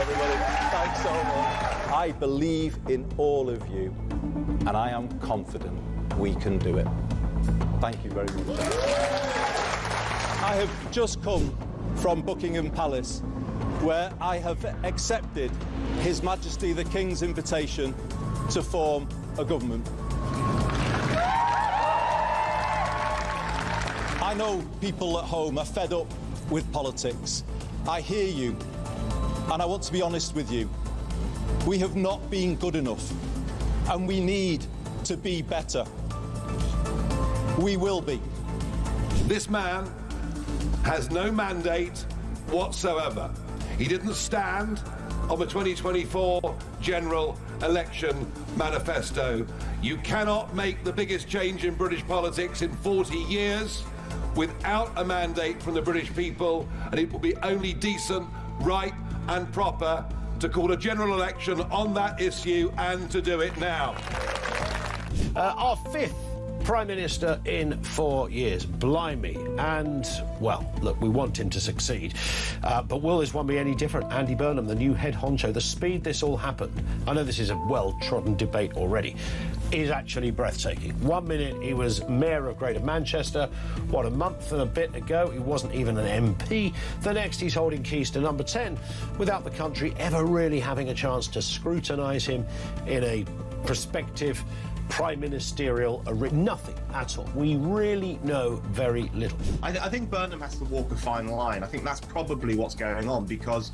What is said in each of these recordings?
everybody. Thanks so much. I believe in all of you, and I am confident we can do it. Thank you very much. I have just come from Buckingham Palace, where I have accepted His Majesty the King's invitation to form a government. I know people at home are fed up with politics. I hear you, and I want to be honest with you. We have not been good enough, and we need to be better. We will be. This man has no mandate whatsoever. He didn't stand on the 2024 general election manifesto. You cannot make the biggest change in British politics in 40 years without a mandate from the British people, and it will be only decent, right and proper to call a general election on that issue and to do it now. Our fifth Prime Minister in 4 years. Blimey. And, well, look, we want him to succeed. But will this one be any different? Andy Burnham, the new head honcho, the speed this all happened, I know this is a well-trodden debate already, is actually breathtaking. 1 minute he was Mayor of Greater Manchester. What, a month and a bit ago he wasn't even an MP. The next he's holding keys to number 10 without the country ever really having a chance to scrutinise him in a prospective prime ministerial nothing at all. We really know very little. I think Burnham has to walk a fine line. I think that's probably what's going on, because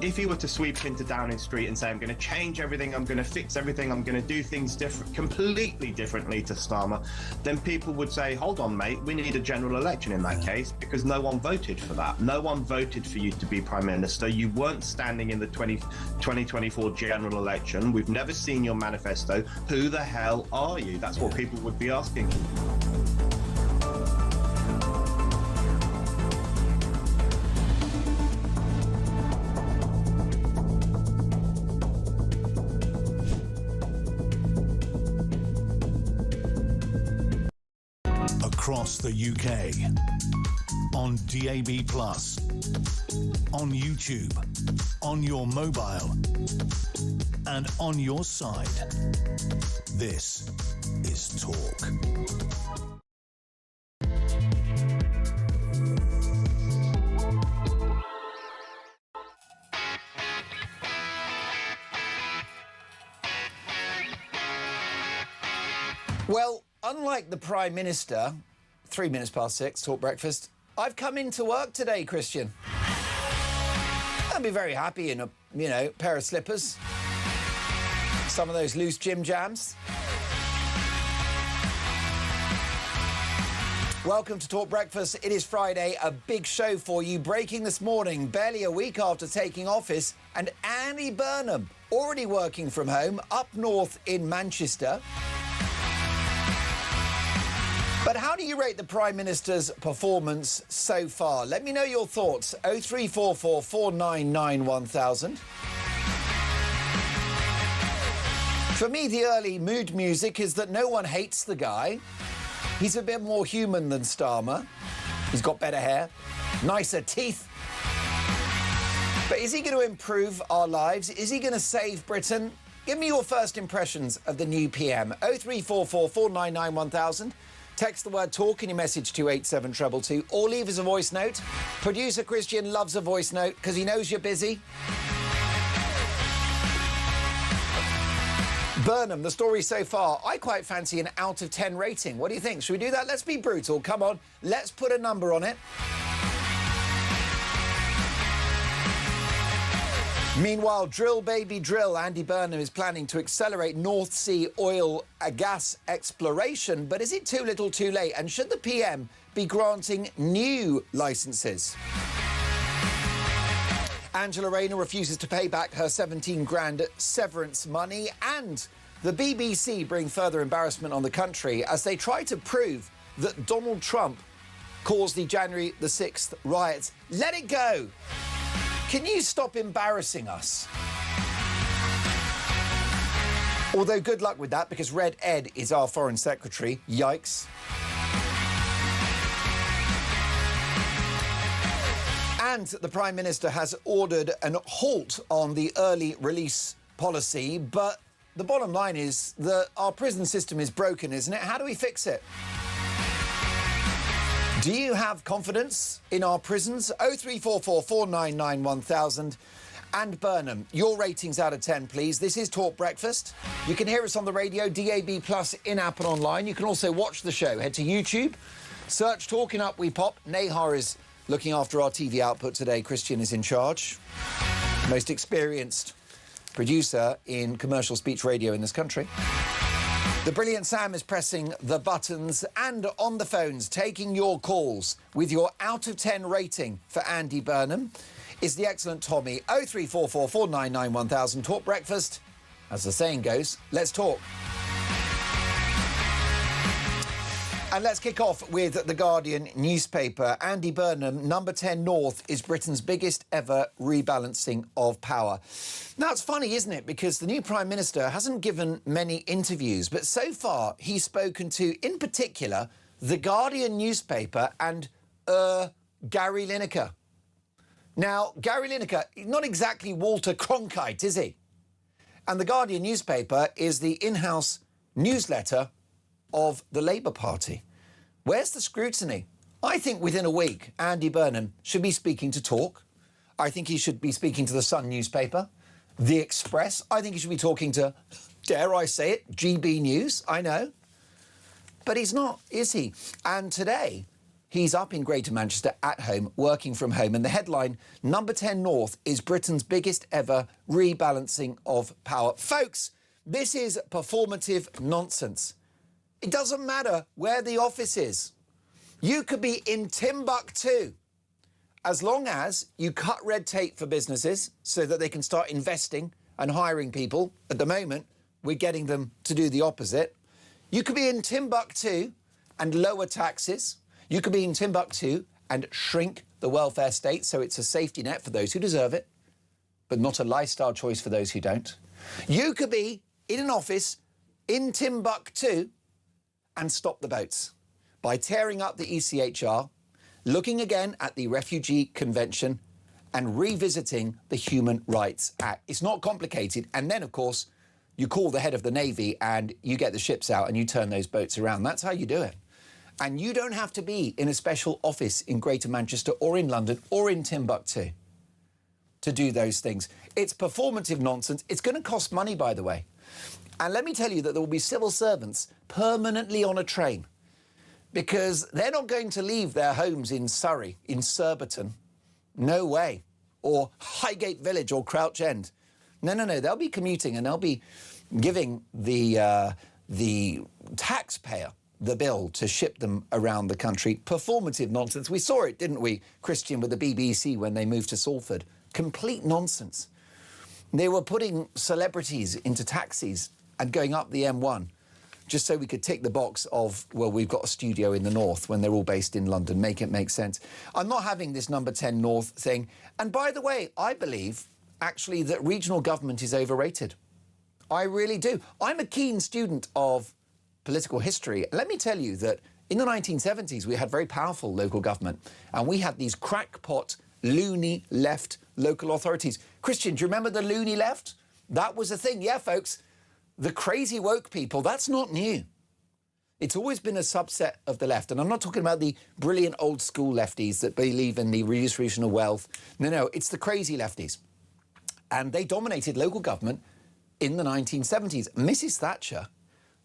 if he were to sweep into Downing Street and say, I'm going to change everything, I'm going to fix everything, I'm going to do things completely differently to Starmer, then people would say, hold on, mate, we need a general election in that case, because no one voted for that. No one voted for you to be Prime Minister. You weren't standing in the 2024 general election. We've never seen your manifesto. Who the hell are you? That's what people would be asking. Across the UK, on DAB+, on YouTube, on your mobile, and on your side. This is Talk. Well, unlike the Prime Minister, 3 minutes past 6, Talk Breakfast, I've come into work today, Christian. I'll be very happy in a, pair of slippers. Some of those loose gym jams. Welcome to Talk Breakfast. It is Friday, a big show for you. Breaking this morning, barely a week after taking office, and Andy Burnham already working from home up north in Manchester. But how do you rate the Prime Minister's performance so far? Let me know your thoughts. 0344 499 1000. For me, the early mood music is that no one hates the guy. He's a bit more human than Starmer. He's got better hair, nicer teeth. But is he going to improve our lives? Is he going to save Britain? Give me your first impressions of the new PM. 0344 499 1000. Text the word TALK in your message to 87222, or leave us a voice note. Producer Christian loves a voice note because he knows you're busy. Burnham, the story so far, I quite fancy an out of 10 rating. What do you think? Should we do that? Let's be brutal. Come on, let's put a number on it. Meanwhile, drill baby drill, Andy Burnham is planning to accelerate North Sea oil and gas exploration. But is it too little too late? And should the PM be granting new licences? Angela Rayner refuses to pay back her 17 grand severance money, and the BBC bring further embarrassment on the country as they try to prove that Donald Trump caused the January the 6th riots. Let it go! Can you stop embarrassing us? Although good luck with that, because Red Ed is our Foreign Secretary. Yikes. And the Prime Minister has ordered an halt on the early release policy, but the bottom line is that our prison system is broken, isn't it? How do we fix it? Do you have confidence in our prisons? 0344 499 1000. And Burnham, your ratings out of 10, please. This is Talk Breakfast. You can hear us on the radio, DAB+, in-app and online. You can also watch the show. Head to YouTube, search Talking Up We Pop. Nahar is looking after our TV output today. Christian is in charge. Most experienced producer in commercial speech radio in this country. The brilliant Sam is pressing the buttons and on the phones, taking your calls with your out of 10 rating for Andy Burnham. Is the excellent Tommy. 0344 499 1000. Talk Breakfast. As the saying goes, let's talk. And let's kick off with The Guardian newspaper. Andy Burnham, number 10 North, is Britain's biggest ever rebalancing of power. Now, it's funny, isn't it? Because the new Prime Minister hasn't given many interviews, but so far he's spoken to, in particular, The Guardian newspaper and Gary Lineker. Now, Gary Lineker, not exactly Walter Cronkite, is he? And The Guardian newspaper is the in-house newsletter of the Labour Party. Where's the scrutiny? I think within a week, Andy Burnham should be speaking to Talk. I think he should be speaking to the Sun newspaper, The Express. I think he should be talking to, dare I say it, GB News. I know. But he's not, is he? And today, he's up in Greater Manchester at home, working from home. And the headline, number 10 North is Britain's biggest ever rebalancing of power. Folks, this is performative nonsense. It doesn't matter where the office is. You could be in Timbuktu, as long as you cut red tape for businesses so that they can start investing and hiring people. At the moment, we're getting them to do the opposite. You could be in Timbuktu and lower taxes. You could be in Timbuktu and shrink the welfare state so it's a safety net for those who deserve it, but not a lifestyle choice for those who don't. You could be in an office in Timbuktu and stop the boats by tearing up the ECHR, looking again at the Refugee Convention and revisiting the Human Rights Act. It's not complicated. And then, of course, you call the head of the Navy and you get the ships out and you turn those boats around. That's how you do it. And you don't have to be in a special office in Greater Manchester or in London or in Timbuktu to do those things. It's performative nonsense. It's going to cost money, by the way. And let me tell you that there will be civil servants permanently on a train because they're not going to leave their homes in Surrey, in Surbiton. No way. Or Highgate Village or Crouch End. No. They'll be commuting and they'll be giving the taxpayer the bill to ship them around the country. Performative nonsense. We saw it, didn't we, Christian, with the BBC when they moved to Salford. Complete nonsense. They were putting celebrities into taxis and going up the M1 just so we could tick the box of, well, we've got a studio in the north when they're all based in London. Make it make sense. I'm not having this number 10 North thing. And by the way, I believe, actually, that regional government is overrated. I really do. I'm a keen student of political history. Let me tell you that in the 1970s, we had very powerful local government, and we had these crackpot, loony left local authorities. Christian, do you remember the loony left? That was a thing. Yeah, folks, the crazy woke people, that's not new. It's always been a subset of the left. And I'm not talking about the brilliant old school lefties that believe in the redistribution of wealth. No, it's the crazy lefties. And they dominated local government in the 1970s. Mrs. Thatcher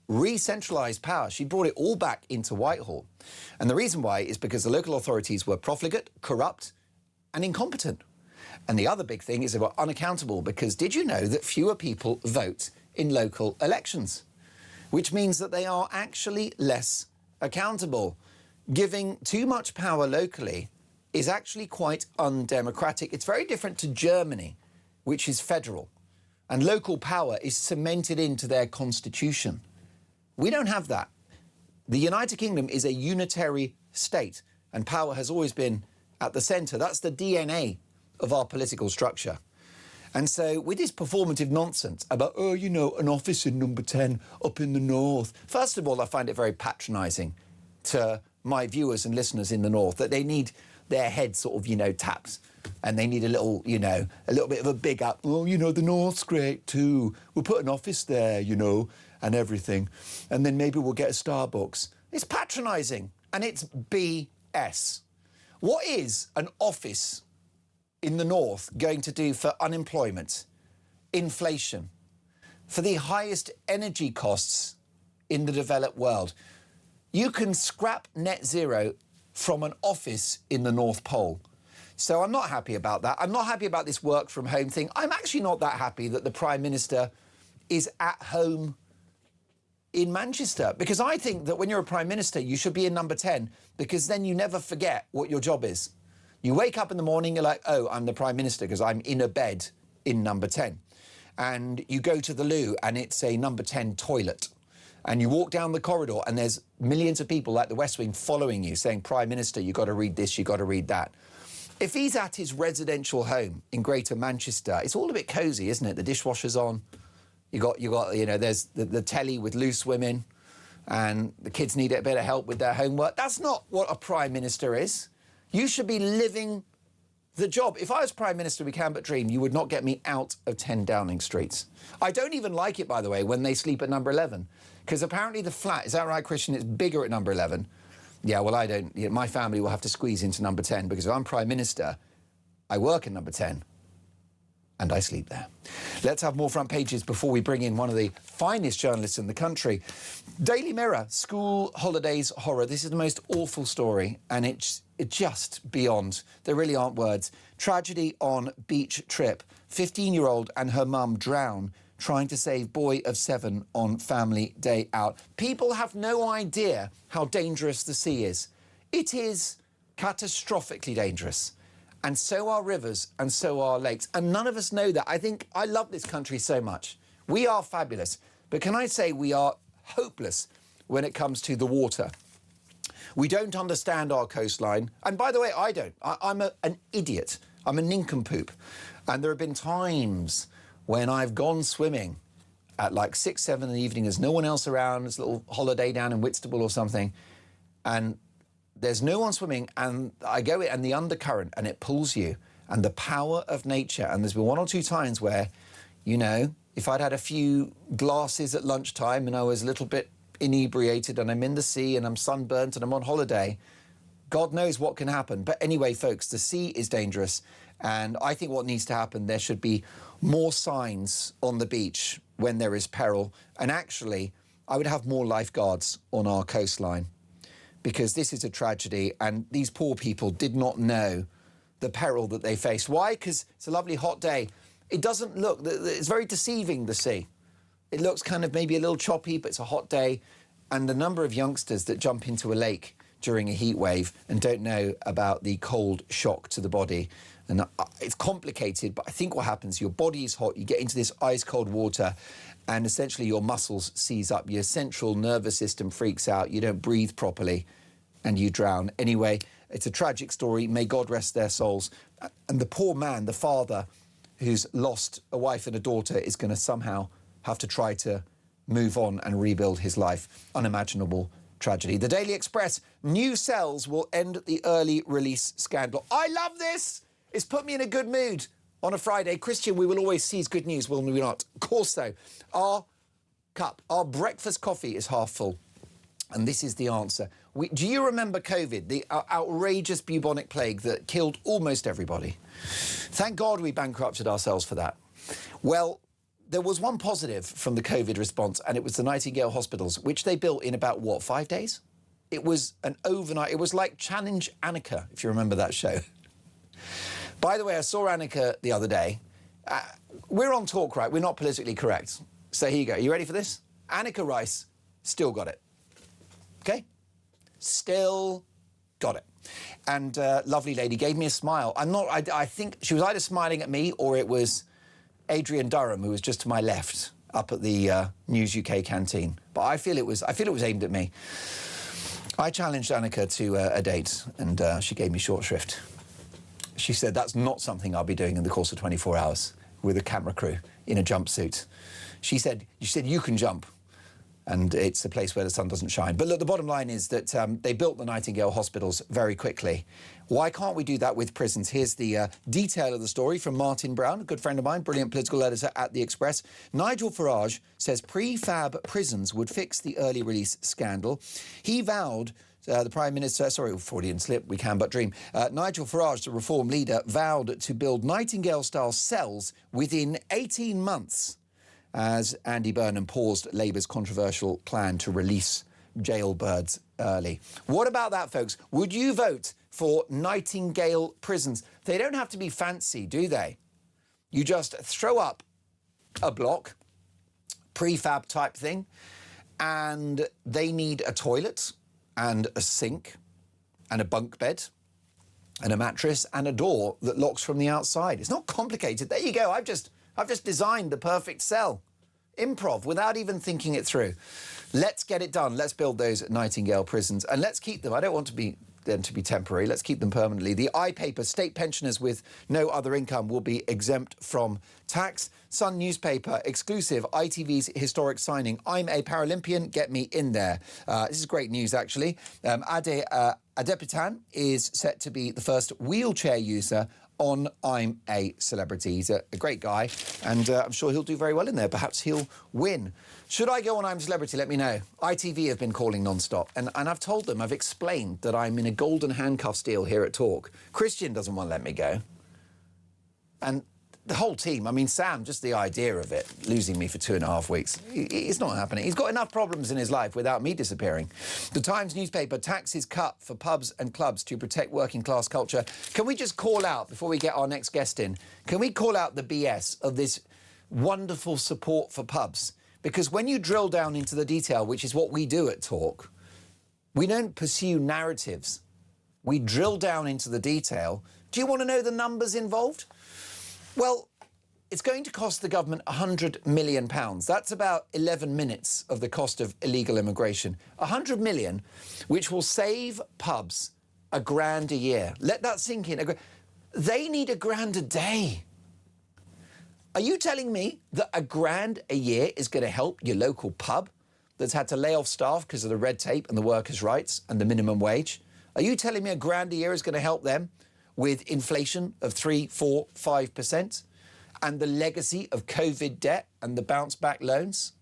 re-centralised power. She brought it all back into Whitehall. And the reason why is because the local authorities were profligate, corrupt and incompetent. And the other big thing is they were unaccountable because did you know that fewer people vote in local elections? Which means that they are actually less accountable. Giving too much power locally is actually quite undemocratic. It's very different to Germany, which is federal. And local power is cemented into their constitution. We don't have that. The United Kingdom is a unitary state, and power has always been at the centre. That's the DNA of our political structure. And so with this performative nonsense about, oh, you know, an office in number 10 up in the north. First of all, I find it very patronising to my viewers and listeners in the north that they need their heads sort of, you know, tapped and they need a little, you know, a little bit of a big up. Oh, you know, the North's great too. We'll put an office there, you know, and everything. And then maybe we'll get a Starbucks. It's patronising and it's BS. What is an office in the North going to do for unemployment, inflation, for the highest energy costs in the developed world? You can scrap net zero from an office in the North Pole. So I'm not happy about that. I'm not happy about this work from home thing. I'm actually not that happy that the Prime Minister is at home in Manchester, because I think that when you're a Prime Minister, you should be in number 10, because then you never forget what your job is. You wake up in the morning, you're like, oh, I'm the Prime Minister because I'm in a bed in number 10. And you go to the loo and it's a number 10 toilet. And you walk down the corridor and there's millions of people like the West Wing following you saying, Prime Minister, you've got to read this, you've got to read that. If he's at his residential home in Greater Manchester, it's all a bit cosy, isn't it? The dishwasher's on. You got, you know, there's the telly with loose women, and the kids need a bit of help with their homework. That's not what a Prime Minister is. You should be living the job. If I was Prime Minister, we can but dream, you would not get me out of 10 Downing Street. I don't even like it, by the way, when they sleep at number 11, because apparently the flat, is that right, Christian? It's bigger at number 11. Yeah, well, I don't. You know, my family will have to squeeze into number 10, because if I'm Prime Minister, I work in number 10 and I sleep there. Let's have more front pages before we bring in one of the finest journalists in the country. Daily Mirror, school holidays horror. This is the most awful story, and it's just beyond. There really aren't words. Tragedy on beach trip. 15-year-old and her mum drown trying to save boy of 7 on family day out. People have no idea how dangerous the sea is. It is catastrophically dangerous. And so are rivers and so are lakes. And none of us know that. I love this country so much. We are fabulous. But can I say we are hopeless when it comes to the water? We don't understand our coastline. And by the way, I don't. I'm an idiot. I'm a nincompoop. And there have been times when I've gone swimming at like 6, 7 in the evening, there's no one else around, it's a little holiday down in Whitstable or something, and there's no one swimming, and I go in, and the undercurrent, and it pulls you, and the power of nature. And there's been 1 or 2 times where, you know, if I'd had a few glasses at lunchtime and I was a little bit inebriated and I'm in the sea and I'm sunburnt and I'm on holiday, God knows what can happen. But anyway, folks, the sea is dangerous. And I think what needs to happen, there should be more signs on the beach when there is peril. And actually, I would have more lifeguards on our coastline, because this is a tragedy. And these poor people did not know the peril that they faced. Why? Because it's a lovely hot day. It doesn't look, it's very deceiving, the sea. It looks kind of maybe a little choppy, but it's a hot day. And the number of youngsters that jump into a lake during a heat wave and don't know about the cold shock to the body. And it's complicated, but I think what happens, your body is hot, you get into this ice-cold water, and essentially your muscles seize up, your central nervous system freaks out, you don't breathe properly, and you drown. Anyway, it's a tragic story. May God rest their souls. And the poor man, the father, who's lost a wife and a daughter, is going to somehow have to try to move on and rebuild his life. Unimaginable tragedy. The Daily Express, new cells will end the early release scandal. I love this! It's put me in a good mood on a Friday. Christian, we will always seize good news, will we not? Of course so. Our cup, our breakfast coffee is half full. And this is the answer. Do you remember COVID, the outrageous bubonic plague that killed almost everybody? Thank God we bankrupted ourselves for that. Well, there was one positive from the COVID response, and it was the Nightingale hospitals, which they built in about, what, 5 days? It was an overnight. It was like Challenge Annika, if you remember that show. By the way, I saw Annika the other day. We're on talk, right? We're not politically correct. So here you go. You ready for this? Annika Rice still got it. OK? Still got it. And lovely lady gave me a smile. I think she was either smiling at me or it was Adrian Durham, who was just to my left up at the News UK canteen. But I feel it was aimed at me. I challenged Annika to a date, and she gave me short shrift. She said, that's not something I'll be doing in the course of 24 hours with a camera crew in a jumpsuit. She said, you can jump. and it's a place where the sun doesn't shine. But look, the bottom line is that they built the Nightingale hospitals very quickly. Why can't we do that with prisons? Here's the detail of the story from Martin Brown, a good friend of mine, brilliant political editor at The Express. Nigel Farage says prefab prisons would fix the early release scandal. He vowed... the Prime Minister, sorry, Freudian slip, we can but dream. Nigel Farage, the Reform leader, vowed to build Nightingale-style cells within 18 months as Andy Burnham paused Labour's controversial plan to release jailbirds early. What about that, folks? Would you vote for Nightingale prisons? They don't have to be fancy, do they? You just throw up a block, prefab type thing, and they need a toilet and a sink and a bunk bed and a mattress and a door that locks from the outside. It's not complicated. There you go. I've just designed the perfect cell. Improv, without even thinking it through. Let's get it done. Let's build those Nightingale prisons and let's keep them. I don't want them to be temporary. Let's keep them permanently. The I-Paper, state pensioners with no other income will be exempt from tax. Sun newspaper, exclusive, ITV's historic signing. I'm a Paralympian, get me in there. This is great news, actually. Adepitan is set to be the first wheelchair user on I'm a Celebrity. He's a great guy, and I'm sure he'll do very well in there. Perhaps he'll win. Should I go on I'm a Celebrity? Let me know. ITV have been calling non-stop, and I've told them, I've explained that I'm in a golden handcuffs deal here at Talk. Christian doesn't want to let me go. And the whole team, I mean, Sam, just the idea of it, losing me for 2.5 weeks, it's not happening. He's got enough problems in his life without me disappearing. The Times newspaper, taxes cut for pubs and clubs to protect working class culture. Can we just call out, before we get our next guest in, can we call out the BS of this wonderful support for pubs? Because when you drill down into the detail, which is what we do at Talk, we don't pursue narratives. We drill down into the detail. Do you want to know the numbers involved? Well, it's going to cost the government £100 million. That's about 11 minutes of the cost of illegal immigration. 100 million, which will save pubs £1,000 a year. Let that sink in. They need £1,000 a day. Are you telling me that £1,000 a year is going to help your local pub that's had to lay off staff because of the red tape and the workers' rights and the minimum wage? Are you telling me £1,000 a year is going to help them with inflation of 3, 4, 5% and the legacy of COVID debt and the bounce-back loans?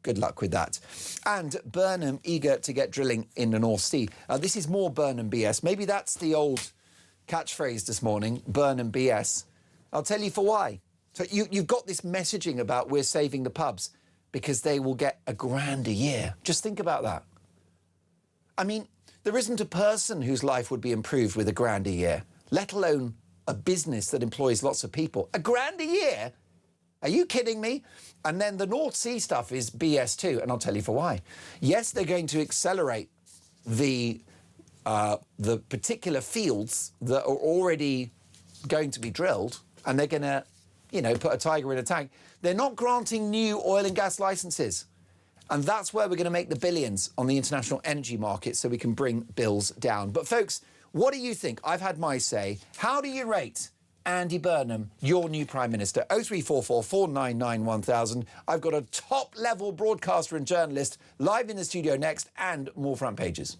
Good luck with that. And Burnham eager to get drilling in the North Sea. This is more Burnham BS. Maybe that's the old catchphrase this morning, Burnham BS. I'll tell you for why. So you've got this messaging about we're saving the pubs because they will get £1,000 a year. Just think about that. I mean, there isn't a person whose life would be improved with £1,000 a year, let alone a business that employs lots of people. £1,000 a year? Are you kidding me? And then the North Sea stuff is BS too, and I'll tell you for why. Yes, they're going to accelerate the particular fields that are already going to be drilled, and they're going to, put a tiger in a tank. They're not granting new oil and gas licenses. And that's where we're going to make the billions on the international energy market so we can bring bills down. But folks, what do you think? I've had my say. How do you rate Andy Burnham, your new Prime Minister? 0344 499 1000. I've got a top-level broadcaster and journalist live in the studio next, and more front pages.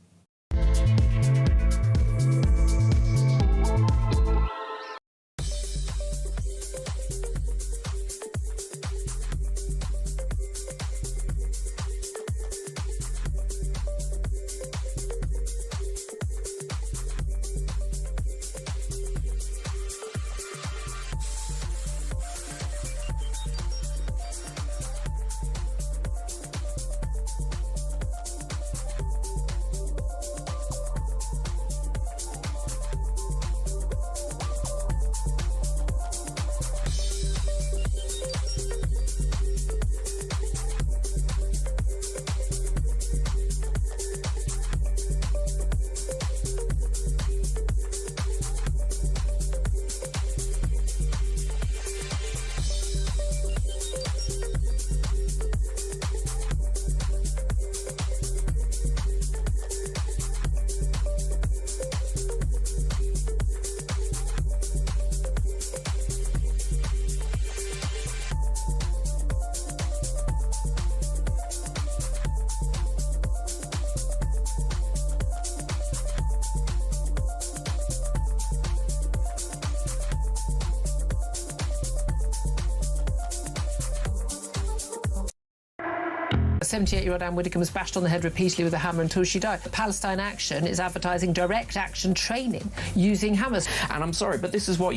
78-year-old Anne Widdecombe was bashed on the head repeatedly with a hammer until she died. Palestine Action is advertising direct action training using hammers. And I'm sorry, but this is what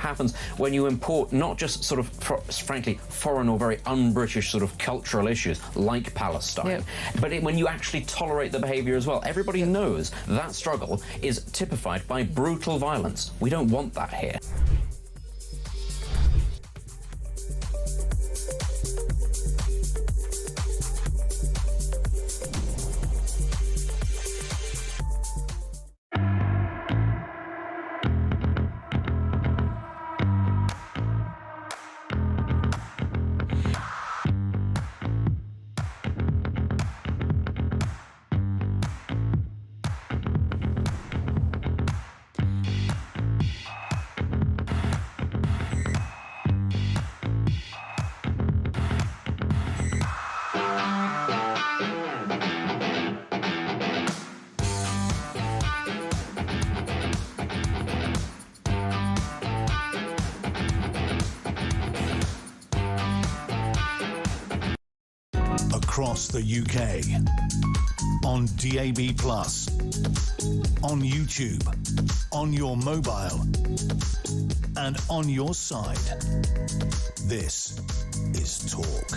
happens when you import not just sort of, frankly, foreign or very un-British sort of cultural issues like Palestine, but when you actually tolerate the behaviour as well. Everybody knows that struggle is typified by brutal violence. We don't want that here. Across the UK, on DAB+, on YouTube, on your mobile, and on your side. This is Talk.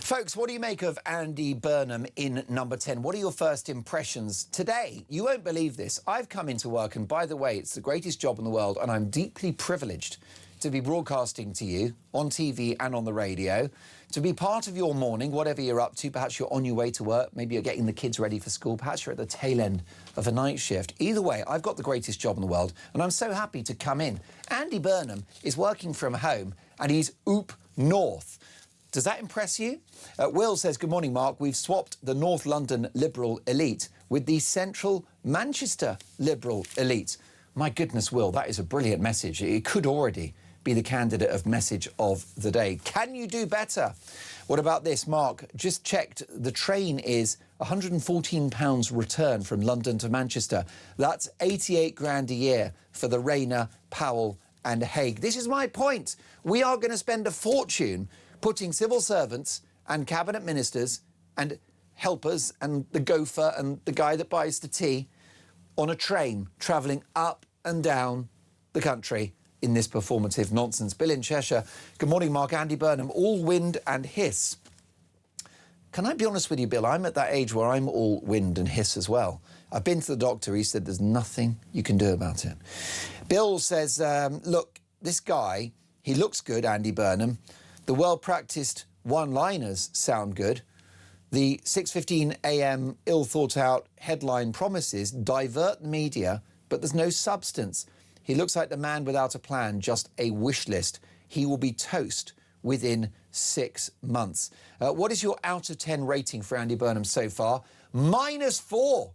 Folks, what do you make of Andy Burnham in number 10? What are your first impressions today? You won't believe this. I've come into work, and by the way, it's the greatest job in the world, and I'm deeply privileged to be broadcasting to you on TV and on the radio, to be part of your morning, whatever you're up to. Perhaps you're on your way to work, maybe you're getting the kids ready for school, perhaps you're at the tail end of a night shift. Either way, I've got the greatest job in the world, and I'm so happy to come in. Andy Burnham is working from home, and he's oop north. Does that impress you? Will says, good morning, Mark. We've swapped the North London Liberal elite with the Central Manchester Liberal elite. My goodness, Will, that is a brilliant message. It could already be the candidate of message of the day. Can you do better? What about this, Mark? Just checked, the train is £114 return from London to Manchester. That's 88 grand a year for the Rayner, Powell and Hague. This is my point. We are going to spend a fortune putting civil servants and cabinet ministers and helpers and the gopher and the guy that buys the tea on a train travelling up and down the country in this performative nonsense. Bill in Cheshire. Good morning, Mark. Andy Burnham. All wind and hiss. Can I be honest with you, Bill? I'm at that age where I'm all wind and hiss as well. I've been to the doctor. He said there's nothing you can do about it. Bill says, look, this guy, he looks good, Andy Burnham. The well-practiced one-liners sound good. The 6:15 a.m. ill-thought-out headline promises divert the media, but there's no substance. He looks like the man without a plan, just a wish list. He will be toast within 6 months. What is your out of 10 rating for Andy Burnham so far? -4,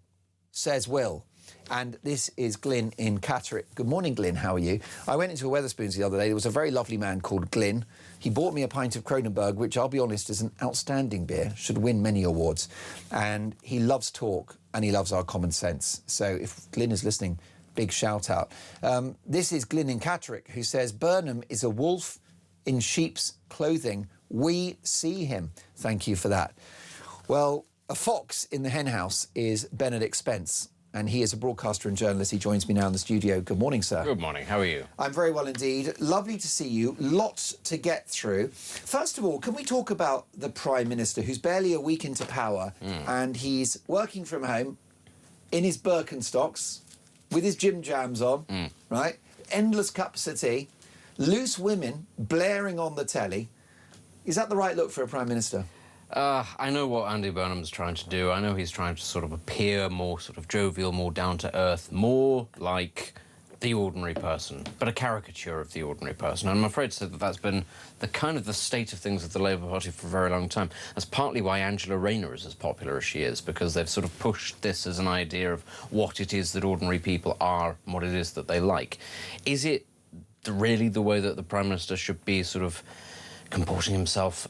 says Will. And this is Glyn in Catterick. Good morning, Glyn. How are you? I went into a Wetherspoons the other day. There was a very lovely man called Glyn. He bought me a pint of Kronenberg, which, I'll be honest, is an outstanding beer, should win many awards. And he loves talk, and he loves our common sense. So if Glyn is listening, big shout out. This is Glyn in Catterick, who says, Burnham is a wolf in sheep's clothing. We see him. Thank you for that. Well, a fox in the hen house is Benedict Spence, and he is a broadcaster and journalist. He joins me now in the studio. Good morning, sir. Good morning. How are you? I'm very well indeed. Lovely to see you. Lots to get through. First of all, can we talk about the Prime Minister, who's barely a week into power, and he's working from home in his Birkenstocks, with his gym jams on, right? Endless cups of tea, loose women blaring on the telly. Is that the right look for a Prime Minister? I know what Andy Burnham's trying to do. I know he's trying to sort of appear more sort of jovial, more down-to-earth, more like the ordinary person, but a caricature of the ordinary person. And I'm afraid to say that that's been the kind of the state of things with the Labour Party for a very long time. That's partly why Angela Rayner is as popular as she is, because they've sort of pushed this as an idea of what it is that ordinary people are and what it is that they like. Is it really the way that the Prime Minister should be sort of comporting himself?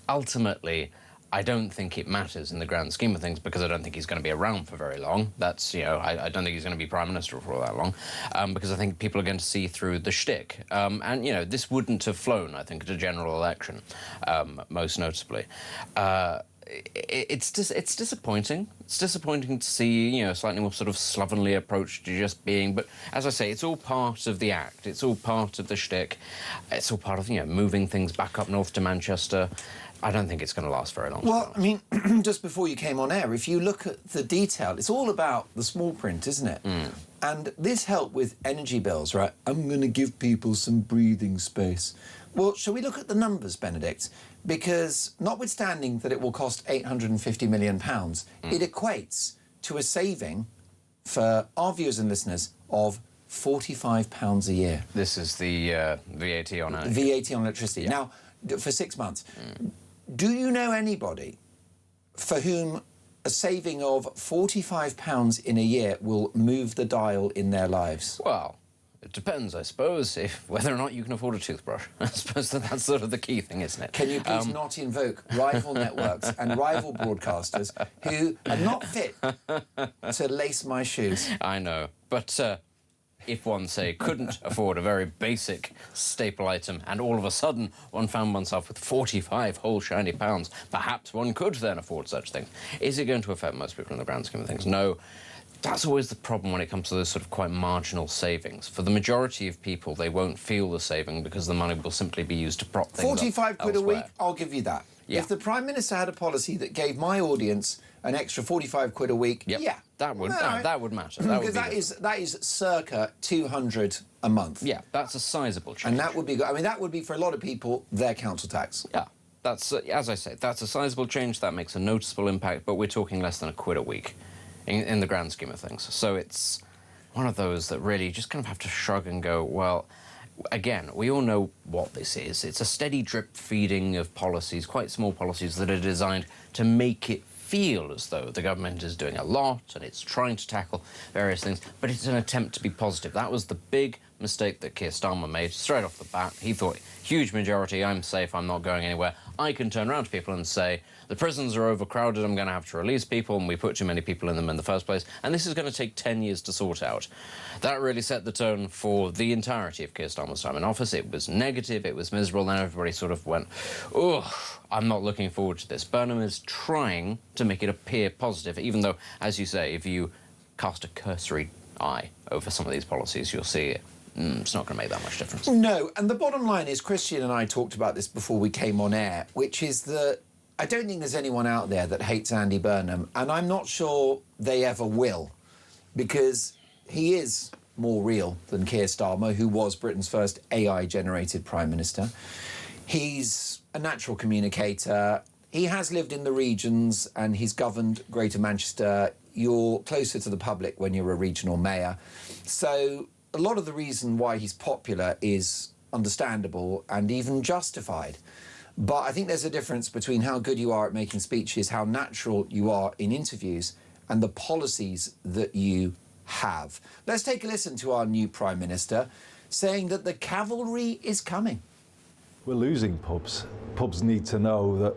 Ultimately, I don't think it matters in the grand scheme of things because I don't think he's going to be around for very long. That's, you know, I don't think he's going to be Prime Minister for all that long because I think people are going to see through the shtick. And, you know, this wouldn't have flown, I think, at a general election, most noticeably. It's disappointing. It's disappointing to see, you know, a slightly more sort of slovenly approach to just being. But as I say, it's all part of the act. It's all part of the shtick. It's all part of, you know, moving things back up north to Manchester. I don't think it's going to last very long. Well, I mean, just before you came on air, if you look at the detail, it's all about the small print, isn't it? And this helped with energy bills, right? I'm going to give people some breathing space. Well, shall we look at the numbers, Benedict? Because notwithstanding that it will cost £850 million, it equates to a saving for our viewers and listeners of £45 a year. This is the VAT on energy. VAT on electricity. Yeah. Now, for 6 months. Do you know anybody for whom a saving of £45 in a year will move the dial in their lives? Well, it depends, I suppose, whether or not you can afford a toothbrush. I suppose that's sort of the key thing, isn't it? Can you please not invoke rival networks and rival broadcasters who are not fit to lace my shoes? I know, but if one, say, couldn't afford a very basic staple item and all of a sudden one found oneself with 45 whole shiny pounds, perhaps one could then afford such things. Is it going to affect most people in the grand scheme of things? No. That's always the problem when it comes to those sort of quite marginal savings. For the majority of people, they won't feel the saving because the money will simply be used to prop things up 45 quid elsewhere. a week, I'll give you that. Yeah. If the Prime Minister had a policy that gave my audience an extra 45 quid a week, yeah. That would matter. That would because that is circa 200 a month. Yeah, that's a sizable change. And that would be good. I mean, that would be, for a lot of people, their council tax. Yeah, that's, as I say, that's a sizable change. That makes a noticeable impact, but we're talking less than £1 a week in the grand scheme of things. So it's one of those that really you just kind of have to shrug and go, well, again, we all know what this is. It's a steady drip feeding of policies, quite small policies that are designed to make it feel as though the government is doing a lot and it's trying to tackle various things, but it's an attempt to be positive. That was the big mistake that Keir Starmer made straight off the bat. He thought, huge majority, I'm safe, I'm not going anywhere. I can turn around to people and say, the prisons are overcrowded, I'm going to have to release people, and we put too many people in them in the first place, and this is going to take 10 years to sort out. That really set the tone for the entirety of Keir Starmer's time in office. It was negative, it was miserable, and everybody sort of went, oh, I'm not looking forward to this. Burnham is trying to make it appear positive, even though, as you say, if you cast a cursory eye over some of these policies, you'll see it. It's not going to make that much difference. No, and the bottom line is, Christian and I talked about this before we came on air, which is that I don't think there's anyone out there that hates Andy Burnham, and I'm not sure they ever will, because he is more real than Keir Starmer, who was Britain's first AI-generated Prime Minister. He's a natural communicator. He has lived in the regions and he's governed Greater Manchester. You're closer to the public when you're a regional mayor. So a lot of the reason why he's popular is understandable and even justified. But I think there's a difference between how good you are at making speeches, how natural you are in interviews, and the policies that you have. Let's take a listen to our new Prime Minister saying that the cavalry is coming. We're losing pubs. Pubs need to know that,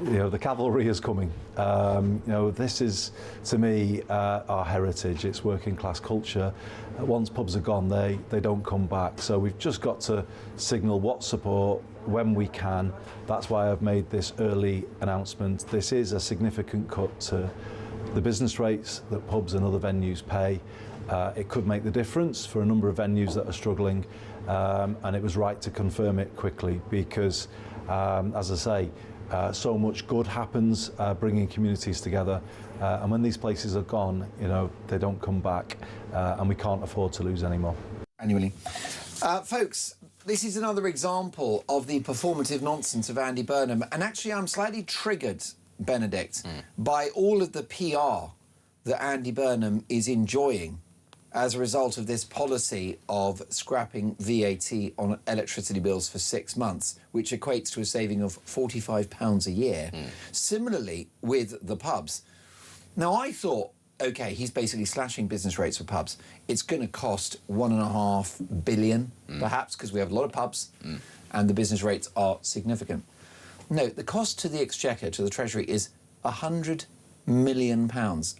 you know, the cavalry is coming. You know, this is, to me, our heritage. It's working class culture. Once pubs are gone, they don't come back. So we've just got to signal what support when we can. That's why I've made this early announcement. This is a significant cut to the business rates that pubs and other venues pay. It could make the difference for a number of venues that are struggling, and it was right to confirm it quickly because, as I say, so much good happens bringing communities together, and when these places are gone, you know, they don't come back, and we can't afford to lose any more. Annually. Folks, this is another example of the performative nonsense of Andy Burnham, and actually I'm slightly triggered, Benedict, by all of the PR that Andy Burnham is enjoying as a result of this policy of scrapping VAT on electricity bills for 6 months, which equates to a saving of £45 a year. Similarly with the pubs. Now, I thought, OK, he's basically slashing business rates for pubs. It's going to cost £1.5 billion, perhaps, because we have a lot of pubs, and the business rates are significant. No, the cost to the Exchequer, to the Treasury, is £100 million.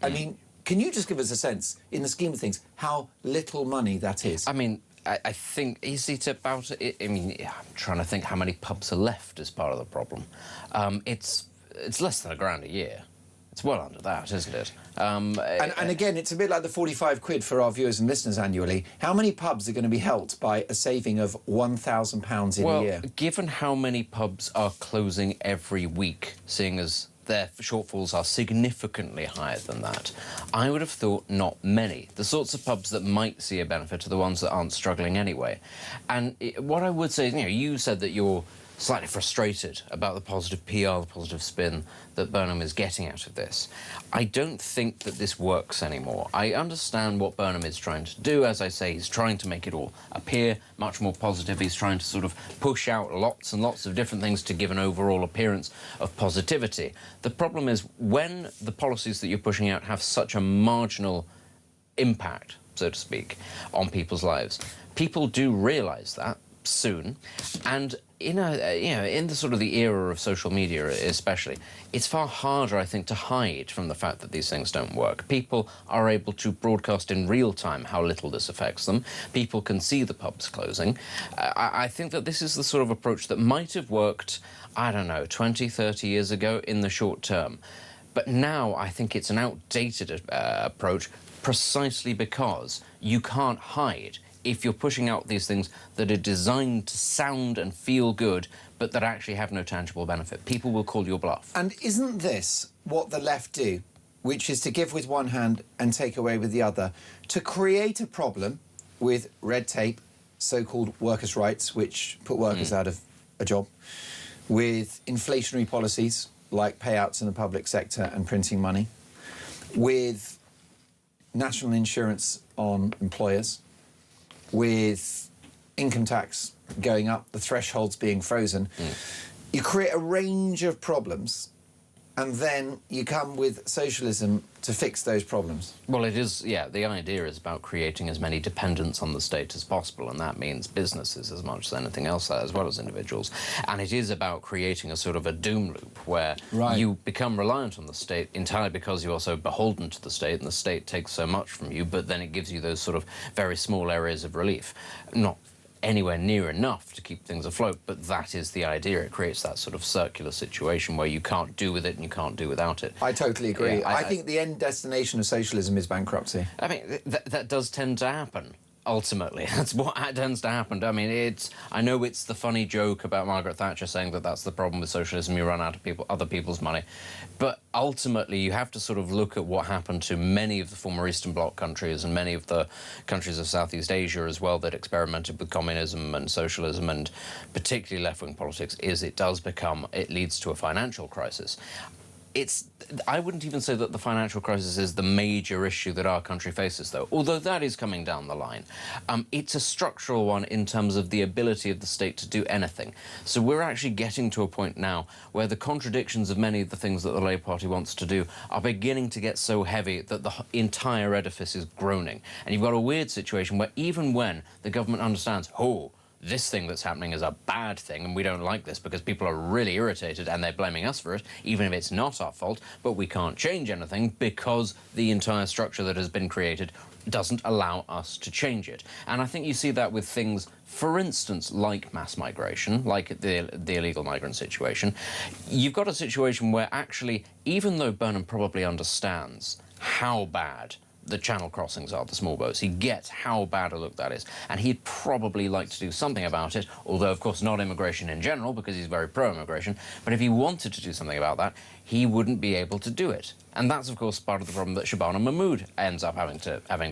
I mean, can you just give us a sense, in the scheme of things, how little money that is? I mean, I think, is it about... I mean, I'm trying to think how many pubs are left as part of the problem. It's less than £1,000 a year. It's well under that, isn't it? And again, it's a bit like the 45 quid for our viewers and listeners annually. How many pubs are going to be helped by a saving of £1,000 in a year? Well, given how many pubs are closing every week, seeing as their shortfalls are significantly higher than that, I would have thought not many. The sorts of pubs that might see a benefit are the ones that aren't struggling anyway. And what I would say is, you said that you're slightly frustrated about the positive PR, the positive spin that Burnham is getting out of this. I don't think that this works anymore. I understand what Burnham is trying to do. As I say, he's trying to make it all appear much more positive. He's trying to sort of push out lots and lots of different things to give an overall appearance of positivity. The problem is when the policies that you're pushing out have such a marginal impact, so to speak, on people's lives, people do realise that soon, and in the sort of the era of social media especially, it's far harder, I think, to hide from the fact that these things don't work. People are able to broadcast in real time how little this affects them. People can see the pubs closing. I think that this is the sort of approach that might have worked, I don't know, 20, 30 years ago in the short term. But now I think it's an outdated approach precisely because you can't hide if you're pushing out these things that are designed to sound and feel good, but that actually have no tangible benefit. People will call your bluff. And isn't this what the left do, which is to give with one hand and take away with the other, to create a problem with red tape, so-called workers' rights, which put workers out of a job, with inflationary policies like payouts in the public sector and printing money, with national insurance on employers, with income tax going up, the thresholds being frozen. You create a range of problems, and then you come with socialism to fix those problems. Well, it is, yeah, the idea is about creating as many dependents on the state as possible, and that means businesses as much as anything else, as well as individuals. And it is about creating a sort of a doom loop where you become reliant on the state entirely because you're so beholden to the state, and the state takes so much from you, but then it gives you those sort of very small areas of relief. Not anywhere near enough to keep things afloat, but that is the idea. It creates that sort of circular situation where you can't do with it and you can't do without it. I totally agree. Yeah, I think the end destination of socialism is bankruptcy. I mean, that does tend to happen. Ultimately, that's what tends to happen. I mean, I know it's the funny joke about Margaret Thatcher saying that that's the problem with socialism, you run out of other people's money. But ultimately, you have to sort of look at what happened to many of the former Eastern Bloc countries and many of the countries of Southeast Asia as well that experimented with communism and socialism and particularly left-wing politics, it leads to a financial crisis. I wouldn't even say that the financial crisis is the major issue that our country faces, though, although that is coming down the line. It's a structural one in terms of the ability of the state to do anything. So we're actually getting to a point now where the contradictions of many of the things that the Labour Party wants to do are beginning to get so heavy that the entire edifice is groaning. And you've got a weird situation where even when the government understands, this thing that's happening is a bad thing and we don't like this because people are really irritated and they're blaming us for it, even if it's not our fault, but we can't change anything because the entire structure that has been created doesn't allow us to change it. And I think you see that with things, for instance, like mass migration, like the illegal migrant situation. You've got a situation where actually, even though Burnham probably understands how bad the channel crossings are, the small boats. He gets how bad a look that is, and he'd probably like to do something about it, although, of course, not immigration in general, because he's very pro-immigration, but if he wanted to do something about that, he wouldn't be able to do it. And that's, of course, part of the problem that Shabana Mahmood ends up having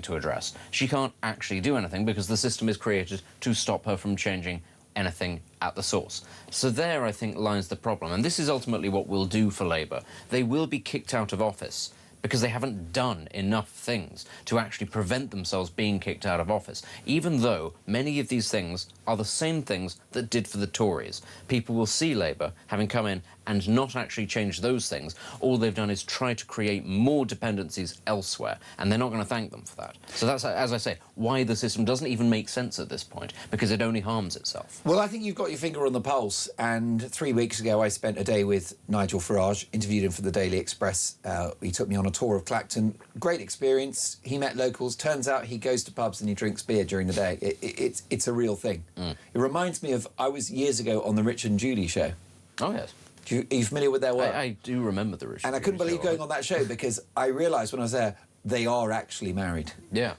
to address. She can't actually do anything because the system is created to stop her from changing anything at the source. So there, I think, lies the problem, and this is ultimately what we'll do for Labour. They will be kicked out of office because they haven't done enough things to actually prevent themselves being kicked out of office, even though many of these things are the same things that did for the Tories. People will see Labour having come in and not actually change those things, all they've done is try to create more dependencies elsewhere, and they're not going to thank them for that. So that's, as I say, why the system doesn't even make sense at this point, because it only harms itself. Well, I think you've got your finger on the pulse, and 3 weeks ago I spent a day with Nigel Farage, interviewed him for the Daily Express. He took me on a tour of Clacton. Great experience. He met locals. Turns out he goes to pubs and he drinks beer during the day. It's a real thing. It reminds me of, I was years ago on the Rich and Judy show. Oh, yes. Are you familiar with their work? I do remember the Rich and I couldn't Judy believe show. going on that show because I realised when I was there, they are actually married. Yeah.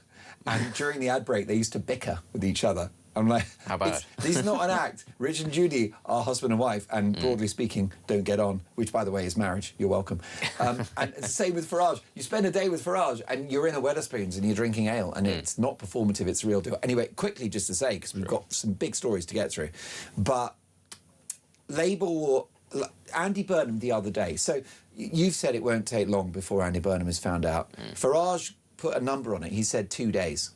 And during the ad break, they used to bicker with each other. I'm like, how bad? This is not an act. Rich and Judy are husband and wife, and broadly speaking, don't get on, which, by the way, is marriage. You're welcome. And it's the same with Farage. You spend a day with Farage, and you're in a Wetherspoons, and you're drinking ale, and it's not performative, it's real deal. Anyway, quickly, just to say, because we've got some big stories to get through, but Labour, Andy Burnham the other day, so you've said it won't take long before Andy Burnham is found out. Farage put a number on it. He said 2 days.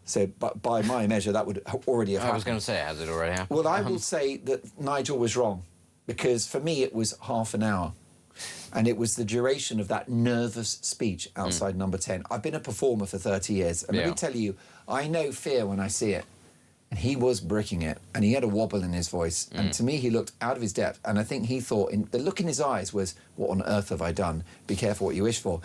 So, but by my measure, that would already have happened. I was going to say, has it already happened? Well, I will say that Nigel was wrong, because for me it was half an hour. And it was the duration of that nervous speech outside Number 10. I've been a performer for 30 years, and let me tell you, I know fear when I see it. And he was bricking it, and he had a wobble in his voice. And to me, he looked out of his depth. And I think he thought, the look in his eyes was, what on earth have I done? Be careful what you wish for.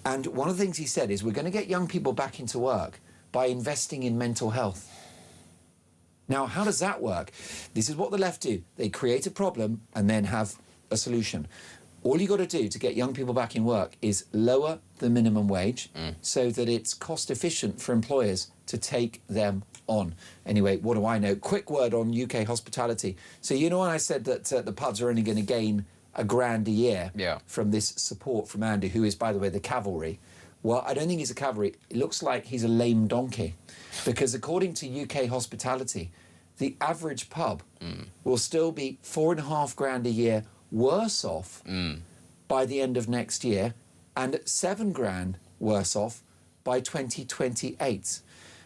And one of the things he said is, we're going to get young people back into work by investing in mental health. Now, how does that work? This is what the left do. They create a problem and then have a solution. All you got to do to get young people back in work is lower the minimum wage so that it's cost efficient for employers to take them on. Anyway, what do I know? Quick word on UK hospitality. So you know when I said that the pubs are only going to gain £1,000 a year from this support from Andy, who is, by the way, the cavalry. Well, I don't think he's a cavalry. It looks like he's a lame donkey. Because according to UK hospitality, the average pub will still be £4,500 a year worse off by the end of next year, and £7,000 worse off by 2028.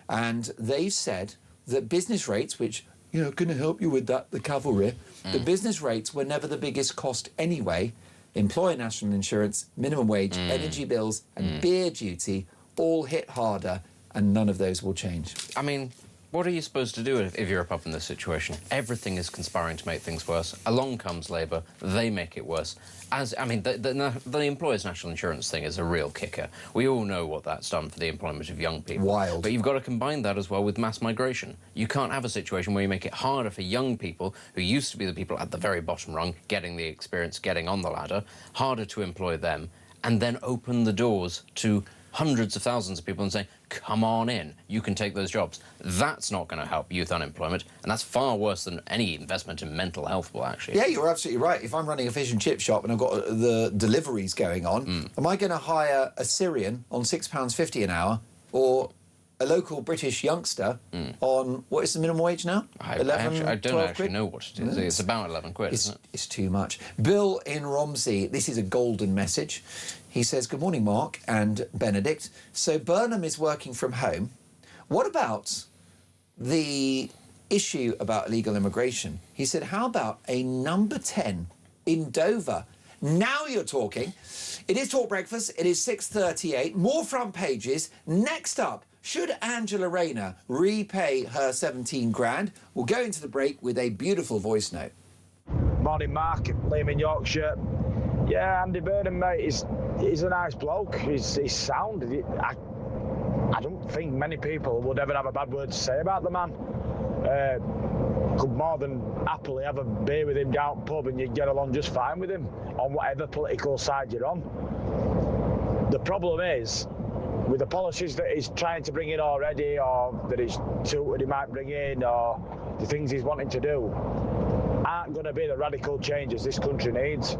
And they've said that business rates, which, you know, going to help you with that, the cavalry, the business rates were never the biggest cost anyway. Employer national insurance, minimum wage, energy bills and beer duty all hit harder, and none of those will change. I mean, what are you supposed to do if you're a pub in this situation? Everything is conspiring to make things worse. Along comes Labour, they make it worse. The employers' national insurance thing is a real kicker. We all know what that's done for the employment of young people. Wild. But you've got to combine that as well with mass migration. You can't have a situation where you make it harder for young people, who used to be the people at the very bottom rung, getting the experience, getting on the ladder, harder to employ them, and then open the doors to hundreds of thousands of people and say, come on in, you can take those jobs. That's not going to help youth unemployment, and that's far worse than any investment in mental health will actually. Yeah, you're absolutely right. If I'm running a fish and chip shop and I've got the deliveries going on, am I going to hire a Syrian on £6.50 an hour, or a local British youngster on, what is the minimum wage now? I don't actually know what it is. It's about 11 quid, isn't it? It's too much. Bill in Romsey, this is a golden message. He says, good morning, Mark and Benedict. So Burnham is working from home. What about the issue about illegal immigration? He said, how about a number 10 in Dover? Now you're talking. It is Talk Breakfast. It is 6:38. More front pages. Next up, should Angela Rayner repay her 17 grand? We'll go into the break with a beautiful voice note. Morning, Mark. Liam in Yorkshire. Yeah, Andy Burnham, mate, he's a nice bloke. He's sound. I don't think many people would ever have a bad word to say about the man. Could more than happily have a beer with him down the pub and you'd get along just fine with him on whatever political side you're on. The problem is, with the policies that he's trying to bring in already, or that he's tutored he might bring in, or the things he's wanting to do, aren't going to be the radical changes this country needs.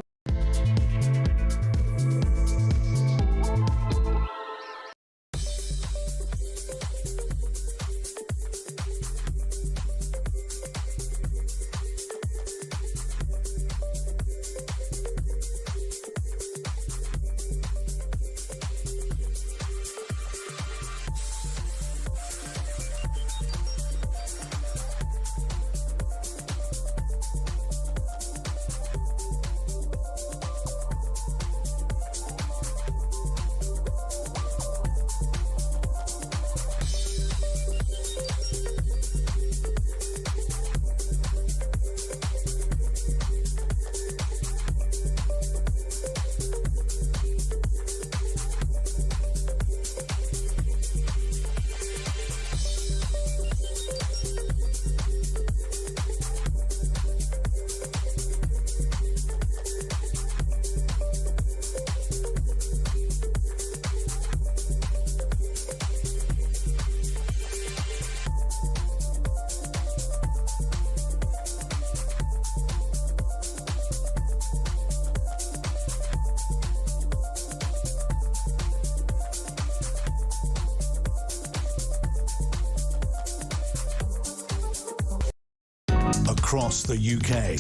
across the UK,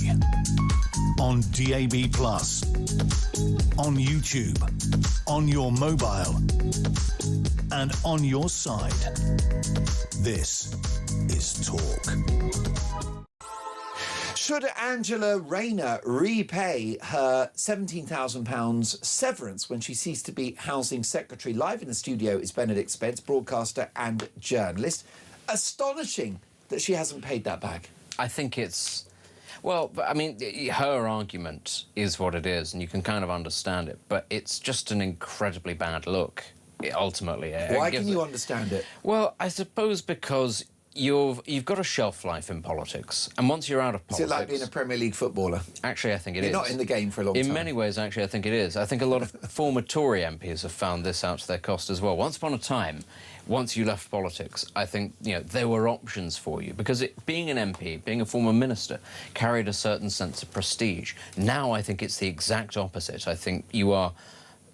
on DAB+, on YouTube, on your mobile, and on your side. This is Talk. Should Angela Rayner repay her £17,000 severance when she ceased to be Housing Secretary? Live in the studio is Benedict Spence, broadcaster and journalist. Astonishing that she hasn't paid that back. I think it's... Well, I mean, her argument is what it is, and you can kind of understand it, but it's just an incredibly bad look, ultimately. Why can you understand it? Well, I suppose because you've got a shelf life in politics, and once you're out of politics... Is it like being a Premier League footballer? Actually, I think it is. You're not in the game for a long time. In many ways, actually, I think it is. I think a lot of former Tory MPs have found this out to their cost as well. Once upon a time, once you left politics, I think, you know, there were options for you, because being an MP, being a former minister, carried a certain sense of prestige. Now I think it's the exact opposite. I think you are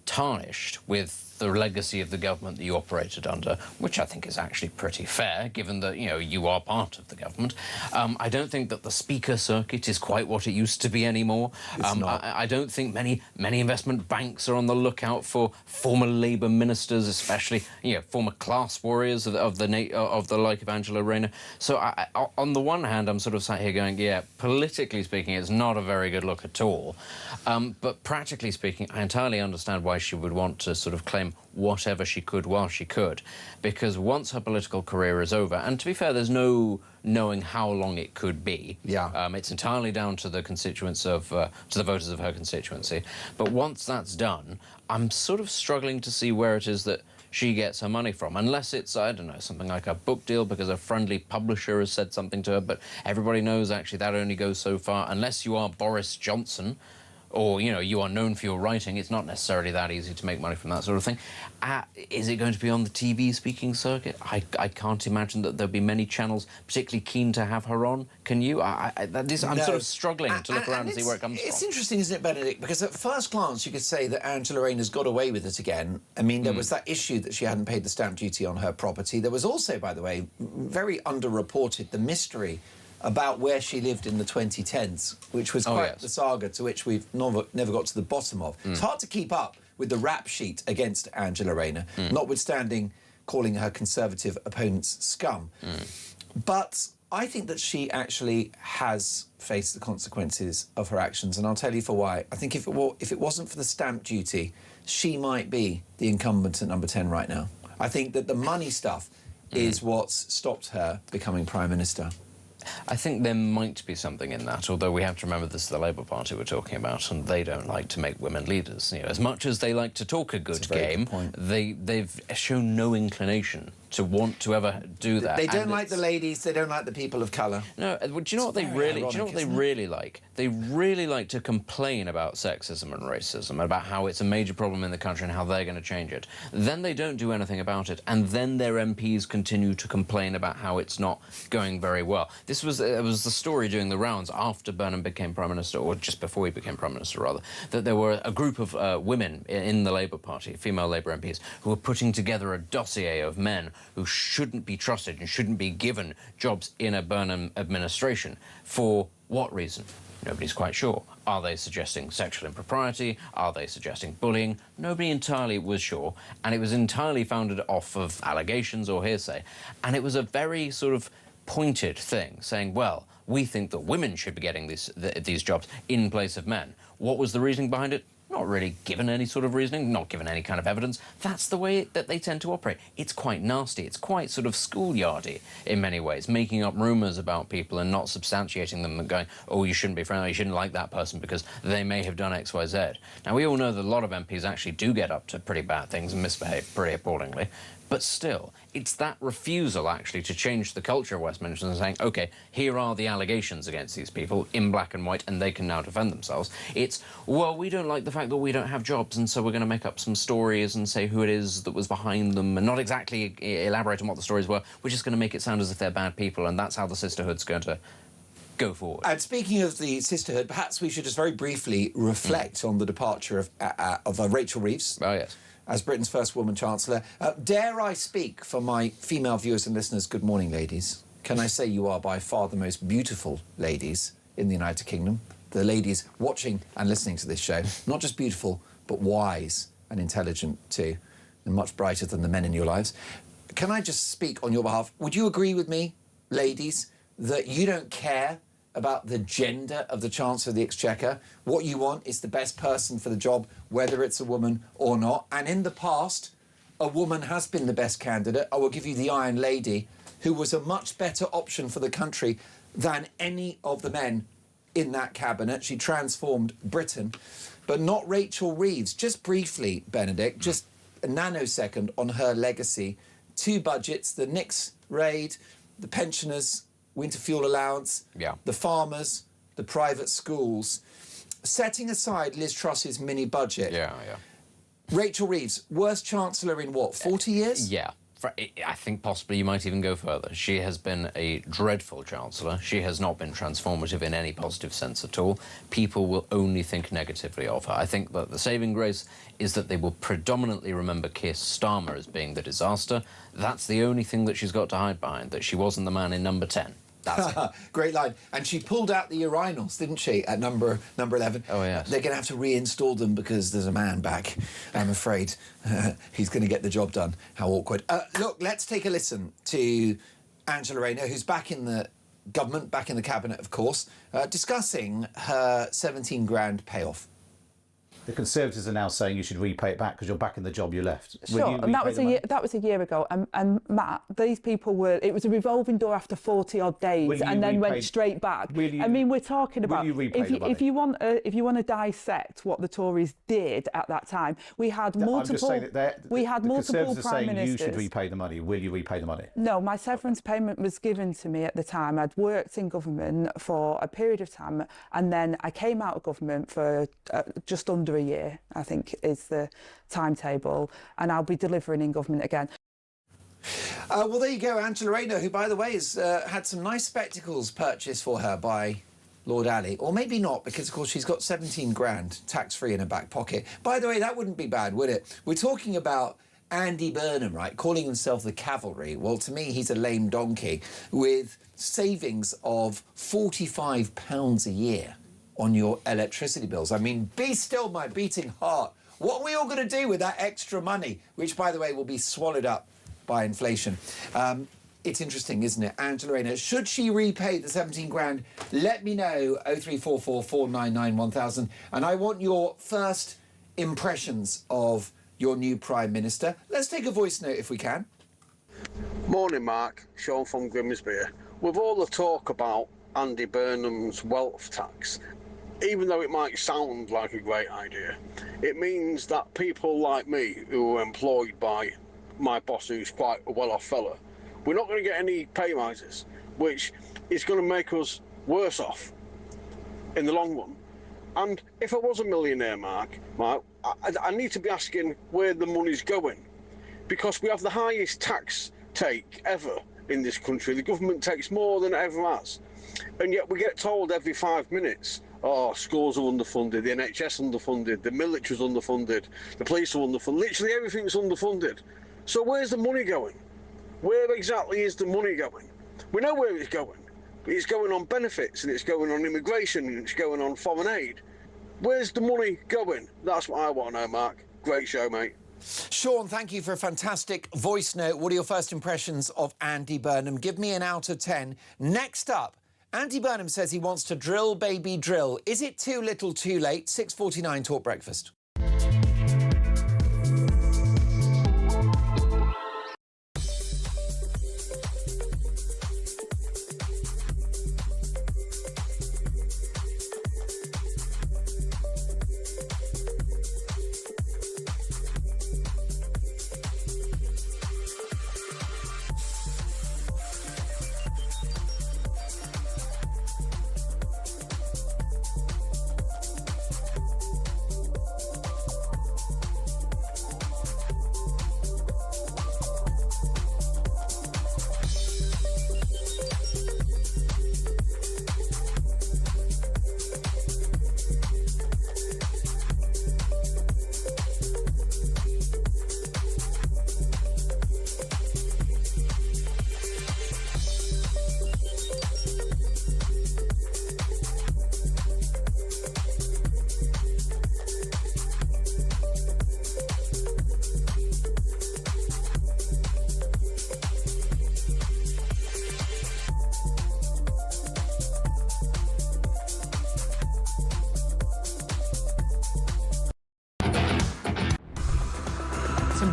tarnished with the legacy of the government that you operated under, which I think is actually pretty fair, given that, you know, you are part of the government. I don't think that the speaker circuit is quite what it used to be anymore. It's not. I don't think many on banks are on the lookout for former Labour ministers, especially, you know, former class warriors of the like of Angela Rayner. So on the one hand, I'm sort of sat here going, yeah, politically speaking, it's not a very good look at all. But practically speaking, I entirely understand why she would want to sort of claim whatever she could while she could, because once her political career is over, and to be fair, there's no knowing how long it could be. Yeah. It's entirely down to the constituents of, to the voters of her constituency. But once that's done, I'm sort of struggling to see where it is that she gets her money from, unless it's, I don't know, something like a book deal because a friendly publisher has said something to her, but everybody knows actually that only goes so far. Unless you are Boris Johnson, or, you know, you are known for your writing, it's not necessarily that easy to make money from that sort of thing. Is it going to be on the TV speaking circuit? I can't imagine that there'll be many channels particularly keen to have her on. Can you? I'm sort of struggling to look around and see where it comes from. It's interesting, isn't it, Benedict? Because at first glance, you could say that Angela Rayner's got away with it again. I mean, there was that issue that she hadn't paid the stamp duty on her property. There was also, by the way, very underreported, the mystery about where she lived in the 2010s, which was quite the saga to which we've never got to the bottom of. It's hard to keep up with the rap sheet against Angela Rayner, notwithstanding calling her Conservative opponents scum. But I think that she actually has faced the consequences of her actions, and I'll tell you for why. I think if it wasn't for the stamp duty, she might be the incumbent at number 10 right now. I think that the money stuff is what's stopped her becoming Prime Minister. I think there might be something in that, although we have to remember this is the Labour Party we're talking about, and they don't like to make women leaders. You know, as much as they like to talk a good game, they've shown no inclination to want to ever do that. They don't like the ladies, they don't like the people of colour. No, do you know what they really like? They really like to complain about sexism and racism, about how it's a major problem in the country and how they're going to change it. Then they don't do anything about it, and then their MPs continue to complain about how it's not going very well. It was the story doing the rounds after Burnham became Prime Minister, or just before he became Prime Minister, rather, that there were a group of women in the Labour Party, female Labour MPs, who were putting together a dossier of men who shouldn't be trusted and shouldn't be given jobs in a Burnham administration. For what reason? Nobody's quite sure. Are they suggesting sexual impropriety? Are they suggesting bullying? Nobody entirely was sure, and it was entirely founded off of allegations or hearsay. And it was a very sort of pointed thing, saying, well, we think that women should be getting these jobs in place of men. What was the reasoning behind it? Not really given any sort of reasoning, not given any kind of evidence. That's the way that they tend to operate. It's quite nasty. It's quite sort of schoolyardy in many ways, making up rumours about people and not substantiating them and going, oh, you shouldn't be friendly, you shouldn't like that person because they may have done X, Y, Z. Now, we all know that a lot of MPs actually do get up to pretty bad things and misbehave pretty appallingly. But still, it's that refusal, actually, to change the culture of Westminster and saying, OK, here are the allegations against these people in black and white, and they can now defend themselves. It's, well, we don't like the fact that we don't have jobs, and so we're going to make up some stories and say who it is that was behind them and not exactly elaborate on what the stories were. We're just going to make it sound as if they're bad people, and that's how the sisterhood's going to go forward. And speaking of the sisterhood, perhaps we should just very briefly reflect on the departure of Rachel Reeves. Oh, yes. As Britain's first woman Chancellor. Dare I speak for my female viewers and listeners? Good morning, ladies. can I say you are by far the most beautiful ladies in the United Kingdom. The ladies watching and listening to this show, not just beautiful, but wise and intelligent too, and much brighter than the men in your lives. Can I just speak on your behalf? Would you agree with me, ladies, that you don't care about the gender of the Chancellor of the Exchequer? What you want is the best person for the job, whether it's a woman or not. And in the past, a woman has been the best candidate. I will give you the Iron Lady, who was a much better option for the country than any of the men in that cabinet. She transformed Britain, but not Rachel Reeves. Just briefly, Benedict, just a nanosecond on her legacy. 2 budgets, the Nix raid, the pensioners' winter fuel allowance, the farmers, the private schools. Setting aside Liz Truss's mini budget. Rachel Reeves, worst Chancellor in what, 40 years? Yeah. I think possibly you might even go further. She has been a dreadful Chancellor. She has not been transformative in any positive sense at all. People will only think negatively of her. I think that the saving grace is that they will predominantly remember Keir Starmer as being the disaster. That's the only thing that she's got to hide behind, that she wasn't the man in number 10. That's it. Great line. And she pulled out the urinals, didn't she, at number 11? Oh, yes. They're going to have to reinstall them because there's a man back. I'm afraid he's going to get the job done. How awkward. Look, let's take a listen to Angela Rayner, who's back in the government, back in the cabinet, of course, discussing her 17 grand payoff. The Conservatives are now saying you should repay it back because you're back in the job you left. Sure, and that was a year ago. And Matt, these people were. It was a revolving door after 40 odd days, and then went straight back. I mean, we're talking about if you want to dissect what the Tories did at that time, we had multiple. I'm just saying we had multiple prime ministers. You should repay the money. Will you repay the money? No, my severance payment was given to me at the time. I'd worked in government for a period of time, and then I came out of government for just under a year, I think, is the timetable, and I'll be delivering in government again. Well, there you go, Angela Rayner, who, by the way, has had some nice spectacles purchased for her by Lord Ali. Or maybe not, because, of course, she's got 17 grand tax-free in her back pocket. By the way, that wouldn't be bad, would it? We're talking about Andy Burnham, right, calling himself the cavalry. Well, to me, he's a lame donkey with savings of £45 a year on your electricity bills. I mean, be still my beating heart. What are we all going to do with that extra money, which, by the way, will be swallowed up by inflation? It's interesting, isn't it? Angela Rayner, should she repay the 17 grand? Let me know, 0344 499 1000. And I want your first impressions of your new Prime Minister. Let's take a voice note if we can. Morning, Mark. Sean from Grimsby. With all the talk about Andy Burnham's wealth tax, even though it might sound like a great idea, it means that people like me who are employed by my boss, who's quite a well-off fella, we're not going to get any pay rises, which is going to make us worse off in the long run. And if I was a millionaire, Mark, I need to be asking where the money's going, because we have the highest tax take ever in this country. The government takes more than it ever has, and yet we get told every 5 minutes, oh, schools are underfunded, the NHS underfunded, the military's underfunded, the police are underfunded, literally everything's underfunded. So where's the money going? Where exactly is the money going? We know where it's going. It's going on benefits, and it's going on immigration, and it's going on foreign aid. Where's the money going? That's what I want to know, Mark. Great show, mate. Sean, thank you for a fantastic voice note. What are your first impressions of Andy Burnham? Give me an out of 10. Next up, Andy Burnham says he wants to drill, baby, drill. Is it too little, too late? 6:49 Talk Breakfast.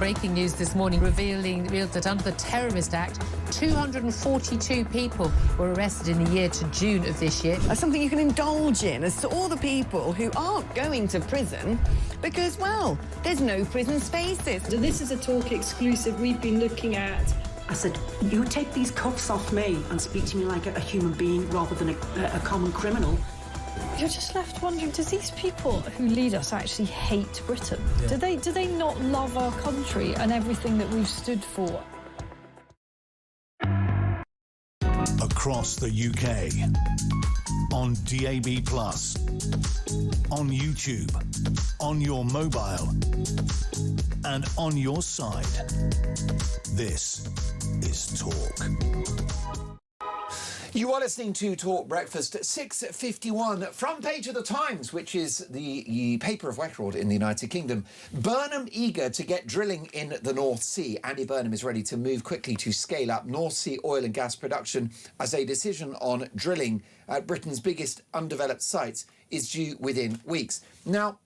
breaking news this morning revealed that under the Terrorist Act, 242 people were arrested in the year to June of this year. That's something you can indulge in as to all the people who aren't going to prison because, well, there's no prison spaces. This is a talk exclusive. We've been looking at... I said, you take these cuffs off me and speak to me like a human being rather than a common criminal. You're just left wondering, do these people who lead us actually hate Britain? Yeah. Do they not love our country and everything that we've stood for? Across the UK, on DAB+, on YouTube, on your mobile, and on your side. This is Talk. You are listening to Talk Breakfast at 6:51. Front page of the Times, which is the paper of record in the United Kingdom. Burnham eager to get drilling in the North Sea. Andy Burnham is ready to move quickly to scale up North Sea oil and gas production as a decision on drilling at Britain's biggest undeveloped sites is due within weeks. Now,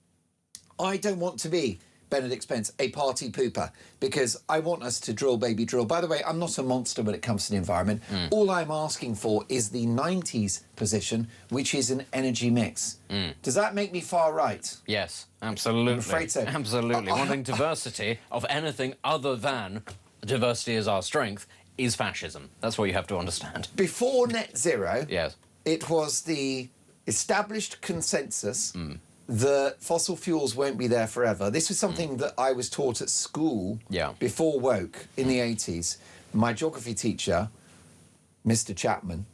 I don't want to be Benedict Spence, a party pooper, because I want us to drill, baby, drill. By the way, I'm not a monster when it comes to the environment. All I'm asking for is the 90s position, which is an energy mix. Does that make me far right? Yes, absolutely. I'm afraid so. Absolutely. Wanting diversity of anything other than diversity is our strength is fascism. That's what you have to understand. Before net zero, yes, it was the established consensus that fossil fuels won't be there forever. This was something that I was taught at school before woke in the 80s. My geography teacher, Mr. Chapman,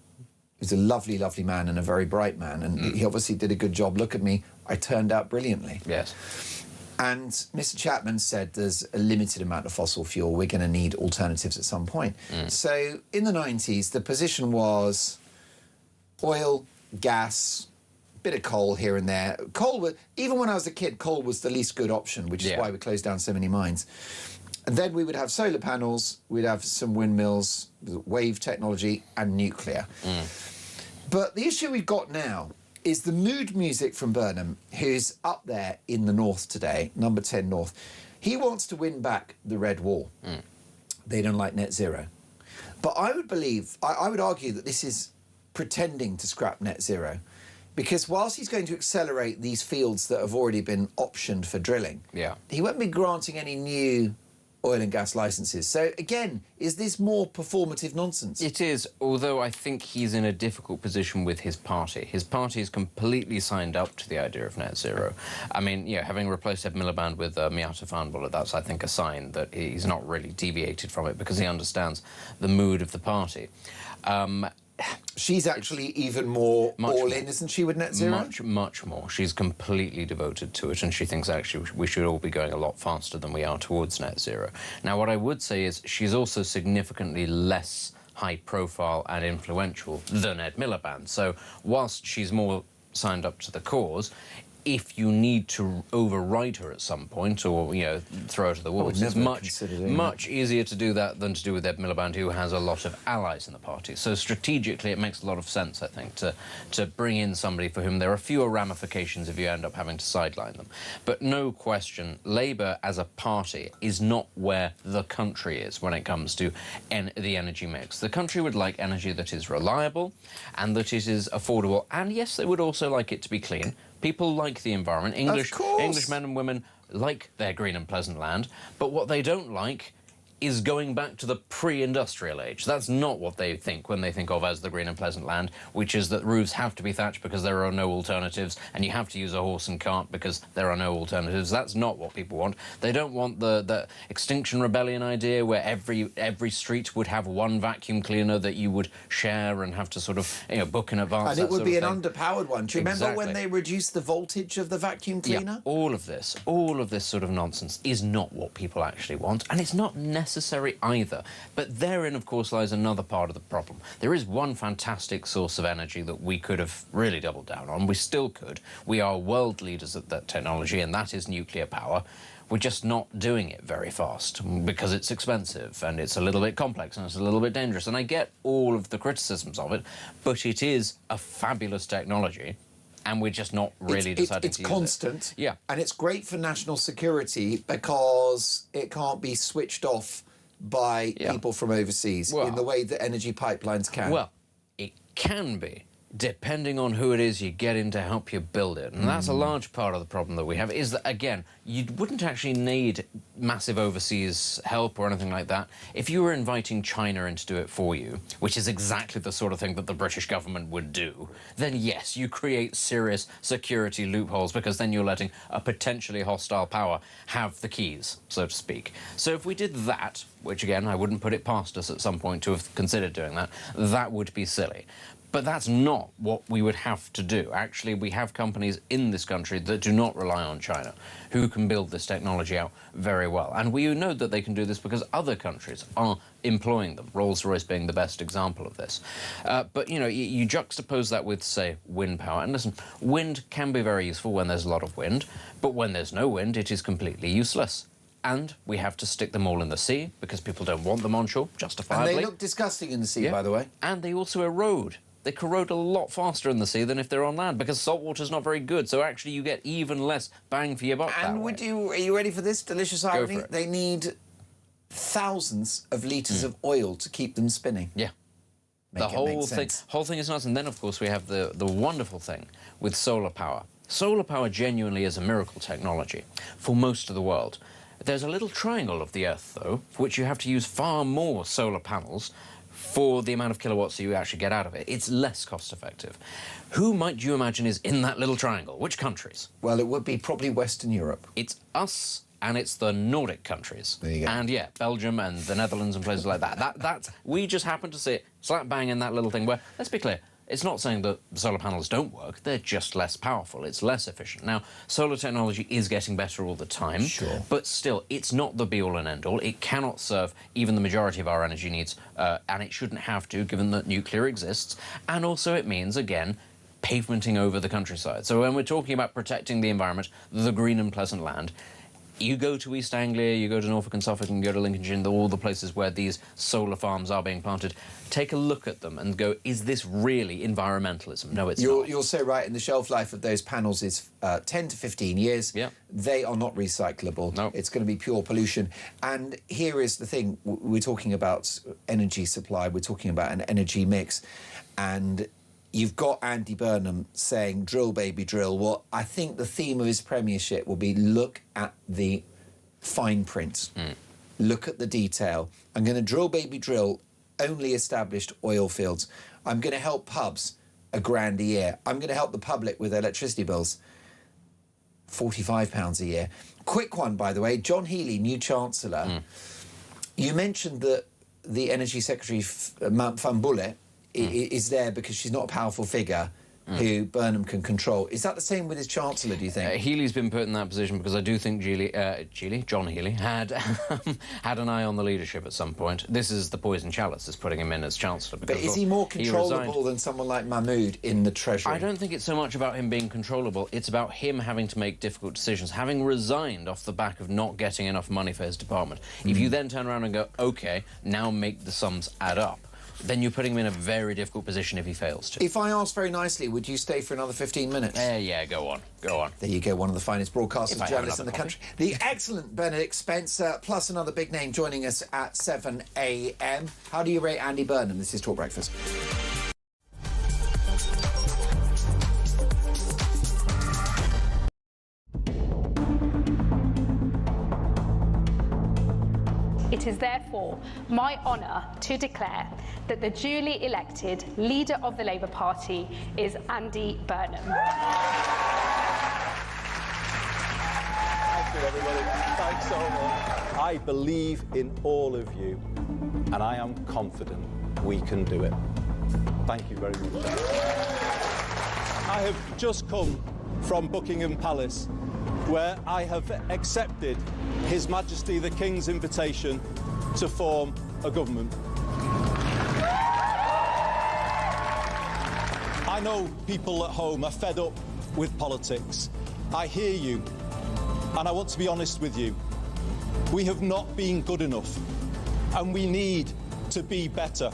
who's a lovely, lovely man and a very bright man, and he obviously did a good job. Look at me, I turned out brilliantly. Yes. And Mr. Chapman said there's a limited amount of fossil fuel. We're going to need alternatives at some point. So in the 90s, the position was oil, gas, bit of coal here and there. Coal, even when I was a kid, coal was the least good option, which is why we closed down so many mines. And then we would have solar panels, we'd have some windmills, wave technology, and nuclear. But the issue we've got now is the mood music from Burnham, who's up there in the north today, number 10 north. He wants to win back the Red Wall. They don't like net zero. But I would argue that this is pretending to scrap net zero. Because whilst he's going to accelerate these fields that have already been optioned for drilling, he won't be granting any new oil and gas licences. So, again, is this more performative nonsense? It is, although I think he's in a difficult position with his party. His party is completely signed up to the idea of net zero. I mean, having replaced Ed Miliband with Miata Farnborough, that's, I think, a sign that he's not really deviated from it because he understands the mood of the party. She's actually even more all-in, isn't she, with net zero? Much more. She's completely devoted to it, and she thinks actually we should all be going a lot faster than we are towards net zero. Now, what I would say is she's also significantly less high-profile and influential than Ed Miliband. So whilst she's more signed up to the cause, if you need to override her at some point or, throw her to the wolves, it's much easier to do that than to do with Ed Miliband, who has a lot of allies in the party. So strategically, it makes a lot of sense, I think, to bring in somebody for whom there are fewer ramifications if you end up having to sideline them. But no question, Labour as a party is not where the country is when it comes to the energy mix. The country would like energy that is reliable and that it is affordable. And yes, they would also like it to be clean. People like the environment. English men and women like their green and pleasant land, but what they don't like is going back to the pre-industrial age. That's not what they think when they think of as the green and pleasant land, which is that roofs have to be thatched because there are no alternatives, and you have to use a horse and cart because there are no alternatives. That's not what people want. They don't want the Extinction Rebellion idea where every street would have one vacuum cleaner that you would share and have to sort of book in advance. And it would be an underpowered one. Do you remember when they reduced the voltage of the vacuum cleaner? Yeah, all of this sort of nonsense is not what people actually want, and it's not necessary either. But therein, of course, lies another part of the problem. There is one fantastic source of energy that we could have really doubled down on. We still could. We are world leaders at that technology, and that is nuclear power. We're just not doing it very fast because it's expensive and it's a little bit complex and it's a little bit dangerous. And I get all of the criticisms of it, but it is a fabulous technology. and we're just not really deciding it's to use constant. Yeah. And it's great for national security because it can't be switched off by people from overseas in the way that energy pipelines can. Well, it can be, depending on who it is you get in to help you build it. And that's a large part of the problem that we have, is that, again, you wouldn't actually need massive overseas help or anything like that. If you were inviting China in to do it for you, which is exactly the sort of thing that the British government would do, then yes, you create serious security loopholes, because then you're letting a potentially hostile power have the keys, so to speak. So if we did that, which again, I wouldn't put it past us at some point to have considered doing that, that would be silly. But that's not what we would have to do. Actually, we have companies in this country that do not rely on China, who can build this technology out very well. And we know that they can do this because other countries are employing them, Rolls-Royce being the best example of this. But, you know, you juxtapose that with, say, wind power. And listen, wind can be very useful when there's a lot of wind, but when there's no wind, it is completely useless. And we have to stick them all in the sea because people don't want them onshore, justifiably. And they look disgusting in the sea, by the way. And they also erode. They corrode a lot faster in the sea than if they're on land, because salt water's not very good, so actually you get even less bang for your buck. And are you ready for this delicious irony? Go for it. They need thousands of litres of oil to keep them spinning. Yeah. The whole thing is nuts. And then, of course, we have the wonderful thing with solar power. Solar power genuinely is a miracle technology for most of the world. There's a little triangle of the Earth, though, for which you have to use far more solar panels for the amount of kilowatts you actually get out of it. It's less cost-effective. Who might you imagine is in that little triangle? Which countries? Well, it would be probably Western Europe. It's us, and it's the Nordic countries. There you go. And, yeah, Belgium and the Netherlands and places like that. We just happen to sit slap bang in that little thing where, let's be clear, it's not saying that solar panels don't work, they're just less powerful, it's less efficient. Now, solar technology is getting better all the time, but still, it's not the be-all and end-all. It cannot serve even the majority of our energy needs, and it shouldn't have to, given that nuclear exists. And also it means, again, pavementing over the countryside. So when we're talking about protecting the environment, the green and pleasant land, you go to East Anglia, you go to Norfolk and Suffolk, and go to Lincolnshire, and all the places where these solar farms are being planted, take a look at them and go, is this really environmentalism? No, it's not. You're so right, and the shelf life of those panels is 10 to 15 years. Yeah. They are not recyclable. No. It's going to be pure pollution. And here is the thing. We're talking about energy supply. We're talking about an energy mix. And you've got Andy Burnham saying, drill, baby, drill. Well, I think the theme of his premiership will be look at the fine print. Look at the detail. I'm going to drill, baby, drill only established oil fields. I'm going to help pubs £1,000 a year. I'm going to help the public with electricity bills. £45 a year. Quick one, by the way. John Healey, new Chancellor. You mentioned that the Energy Secretary, Van Bulle, is there because she's not a powerful figure who Burnham can control. Is that the same with his Chancellor, do you think? Healey's been put in that position because I do think John Healey, had an eye on the leadership at some point. This is the poison chalice that's putting him in as Chancellor. But is he more controllable than someone like Mahmood in the Treasury? I don't think it's so much about him being controllable. It's about him having to make difficult decisions, having resigned off the back of not getting enough money for his department. If you then turn around and go, OK, now make the sums add up, then you're putting him in a very difficult position if he fails to. If I ask very nicely, would you stay for another 15 minutes? Yeah, go on. There you go, one of the finest broadcasters, journalists in the country. The excellent Benedict Spencer, plus another big name joining us at 7 a.m. How do you rate Andy Burnham? This is Talk Breakfast. It is therefore my honour to declare that the duly elected leader of the Labour Party is Andy Burnham. Thank you, everybody. Thanks so much. I believe in all of you, and I am confident we can do it. Thank you very much. I have just come from Buckingham Palace, where I have accepted His Majesty the King's invitation to form a government. I know people at home are fed up with politics. I hear you, and I want to be honest with you. We have not been good enough, and we need to be better.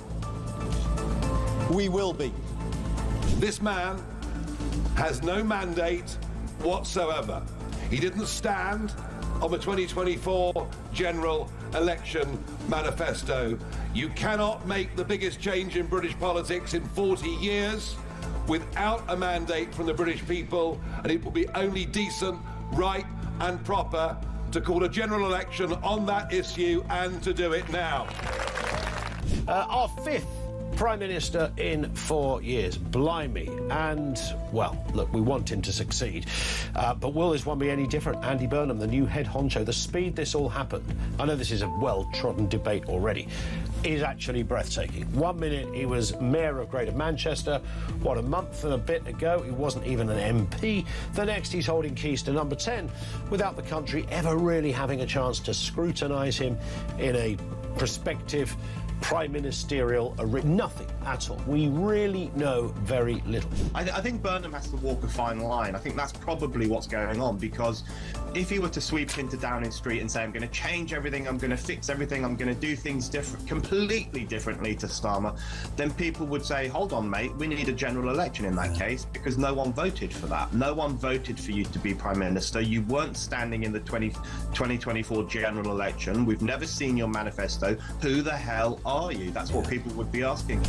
We will be. This man has no mandate whatsoever. He didn't stand on the 2024 general election manifesto. You cannot make the biggest change in British politics in 40 years without a mandate from the British people, and it will be only decent, right and proper to call a general election on that issue and to do it now. Our fifth Prime Minister in 4 years. Blimey. And, well, look, we want him to succeed. But will this one be any different? Andy Burnham, the new head honcho, the speed this all happened, I know this is a well-trodden debate already, is actually breathtaking. 1 minute he was Mayor of Greater Manchester. What, a month and a bit ago he wasn't even an MP. The next he's holding keys to number 10 without the country ever really having a chance to scrutinise him in a prospective prime ministerial nothing at all. We really know very little. I think Burnham has to walk a fine line. I think that's probably what's going on, because if he were to sweep into Downing Street and say, I'm going to change everything, I'm going to fix everything, I'm going to do things completely differently to Starmer, then people would say, hold on, mate, we need a general election in that case, because no one voted for that. No one voted for you to be Prime Minister. You weren't standing in the 2024 general election. We've never seen your manifesto. Who the hell are you? That's what people would be asking.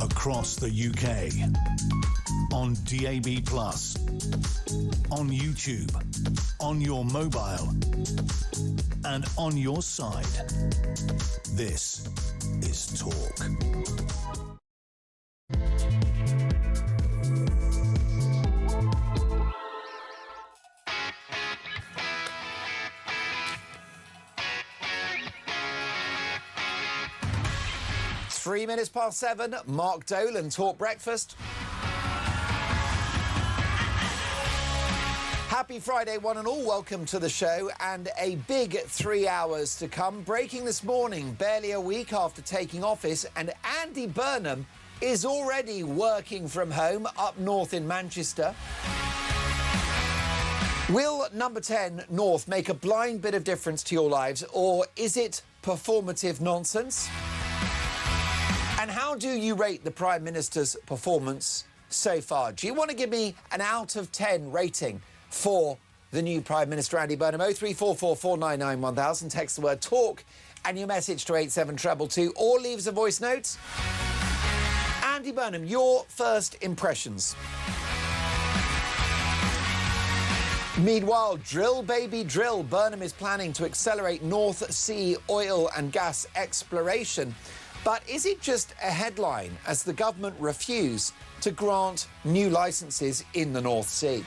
Across the UK, on DAB+, on YouTube, on your mobile, and on your side. This is Talk. Three minutes past 7, Mark Dolan, Talk Breakfast. Happy Friday, one and all. Welcome to the show, and a big 3 hours to come. Breaking this morning, barely a week after taking office, and Andy Burnham is already working from home up north in Manchester. Will number 10 North make a blind bit of difference to your lives, or is it performative nonsense? And how do you rate the Prime Minister's performance so far? Do you want to give me an out of 10 rating for the new Prime Minister, Andy Burnham? 0344 499 1000. Text the word TALK and your message to 87222, or leave us a voice note. Andy Burnham, your first impressions. Meanwhile, drill, baby, drill. Burnham is planning to accelerate North Sea oil and gas exploration. But is it just a headline as the government refuse to grant new licences in the North Sea?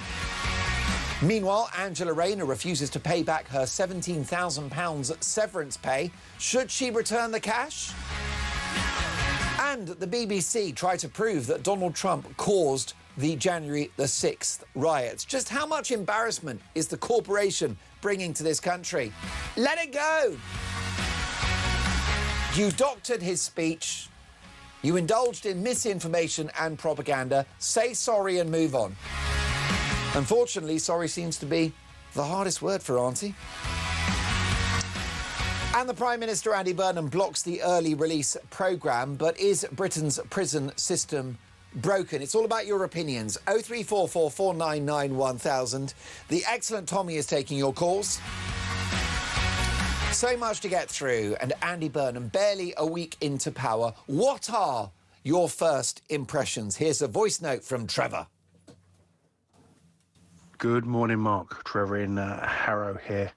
Meanwhile, Angela Rayner refuses to pay back her £17,000 severance pay. Should she return the cash? And the BBC tried to prove that Donald Trump caused the January the 6th riots. Just how much embarrassment is the corporation bringing to this country? Let it go! You doctored his speech. You indulged in misinformation and propaganda. Say sorry and move on. Unfortunately, sorry seems to be the hardest word for Auntie. And the Prime Minister, Andy Burnham, blocks the early release programme. But is Britain's prison system broken? It's all about your opinions. 0344 499 1000. The excellent Tommy is taking your calls. So much to get through, and Andy Burnham, barely a week into power. What are your first impressions? Here's a voice note from Trevor. Good morning, Mark. Trevor in Harrow here.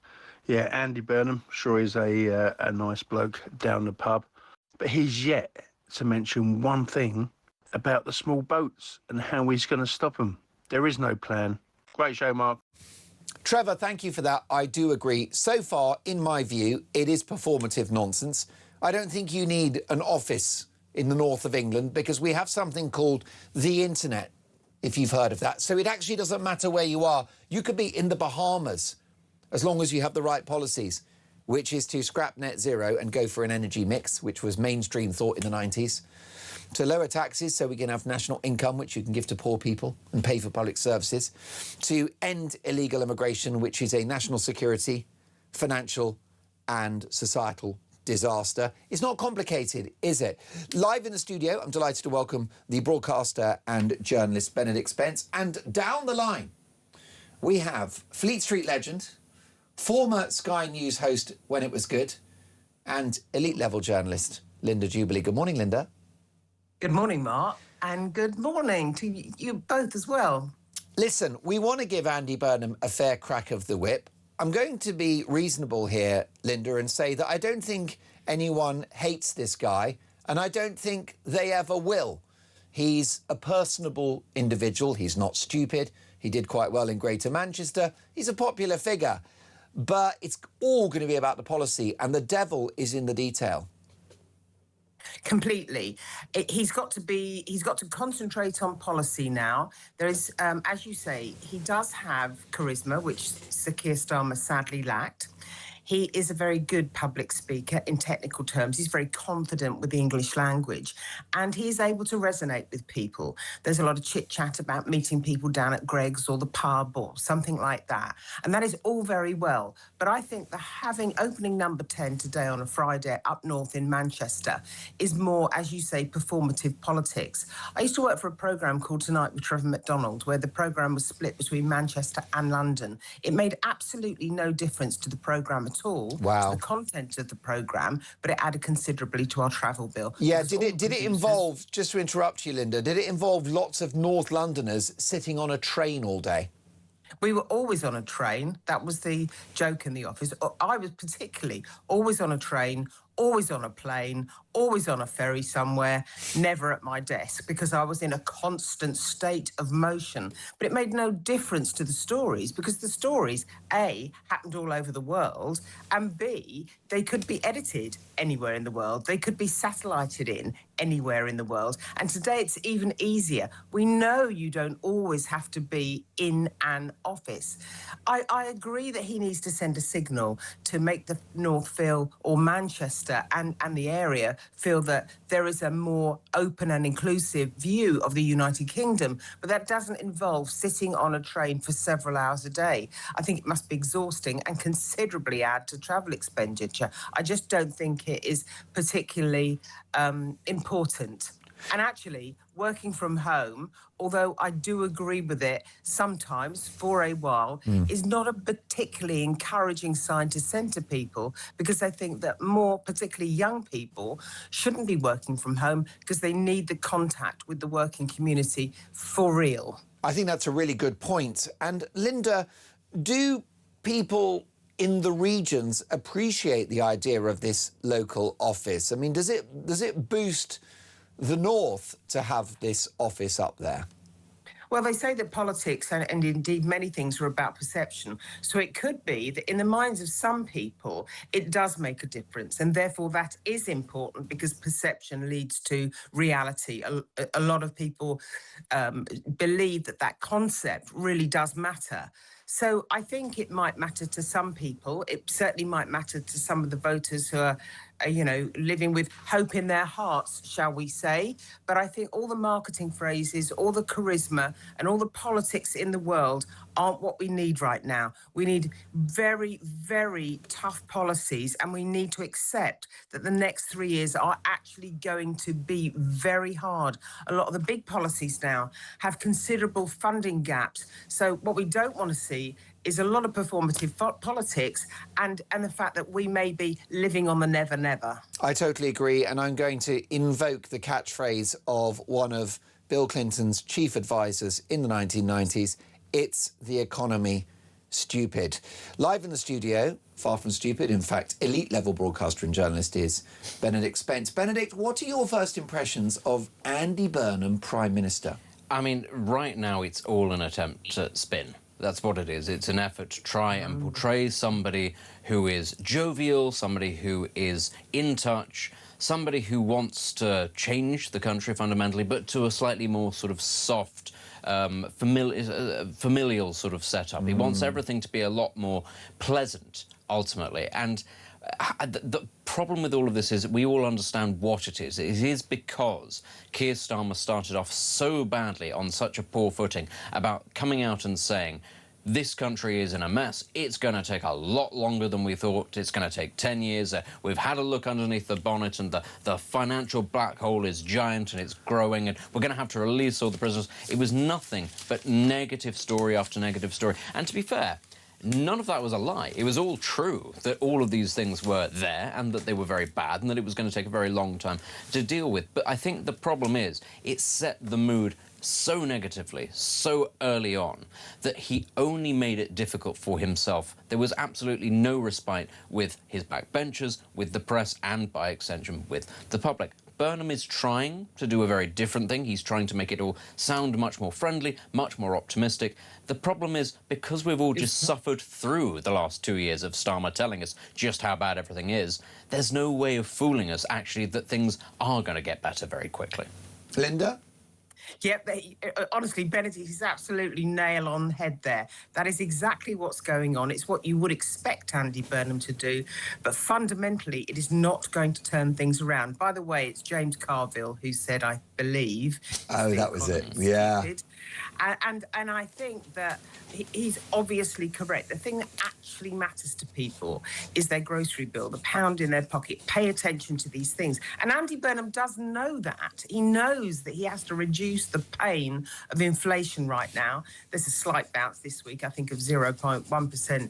Yeah, Andy Burnham, sure is a nice bloke down the pub, but he's yet to mention one thing about the small boats and how he's going to stop them. There is no plan. Great show, Mark. Trevor, thank you for that. I do agree. So far, in my view, it is performative nonsense. I don't think you need an office in the north of England because we have something called the internet, if you've heard of that. So it actually doesn't matter where you are. You could be in the Bahamas as long as you have the right policies. which is to scrap net zero and go for an energy mix, which was mainstream thought in the 90s, to lower taxes so we can have national income, which you can give to poor people and pay for public services, to end illegal immigration, which is a national security, financial and societal disaster. It's not complicated, is it? Live in the studio, I'm delighted to welcome the broadcaster and journalist Benedict Spence. And down the line, we have Fleet Street legend, former Sky News host when it was good, and elite-level journalist Linda Jubilee. Good morning, Linda. Good morning, Mark, and good morning to you both as well. Listen, we want to give Andy Burnham a fair crack of the whip. I'm going to be reasonable here, Linda, and say that I don't think anyone hates this guy, and I don't think they ever will. He's a personable individual. He's not stupid. He did quite well in Greater Manchester. He's a popular figure. But it's all going to be about the policy, and the devil is in the detail. Completely. He's got to concentrate on policy now. There is, as you say, he does have charisma, which Sir Keir Starmer sadly lacked. He is a very good public speaker in technical terms. He's very confident with the English language, and he is able to resonate with people. There's a lot of chit-chat about meeting people down at Greg's or the pub or something like that, and that is all very well. But I think that having opening number 10 today on a Friday up north in Manchester is more, as you say, performative politics. I used to work for a programme called Tonight with Trevor McDonald, where the programme was split between Manchester and London. It made absolutely no difference to the programme at all, to the content of the programme, but it added considerably to our travel bill. Yeah, did it involve, just to interrupt you, Linda, did it involve lots of North Londoners sitting on a train all day? We were always on a train. That was the joke in the office. I was particularly always on a train, always on a plane, always on a ferry somewhere, never at my desk, because I was in a constant state of motion. But it made no difference to the stories, because the stories, A, happened all over the world, and B, they could be edited anywhere in the world. They could be satellited in anywhere in the world. And today it's even easier. We know you don't always have to be in an office. I agree that he needs to send a signal to make the North feel, or Manchester and the area feel, that there is a more open and inclusive view of the United Kingdom, but that doesn't involve sitting on a train for several hours a day. I think it must be exhausting and considerably add to travel expenditure. I just don't think it is particularly important. And actually, working from home, although I do agree with it sometimes for a while, is not a particularly encouraging sign to send to people, because I think that more, particularly young people, shouldn't be working from home because they need the contact with the working community for real. I think that's a really good point. And Linda, do people in the regions appreciate the idea of this local office? I mean, does it boost the North to have this office up there? Well, they say that politics and indeed many things are about perception. So it could be that in the minds of some people, it does make a difference. And therefore, that is important, because perception leads to reality. A lot of people believe that concept really does matter. So I think it might matter to some people. It certainly might matter to some of the voters who are, living with hope in their hearts, shall we say. But I think all the marketing phrases, all the charisma and all the politics in the world aren't what we need right now. We need very, very tough policies, and we need to accept that the next 3 years are actually going to be very hard. A lot of the big policies now have considerable funding gaps. So what we don't want to see is a lot of performative politics and the fact that we may be living on the never, never. I totally agree, and I'm going to invoke the catchphrase of one of Bill Clinton's chief advisors in the 1990s, "It's the economy, stupid." Live in the studio, far from stupid, in fact, elite-level broadcaster and journalist, is Benedict Spence. Benedict, what are your first impressions of Andy Burnham, Prime Minister? I mean, right now it's all an attempt to spin. That's what it is. It's an effort to try and portray somebody who is jovial, somebody who is in touch, somebody who wants to change the country fundamentally, but to a slightly more sort of soft, familial sort of setup. He wants everything to be a lot more pleasant, ultimately. And The problem with all of this is that we all understand what it is. It is because Keir Starmer started off so badly on such a poor footing about coming out and saying, this country is in a mess. It's going to take a lot longer than we thought. It's going to take 10 years. We've had a look underneath the bonnet and the financial black hole is giant and it's growing and we're going to have to release all the prisoners. It was nothing but negative story after negative story. And to be fair, none of that was a lie. It was all true that all of these things were there and that they were very bad and that it was going to take a very long time to deal with. But I think the problem is it set the mood so negatively, so early on, that he only made it difficult for himself. There was absolutely no respite with his backbenchers, with the press, and by extension with the public. Burnham is trying to do a very different thing. He's trying to make it all sound much more friendly, much more optimistic. The problem is, because we've all just suffered through the last 2 years of Starmer telling us just how bad everything is, there's no way of fooling us, actually, that things are going to get better very quickly. Linda? Yep, honestly, Benedict is absolutely nail on the head there. That is exactly what's going on. It's what you would expect Andy Burnham to do, but fundamentally, it is not going to turn things around. By the way, it's James Carville who said, I believe... Oh, that was it, yeah. And I think that he's obviously correct. The thing that actually matters to people is their grocery bill, the pound in their pocket. Pay attention to these things. And Andy Burnham does know that. He knows that he has to reduce the pain of inflation right now. There's a slight bounce this week, I think, of 0.1%.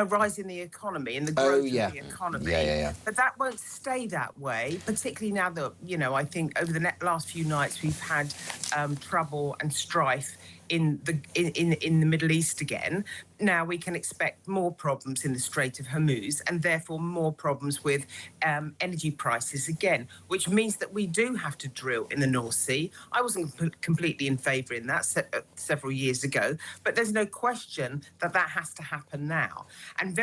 Rise in the economy and the growth of the economy. Yeah. But that won't stay that way, particularly now that, you know, I think over the last few nights we've had trouble and strife in the Middle East again. Now we can expect more problems in the Strait of Hormuz and therefore more problems with energy prices again, which means that we do have to drill in the North Sea. I wasn't completely in favour in that several years ago, but there's no question that that has to happen now. And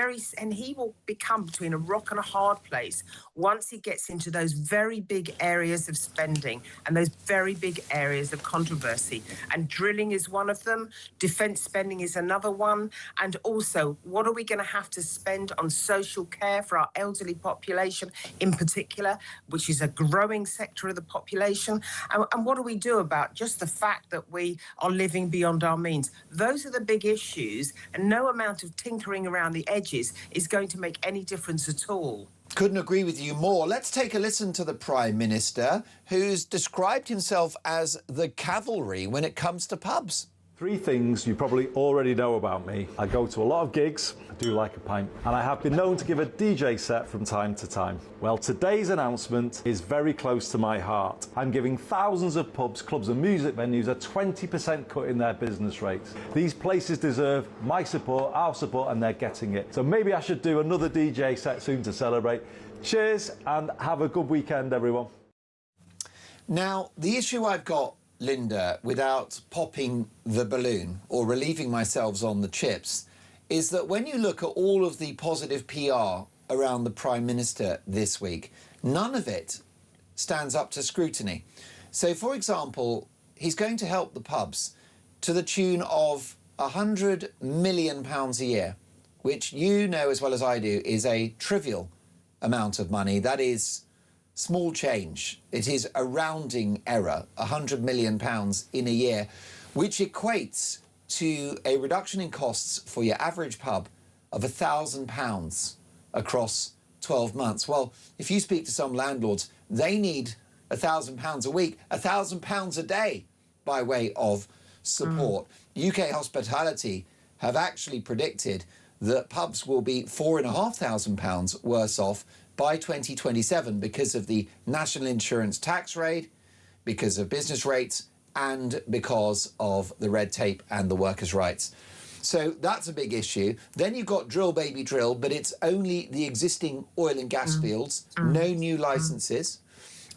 he will become between a rock and a hard place once he gets into those very big areas of spending and those very big areas of controversy. And drilling is one of them. Defence spending is another one. And also, what are we going to have to spend on social care for our elderly population in particular, which is a growing sector of the population? And what do we do about just the fact that we are living beyond our means? Those are the big issues, and no amount of tinkering around the edges is going to make any difference at all. Couldn't agree with you more. Let's take a listen to the Prime Minister, who's described himself as the cavalry when it comes to pubs. 3 things you probably already know about me. I go to a lot of gigs, I do like a pint, and I have been known to give a DJ set from time to time. Well, today's announcement is very close to my heart. I'm giving thousands of pubs, clubs and music venues a 20% cut in their business rates. These places deserve my support, our support, and they're getting it. So maybe I should do another DJ set soon to celebrate. Cheers and have a good weekend, everyone. Now, the issue I've got, Linda, without popping the balloon or relieving myself on the chips, is that when you look at all of the positive PR around the Prime Minister this week, none of it stands up to scrutiny. So, for example, he's going to help the pubs to the tune of £100 million a year, which you know as well as I do is a trivial amount of money. That is small change. It is a rounding error, £100 million in a year, which equates to a reduction in costs for your average pub of £1,000 across 12 months. Well, if you speak to some landlords, they need £1,000 a week, £1,000 a day by way of support. UK Hospitality have actually predicted that pubs will be £4,500 worse off by 2027 because of the national insurance tax rate, because of business rates, and because of the red tape and the workers' rights. So that's a big issue. Then you've got drill, baby, drill, but it's only the existing oil and gas fields, no new licences.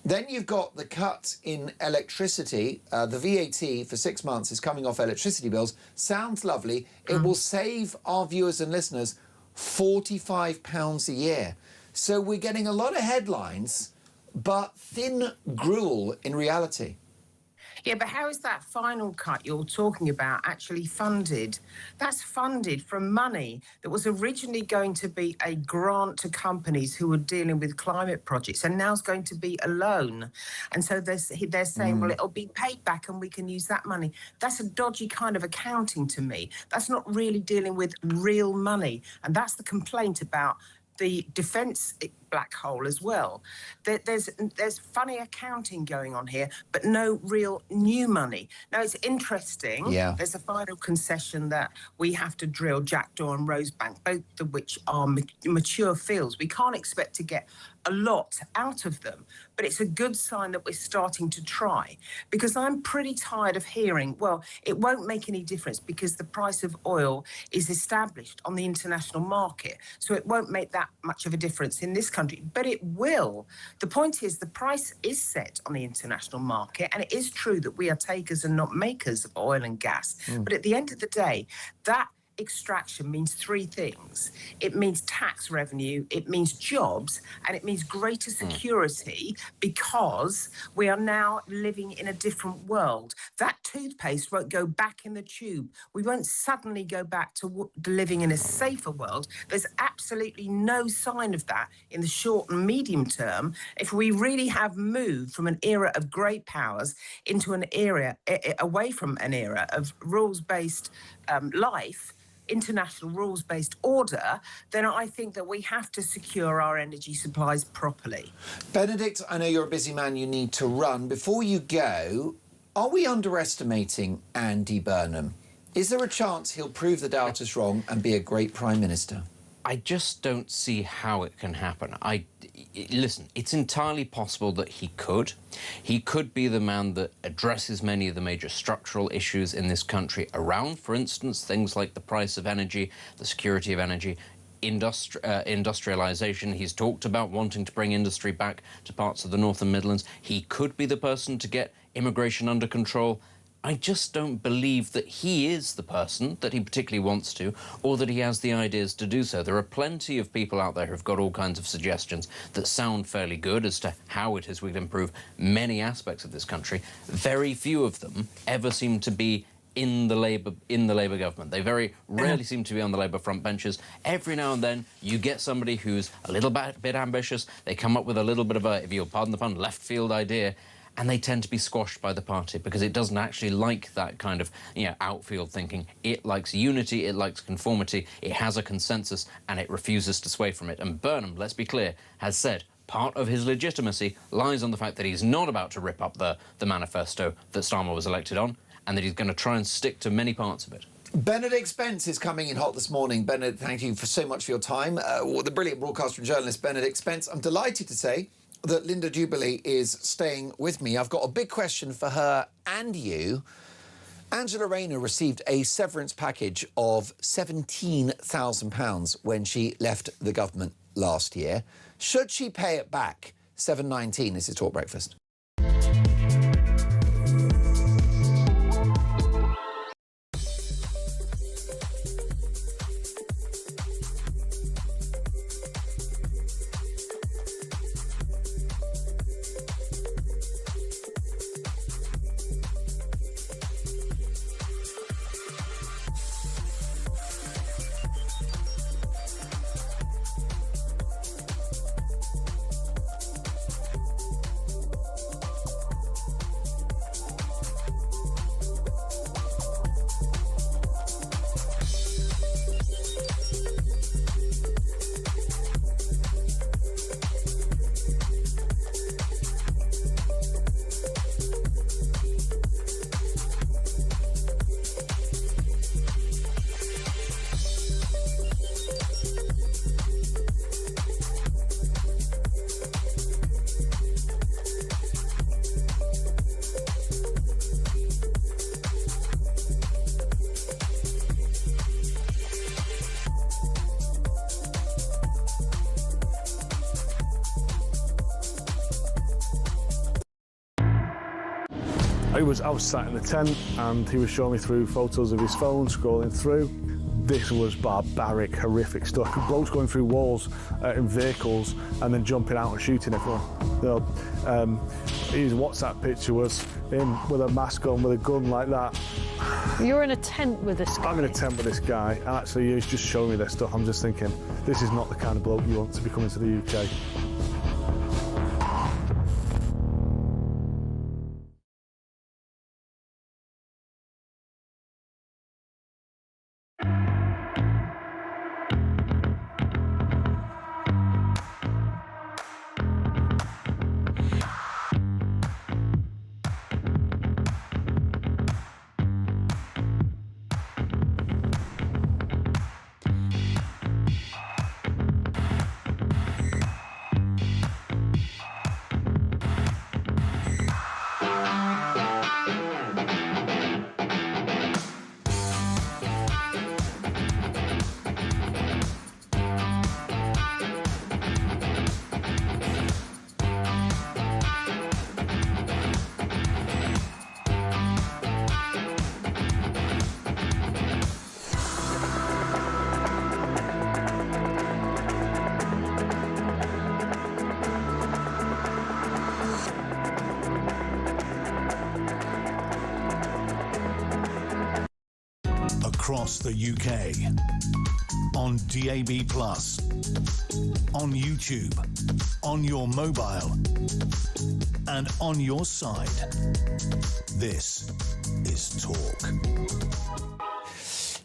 Then you've got the cut in electricity. The VAT for 6 months is coming off electricity bills. Sounds lovely. It will save our viewers and listeners £45 a year. So we're getting a lot of headlines, but thin gruel in reality. Yeah, but how is that final cut you're talking about actually funded? That's funded from money that was originally going to be a grant to companies who were dealing with climate projects, and now it's going to be a loan. And so they're saying, well, it'll be paid back and we can use that money. That's a dodgy kind of accounting to me. That's not really dealing with real money. And that's the complaint about the defence black hole as well. There's funny accounting going on here, but no real new money. Now, it's interesting. Yeah. There's a final concession that we have to drill Jackdaw and Rosebank, both of which are mature fields. We can't expect to get a lot out of them, but it's a good sign that we're starting to try, because I'm pretty tired of hearing, well, it won't make any difference because the price of oil is established on the international market, so it won't make that much of a difference in this country, but it will. The point is the price is set on the international market, and it is true that we are takers and not makers of oil and gas, but at the end of the day, that extraction means three things. It means tax revenue, it means jobs, and it means greater security, because we are now living in a different world. That toothpaste won't go back in the tube. We won't suddenly go back to living in a safer world. There's absolutely no sign of that in the short and medium term. If we really have moved from an era of great powers into an era, away from an era of rules-based life, international rules-based order, then I think that we have to secure our energy supplies properly. Benedict, I know you're a busy man, you need to run. Before you go, are we underestimating Andy Burnham? Is there a chance he'll prove the doubters wrong and be a great Prime Minister? I just don't see how it can happen. Listen, it's entirely possible that he could. He could be the man that addresses many of the major structural issues in this country around, for instance, things like the price of energy, the security of energy, industrialisation. He's talked about wanting to bring industry back to parts of the North and Midlands. He could be the person to get immigration under control. I just don't believe that he is the person that he particularly wants to, or that he has the ideas to do so. There are plenty of people out there who've got all kinds of suggestions that sound fairly good as to how it is we can improve many aspects of this country. Very few of them ever seem to be in the Labour government. They very rarely seem to be on the Labour front benches. Every now and then you get somebody who's a little bit ambitious. They come up with a little bit of a, if you'll pardon the pun, left field idea, and they tend to be squashed by the party because it doesn't actually like that kind of, outfield thinking. It likes unity, it likes conformity, it has a consensus, and it refuses to sway from it. And Burnham, let's be clear, has said part of his legitimacy lies on the fact that he's not about to rip up the manifesto that Starmer was elected on, and that he's going to try and stick to many parts of it. Benedict Spence is coming in hot this morning. Benedict, thank you so much for your time. The brilliant broadcaster and journalist Benedict Spence. I'm delighted to say that Linda Jubilee is staying with me. I've got a big question for her and you. Angela Rayner received a severance package of £17,000 when she left the government last year. Should she pay it back? 7:19, this is Talk Breakfast. I was sat in the tent and he was showing me through photos of his phone, scrolling through. this was barbaric, horrific stuff. Blokes going through walls in vehicles and then jumping out and shooting everyone. You know, his WhatsApp picture was him with a mask on, with a gun like that. You're in a tent with this guy. I'm in a tent with this guy, and actually he's just showing me this stuff. I'm just thinking, this is not the kind of bloke you want to be coming to the UK. Across the UK, on DAB+, on YouTube, on your mobile, and on your side. This is Talk.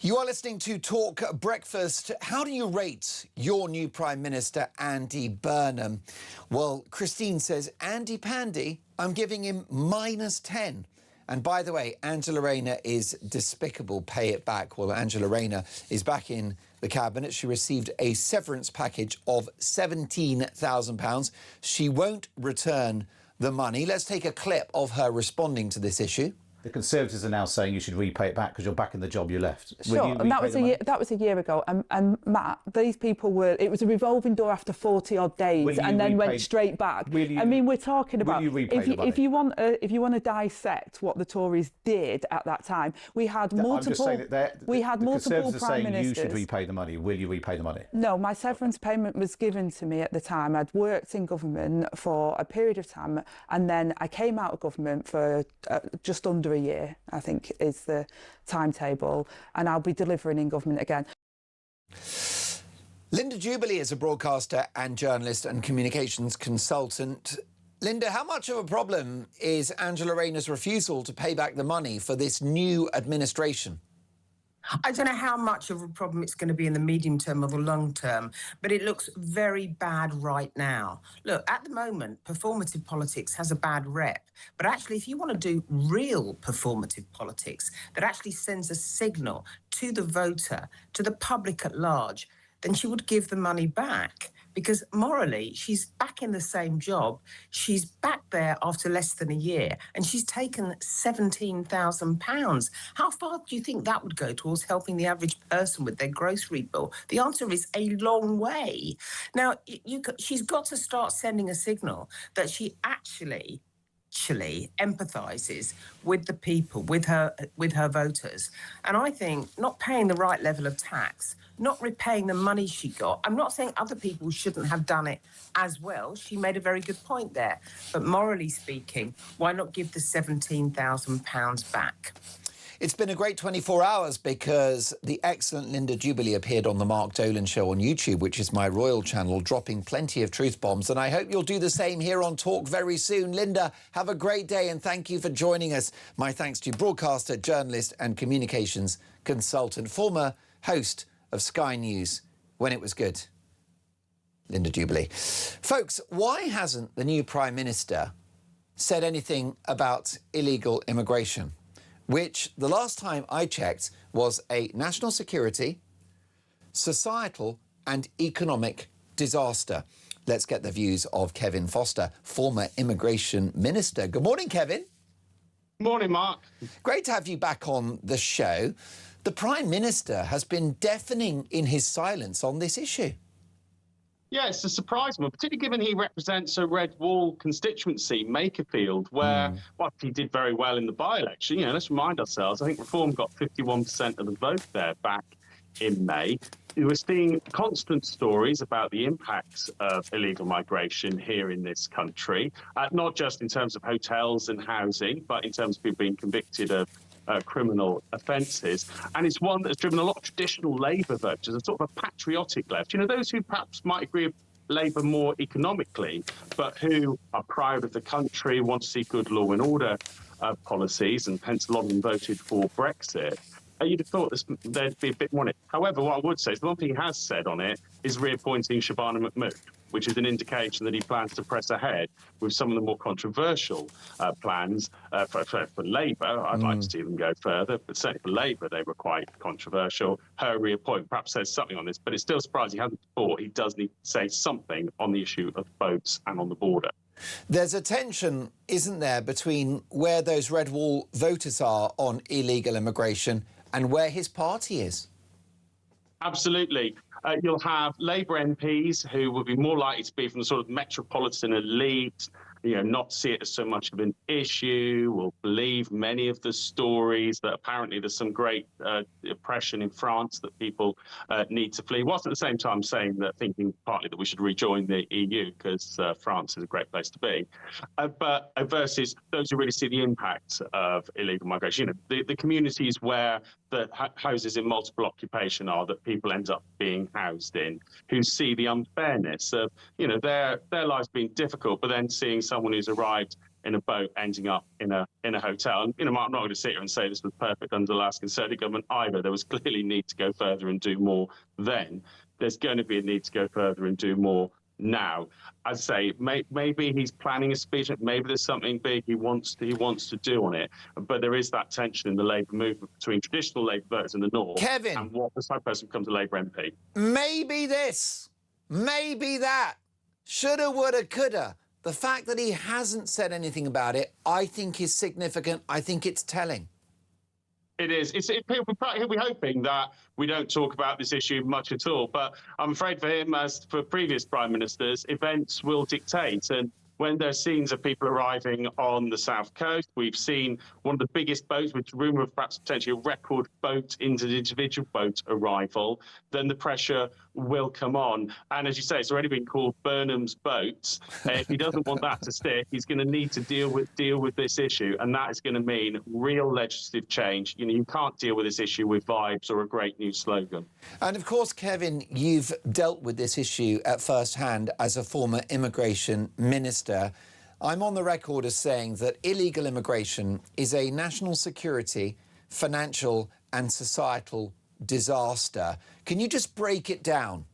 You are listening to Talk Breakfast. How do you rate your new Prime Minister, Andy Burnham? Well, Christine says, Andy Pandy, I'm giving him -10. And by the way, Angela Rayner is despicable. Pay it back. Well, Angela Rayner is back in the cabinet. She received a severance package of £17,000. She won't return the money. Let's take a clip of her responding to this issue. The Conservatives are now saying you should repay it back because you're back in the job you left. Sure, and that was a year ago. And Matt, these people were. It was a revolving door after 40-odd days, and then went straight back. I mean, we're talking about if you want to dissect what the Tories did at that time, we had multiple. Multiple prime ministers. You should repay the money. Will you repay the money? No, my severance payment was given to me at the time. I'd worked in government for a period of time, and then I came out of government for just under a year, I think is the timetable, and I'll be delivering in government again. Linda Jubilee is a broadcaster and journalist and communications consultant. Linda, how much of a problem is Angela Rayner's refusal to pay back the money for this new administration? I don't know how much of a problem it's going to be in the medium term or the long term, but it looks very bad right now. Look, at the moment, performative politics has a bad rep. But actually, if you want to do real performative politics that actually sends a signal to the voter, to the public at large, then she would give the money back. Because morally, she's back in the same job. She's back there after less than a year, and she's taken £17,000. How far do you think that would go towards helping the average person with their grocery bill? The answer is a long way. Now, she's got to start sending a signal that she actually empathises with the people, with her voters. And I think not paying the right level of tax, not repaying the money she got. I'm not saying other people shouldn't have done it as well. She made a very good point there. But morally speaking, why not give the £17,000 back? It's been a great 24 hours because the excellent Linda Jubilee appeared on the Mark Dolan show on YouTube, which is my royal channel, dropping plenty of truth bombs. And I hope you'll do the same here on Talk very soon. Linda, have a great day and thank you for joining us. My thanks to broadcaster, journalist and communications consultant, former host of Sky News when it was good, Linda Jubilee. Folks, why hasn't the new Prime Minister said anything about illegal immigration, which the last time I checked was a national security, societal and economic disaster? Let's get the views of Kevin Foster, former immigration minister. Good morning, Kevin. Morning, Mark. Great to have you back on the show. The Prime Minister has been deafening in his silence on this issue. Yeah, it's a surprise one, particularly given he represents a red wall constituency, Makerfield, where, well, he did very well in the by-election. You know, let's remind ourselves, I think Reform got 51% of the vote there back in May. We're seeing constant stories about the impacts of illegal migration here in this country, not just in terms of hotels and housing, but in terms of people being convicted of criminal offences. And it's one that's driven a lot of traditional Labour voters, a sort of a patriotic left. You know, those who perhaps might agree with Labour more economically, but who are proud of the country, want to see good law and order policies, and hence a lot of them voted for Brexit. You'd have thought there'd be a bit more on it. However, what I would say is the one thing he has said on it is reappointing Shabana Mahmood, which is an indication that he plans to press ahead with some of the more controversial plans for Labour. I'd like to see them go further, but certainly for Labour, they were quite controversial. Her reappointment perhaps says something on this, but it's still surprising he hasn't thought he does need to say something on the issue of boats and on the border. There's a tension, isn't there, between where those red wall voters are on illegal immigration and where his party is? Absolutely. You'll have Labour MPs who will be more likely to be from the sort of metropolitan elite, you know, not see it as so much of an issue, will believe many of the stories that apparently there's some great oppression in France that people need to flee, whilst at the same time thinking partly that we should rejoin the EU because France is a great place to be. But versus those who really see the impact of illegal migration, you know, the communities where the houses in multiple occupation are that people end up being housed in, who see the unfairness of, you know, their lives being difficult, but then seeing someone who's arrived in a boat ending up in a hotel. And, you know, I'm not going to sit here and say this was perfect under the last Conservative government either. There was clearly need to go further and do more then. There's going to be a need to go further and do more now. I'd say maybe he's planning a speech. Maybe there's something big he wants to do on it. But there is that tension in the Labour movement between traditional Labour voters in the north, Kevin, and what the type of person becomes a Labour MP. Maybe this, maybe that, shoulda, woulda, coulda. The fact that he hasn't said anything about it, I think, is significant. I think it's telling. It is. He'll be hoping that we don't talk about this issue much at all. But I'm afraid for him, as for previous prime ministers, events will dictate. And when there's scenes of people arriving on the south coast, we've seen one of the biggest boats, with rumour of perhaps potentially a record boat individual boat arrival, then the pressure will come on. And as you say, it's already been called Burnham's boats. If he doesn't want that to stick, he's going to need to deal with this issue, and that is going to mean real legislative change. You know, you can't deal with this issue with vibes or a great new slogan. And of course, Kevin, you've dealt with this issue at first hand as a former immigration minister. I'm on the record as saying that illegal immigration is a national security, financial and societal disaster. Can you just break it down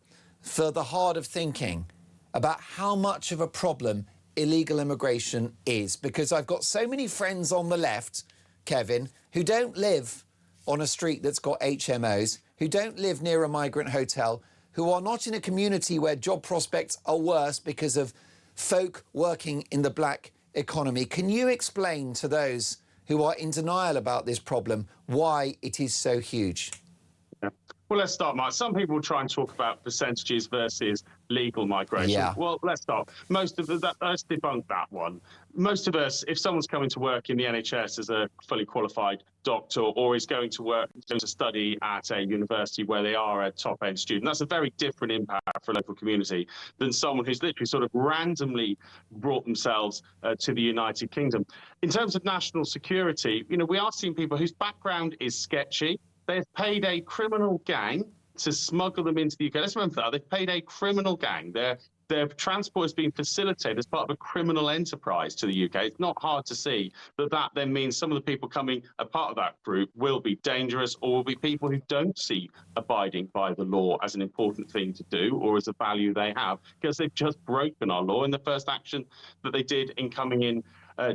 for the hard of thinking about how much of a problem illegal immigration is? Because I've got so many friends on the left, Kevin, who don't live on a street that's got HMOs, who don't live near a migrant hotel, who are not in a community where job prospects are worse because of folk working in the black economy. Can you explain to those who are in denial about this problem why it is so huge? Yeah. Well, let's start, Mark. Some people try and talk about percentages versus legal migration. Yeah. Well, let's start. Let's debunk that one. Most of us, if someone's coming to work in the NHS as a fully qualified doctor, or is going to study at a university where they are a top-end student, that's a very different impact for a local community than someone who's literally sort of randomly brought themselves to the United Kingdom. In terms of national security, you know, we are seeing people whose background is sketchy. They've paid a criminal gang to smuggle them into the UK. Let's remember that. They've paid a criminal gang. Their transport has been facilitated as part of a criminal enterprise to the UK. It's not hard to see that then means some of the people coming a part of that group will be dangerous, or will be people who don't see abiding by the law as an important thing to do or as a value they have, because they've just broken our law in the first action that they did in coming in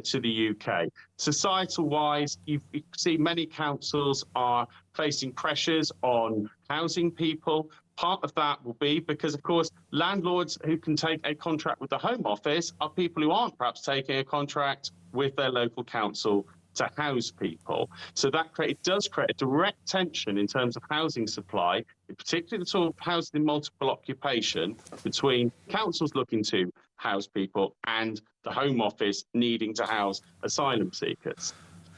to the UK. Societal-wise, you see many councils are facing pressures on housing people. Part of that will be because, of course, landlords who can take a contract with the Home Office are people who aren't perhaps taking a contract with their local council to house people. So that does create a direct tension in terms of housing supply, particularly the sort of housing in multiple occupation, between councils looking to house people and the Home Office needing to house asylum seekers.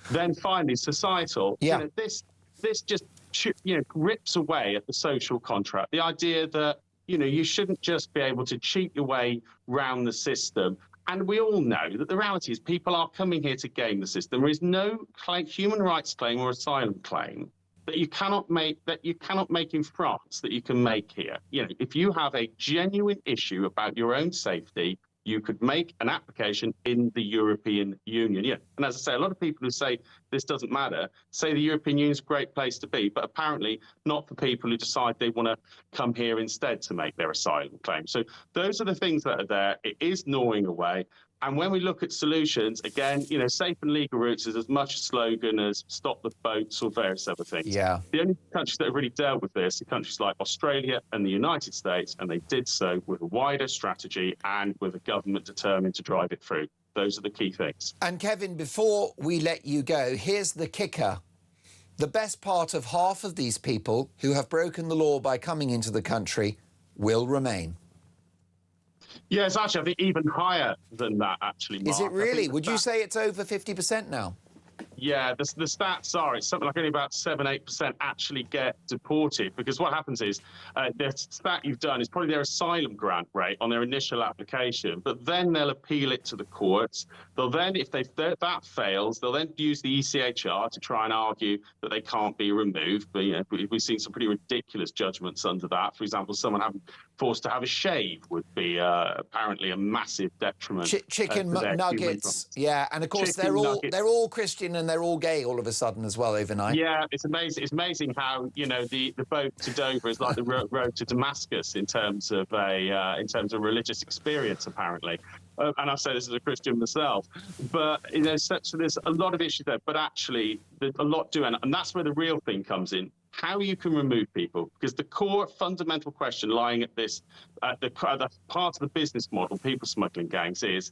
Then finally, societal. Yeah. You know, this just rips away at the social contract. The idea that, you shouldn't just be able to cheat your way round the system. And we all know that the reality is people are coming here to game the system. There is no human rights claim or asylum claim that you cannot make in France that you can make here. If you have a genuine issue about your own safety, you could make an application in the European Union. Yeah. And as I say, a lot of people who say this doesn't matter say the European Union is a great place to be, but apparently not for people who decide they want to come here instead to make their asylum claim. So those are the things that are there. It is gnawing away. And when we look at solutions, again, safe and legal routes is as much a slogan as stop the boats or various other things. Yeah. The only countries that have really dealt with this are countries like Australia and the United States, and they did so with a wider strategy and with a government determined to drive it through. Those are the key things. And Kevin, before we let you go, here's the kicker. The best part of half of these people who have broken the law by coming into the country will remain. Yeah, it's actually, I think, even higher than that, actually, Mark. Is it really? Would you say it's over 50% now? Yeah, the stats are, it's something like only about 7-8% actually get deported, because what happens is the stat you've done is probably their asylum grant rate on their initial application, but then they'll appeal it to the courts. They'll then, if that fails, they'll then use the ECHR to try and argue that they can't be removed. But we've seen some pretty ridiculous judgments under that. For example, someone having forced to have a shave would be apparently a massive detriment. Chicken nuggets, yeah, and of course they're all Christian and they're all gay all of a sudden as well overnight. Yeah, it's amazing. It's amazing how the boat to Dover is like the road to Damascus in terms of religious experience, apparently. And I say this as a Christian myself, but so there's a lot of issues there. But actually, a lot do, and that's where the real thing comes in. How you can remove people, because the core fundamental question lying at this, the part of the business model, people smuggling gangs, is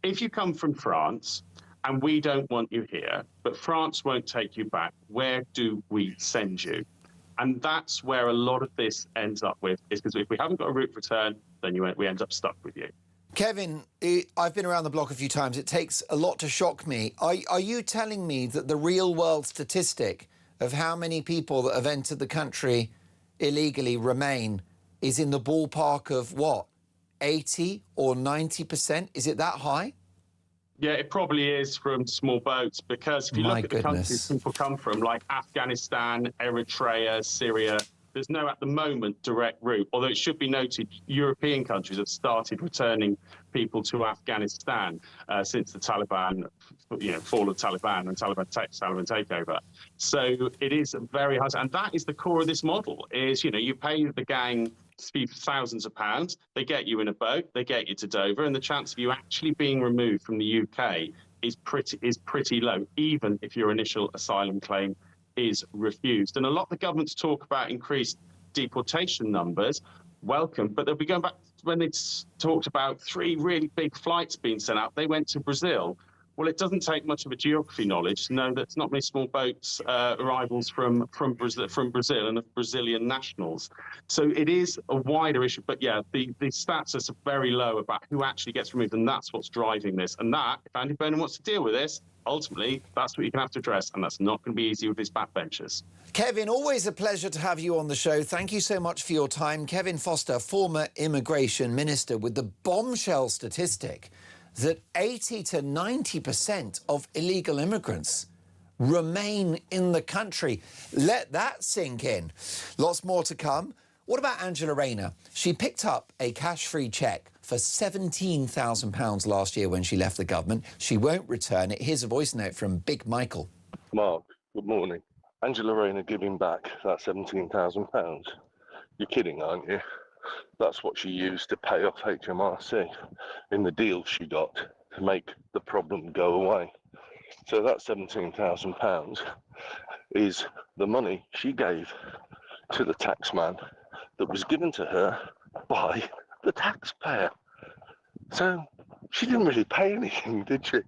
if you come from France and we don't want you here, but France won't take you back, where do we send you? And that's where a lot of this ends up with, is because if we haven't got a route of return, then we end up stuck with you. Kevin, I've been around the block a few times. It takes a lot to shock me. Are you telling me that the real world statistic of how many people that have entered the country illegally remain is in the ballpark of what, 80 or 90%? Is it that high? Yeah, it probably is from small boats, because if you look at the countries people come from, like Afghanistan, Eritrea, Syria, there's no, at the moment, direct route. Although it should be noted, European countries have started returning people to Afghanistan since the Taliban, fall of Taliban and Taliban takeover. So it is very hard, and that is the core of this model. Is you pay the gang thousands of pounds, they get you in a boat, they get you to Dover, and the chance of you actually being removed from the UK is pretty low, even if your initial asylum claim is refused. And a lot of the governments talk about increased deportation numbers. Welcome, but they'll be going back when they talked about 3 really big flights being sent out. They went to Brazil. Well, it doesn't take much of a geography knowledge to know that's not many small boats arrivals from Brazil and of Brazilian nationals. So it is a wider issue. But yeah, the stats are very low about who actually gets removed, and that's what's driving this. And that, if Andy Burnham wants to deal with this, ultimately, that's what you're going to have to address, and that's not going to be easy with his backbenchers. Kevin, always a pleasure to have you on the show. Thank you so much for your time. Kevin Foster, former immigration minister, with the bombshell statistic that 80 to 90% of illegal immigrants remain in the country. Let that sink in. Lots more to come. What about Angela Rayner? She picked up a cash-free cheque for £17,000 last year when she left the government. She won't return it. Here's a voice note from Big Michael. Mark, good morning. Angela Rayner giving back that £17,000. You're kidding, aren't you? That's what she used to pay off HMRC in the deal she got to make the problem go away. So that £17,000 is the money she gave to the taxman that was given to her by the taxpayer. So she didn't really pay anything, did she?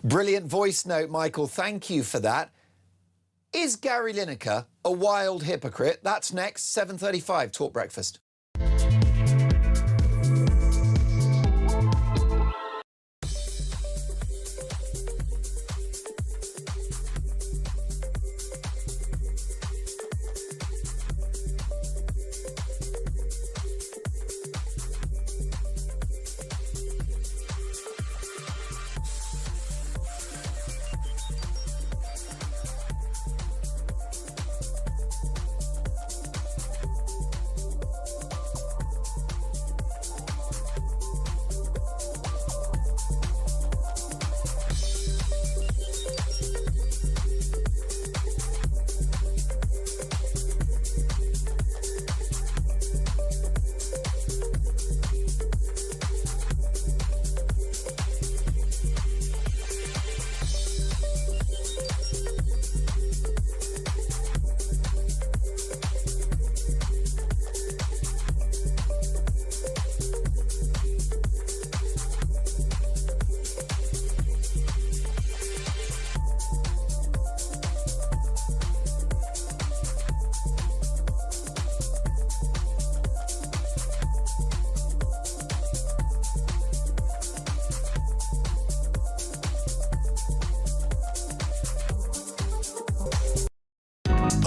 Brilliant voice note, Michael. Thank you for that. Is Gary Lineker a wild hypocrite? That's next, 7:35, Talk Breakfast.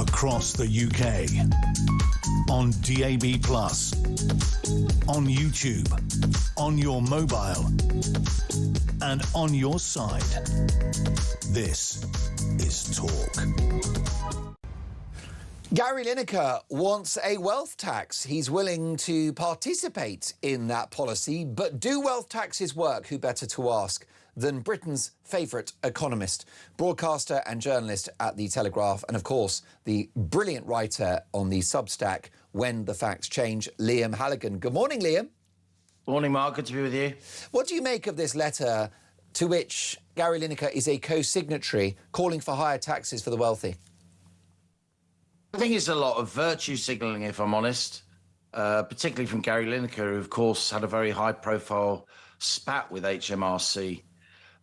across the UK. On DAB+, on YouTube, on your mobile, and on your side. This is Talk. Gary Lineker wants a wealth tax. He's willing to participate in that policy, but do wealth taxes work? Who better to ask than Britain's favourite economist, broadcaster and journalist at The Telegraph, and of course, the brilliant writer on the Substack, When the Facts Change, Liam Halligan. Good morning, Liam. Morning, Mark. Good to be with you. What do you make of this letter to which Gary Lineker is a co-signatory, calling for higher taxes for the wealthy? I think it's a lot of virtue signalling, if I'm honest, particularly from Gary Lineker, who, of course, had a very high-profile spat with HMRC,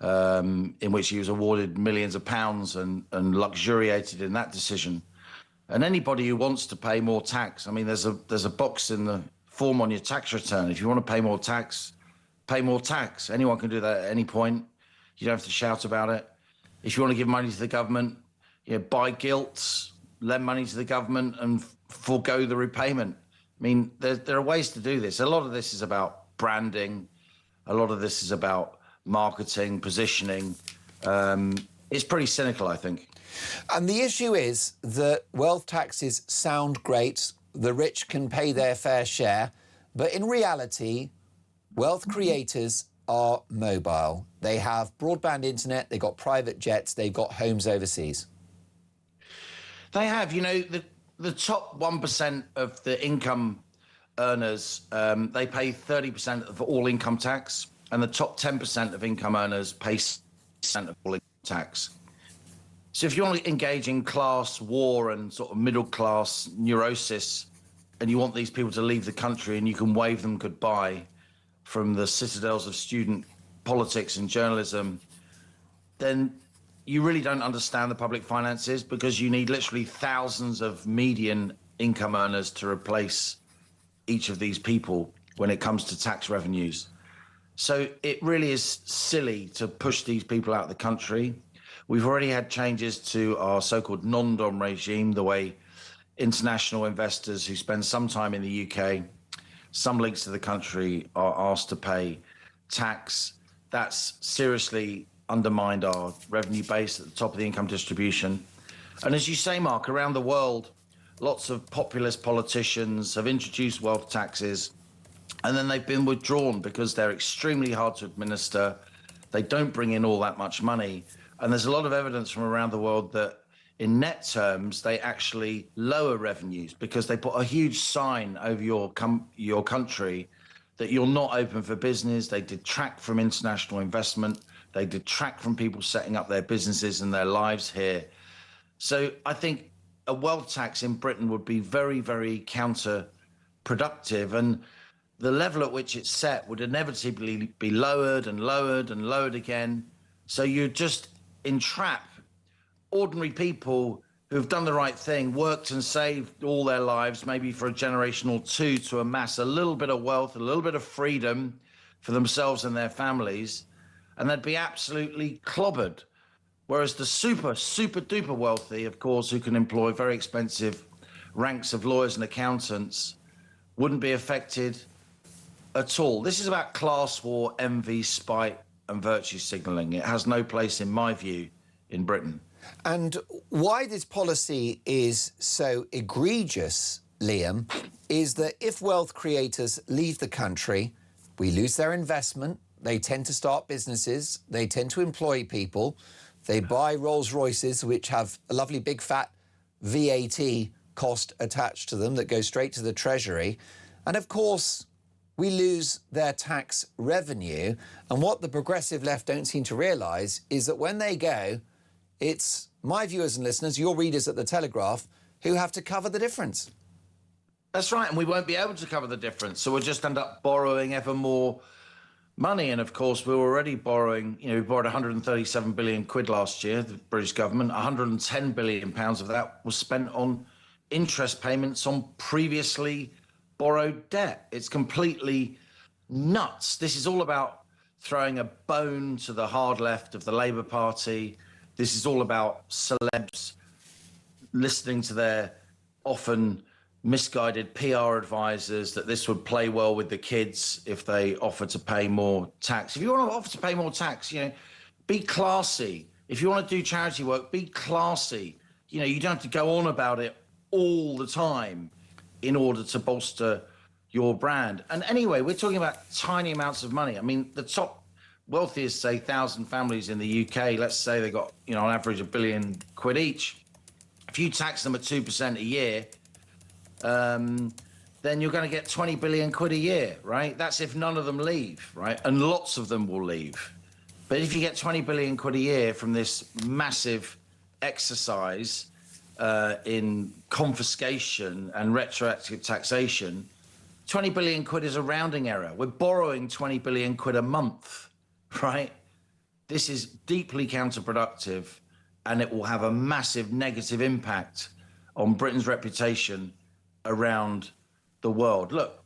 in which he was awarded millions of pounds and luxuriated in that decision. And anybody who wants to pay more tax, I mean, there's a box in the form on your tax return. If you want to pay more tax, pay more tax. Anyone can do that at any point. You don't have to shout about it. If you want to give money to the government, buy gilts, lend money to the government and forego the repayment. I mean, there are ways to do this. A lot of this is about branding. A lot of this is about marketing, positioning. It's pretty cynical, I think. And the issue is that wealth taxes sound great. The rich can pay their fair share. But in reality, wealth creators are mobile. They have broadband internet, they've got private jets, they've got homes overseas. They have, the top 1% of the income earners, they pay 30% of all income tax, and the top 10% of income earners pay 6% of all income tax. So if you want to engage in class war and sort of middle-class neurosis, and you want these people to leave the country and you can wave them goodbye from the citadels of student politics and journalism, then you really don't understand the public finances, because you need literally thousands of median income earners to replace each of these people when it comes to tax revenues. So it really is silly to push these people out of the country. We've already had changes to our so-called non-dom regime, the way international investors who spend some time in the UK, some links to the country, are asked to pay tax. That's seriously undermined our revenue base at the top of the income distribution. And as you say, Mark, around the world, lots of populist politicians have introduced wealth taxes, and then they've been withdrawn because they're extremely hard to administer. They don't bring in all that much money. And there's a lot of evidence from around the world that in net terms, they actually lower revenues because they put a huge sign over your country that you're not open for business. They detract from international investment. They detract from people setting up their businesses and their lives here. So I think a wealth tax in Britain would be very, very counterproductive. And the level at which it's set would inevitably be lowered and lowered and lowered again. So you just entrap ordinary people who've done the right thing, worked and saved all their lives, maybe for a generation or two, to amass a little bit of wealth, a little bit of freedom for themselves and their families, and they'd be absolutely clobbered. Whereas the super, super duper wealthy, of course, who can employ very expensive ranks of lawyers and accountants, wouldn't be affected at all. This is about class war, envy, spite, and virtue signalling. It has no place, in my view, in Britain. And why this policy is so egregious, Liam, is that if wealth creators leave the country, we lose their investment. They tend to start businesses. They tend to employ people. They buy Rolls Royces, which have a lovely big fat VAT cost attached to them that goes straight to the Treasury. And of course, we lose their tax revenue. And what the progressive left don't seem to realise is that when they go, it's my viewers and listeners, your readers at The Telegraph, who have to cover the difference. That's right, and we won't be able to cover the difference. So we'll just end up borrowing ever more money. And of course, we're already borrowing, we borrowed 137 billion quid last year, the British government. 110 billion pounds of that was spent on interest payments on previously borrowed debt. It's completely nuts. This is all about throwing a bone to the hard left of the Labour Party. This is all about celebs listening to their often misguided PR advisors that this would play well with the kids if they offer to pay more tax. If you want to offer to pay more tax, you know, be classy. If you want to do charity work, be classy. You know, you don't have to go on about it all the time in order to bolster your brand. And anyway, we're talking about tiny amounts of money. I mean, the top wealthiest, say, 1,000 families in the UK, let's say they got, you know, on average £1 billion each. If you tax them at 2% a year, then you're going to get 20 billion quid a year, right? That's if none of them leave, right? And lots of them will leave. But if you get 20 billion quid a year from this massive exercise in confiscation and retroactive taxation, 20 billion quid is a rounding error. We're borrowing 20 billion quid a month, right? This is deeply counterproductive, and it will have a massive negative impact on Britain's reputation around the world. Look,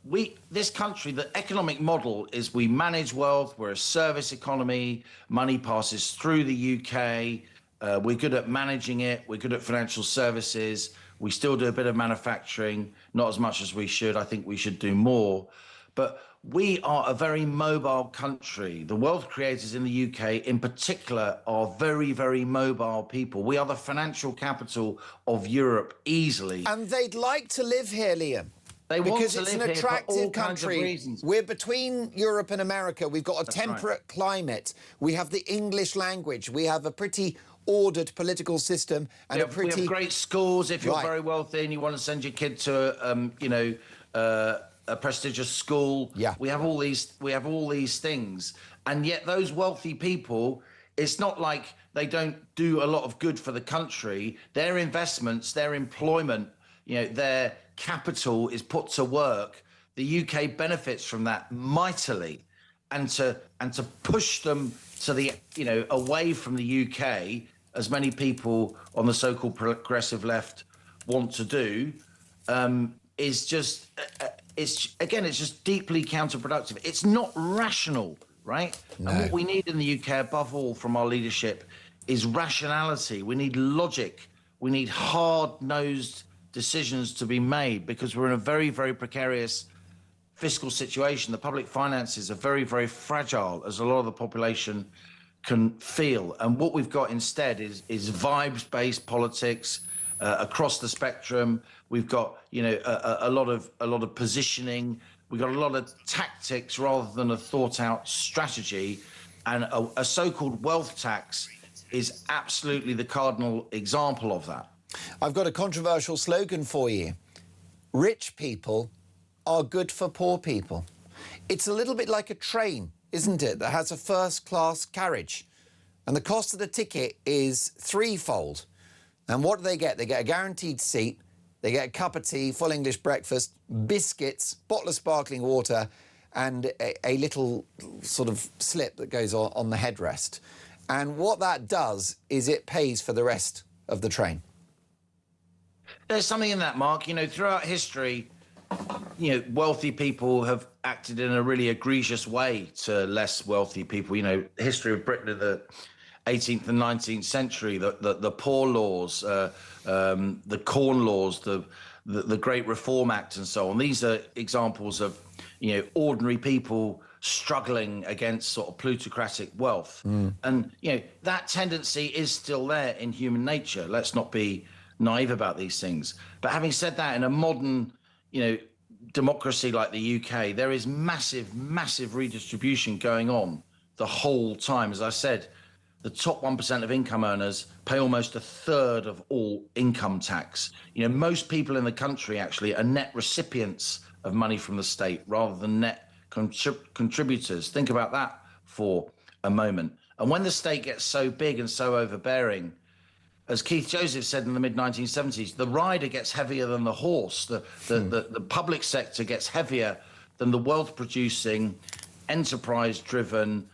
this country, the economic model is we manage wealth, we're a service economy, money passes through the UK, we're good at managing it, we're good at financial services, we still do a bit of manufacturing, not as much as we should. I think we should do more. But we are a very mobile country. The wealth creators in the UK in particular are very, very mobile people. We are the financial capital of Europe easily. And they'd like to live here, Liam. They want because to it's live an here for attractive all kinds of country. reasons. We're between Europe and America. We've got a That's temperate climate. We have the English language. We have a pretty ordered political system and a pretty... We have great schools if you're very wealthy and you want to send your kid to, a prestigious school. Yeah. We have all these things. And yet those wealthy people, it's not like they don't do a lot of good for the country. Their investments, their employment, you know, their capital is put to work. The UK benefits from that mightily. And to push them to the, you know, away from the UK, as many people on the so-called progressive left want to do, is just, it's just deeply counterproductive. It's not rational, right? No. And what we need in the UK, above all, from our leadership, is rationality. We need logic. We need hard-nosed decisions to be made, because we're in a very, very precarious fiscal situation. The public finances are very, very fragile, as a lot of the population can feel. And what we've got instead is vibes-based politics across the spectrum. We've got, you know, a lot of positioning. We've got a lot of tactics rather than a thought-out strategy. And a so-called wealth tax is absolutely the cardinal example of that. I've got a controversial slogan for you. Rich people are good for poor people. It's a little bit like a train, isn't it, that has a first-class carriage. And the cost of the ticket is threefold. And what do they get? They get a guaranteed seat, they get a cup of tea, full English breakfast, biscuits, bottle of sparkling water, and a little sort of slip that goes on the headrest. And what that does is it pays for the rest of the train. There's something in that, Mark. You know, throughout history, you know, wealthy people have acted in a really egregious way to less wealthy people. You know, history of Britain in the 18th and 19th century, the poor laws, the corn laws, the Great Reform Act and so on. These are examples of, you know, ordinary people struggling against sort of plutocratic wealth. And, you know, that tendency is still there in human nature. Let's not be naive about these things. But having said that, in a modern, you know, democracy like the UK, there is massive, massive redistribution going on the whole time. As I said, the top 1% of income earners pay almost a third of all income tax. You know, most people in the country actually are net recipients of money from the state rather than net contributors. Think about that for a moment. And when the state gets so big and so overbearing, as Keith Joseph said in the mid-1970s, the rider gets heavier than the horse. The public sector gets heavier than the wealth-producing, enterprise-driven,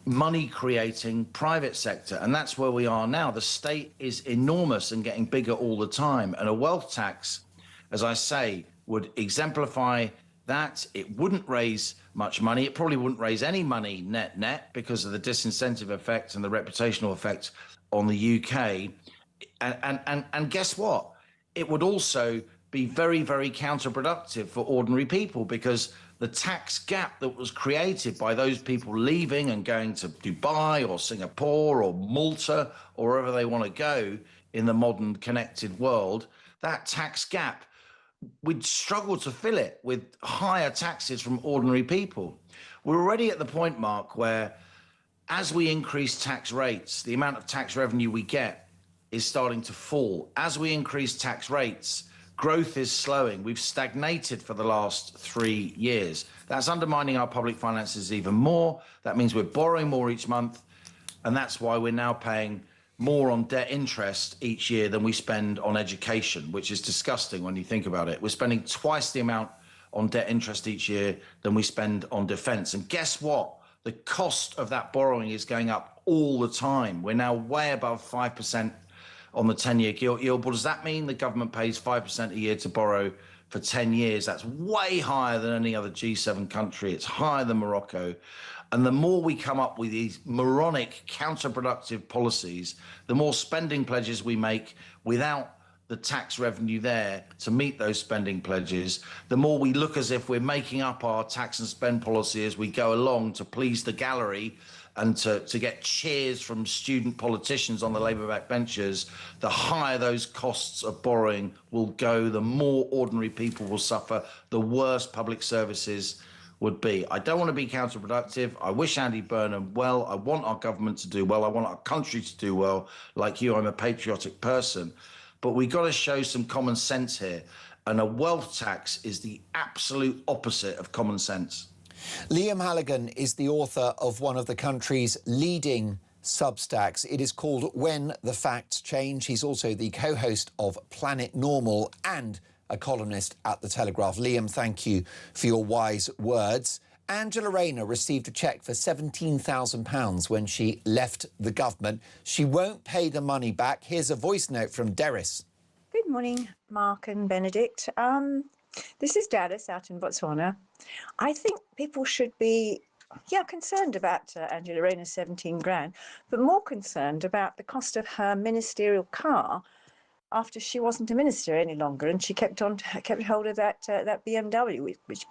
money-creating private sector. And that's where we are now. The state is enormous and getting bigger all the time. And a wealth tax, as I say, would exemplify that. It wouldn't raise much money. It probably wouldn't raise any money net because of the disincentive effect and the reputational effect on the UK. And guess what? It would also be very, very counterproductive for ordinary people, because the tax gap that was created by those people leaving and going to Dubai or Singapore or Malta or wherever they want to go in the modern connected world, that tax gap, we'd struggle to fill it with higher taxes from ordinary people. We're already at the point, Mark, where as we increase tax rates, the amount of tax revenue we get is starting to fall. As we increase tax rates, growth is slowing. We've stagnated for the last 3 years. That's undermining our public finances even more. That means we're borrowing more each month, and that's why we're now paying more on debt interest each year than we spend on education, which is disgusting when you think about it. We're spending twice the amount on debt interest each year than we spend on defence. And guess what? The cost of that borrowing is going up all the time. We're now way above 5% on the 10-year yield. What does that mean? The government pays 5% a year to borrow for 10 years. That's way higher than any other G7 country. It's higher than Morocco. And the more we come up with these moronic, counterproductive policies, the more spending pledges we make without the tax revenue there to meet those spending pledges, the more we look as if we're making up our tax and spend policy as we go along to please the gallery and to get cheers from student politicians on the Labour backbenchers, the higher those costs of borrowing will go, the more ordinary people will suffer, the worse public services would be. I don't want to be counterproductive. I wish Andy Burnham well. I want our government to do well. I want our country to do well. Like you, I'm a patriotic person. But we've got to show some common sense here. And a wealth tax is the absolute opposite of common sense. Liam Halligan is the author of one of the country's leading Substacks. It is called When the Facts Change. He's also the co-host of Planet Normal and a columnist at The Telegraph. Liam, thank you for your wise words. Angela Rayner received a cheque for £17,000 when she left the government. She won't pay the money back. Here's a voice note from Derris. Good morning, Mark and Benedict. This is Dallas out in Botswana. I think people should be, concerned about Angela Rayner's 17 grand, but more concerned about the cost of her ministerial car after she wasn't a minister any longer, and she kept hold of that BMW, which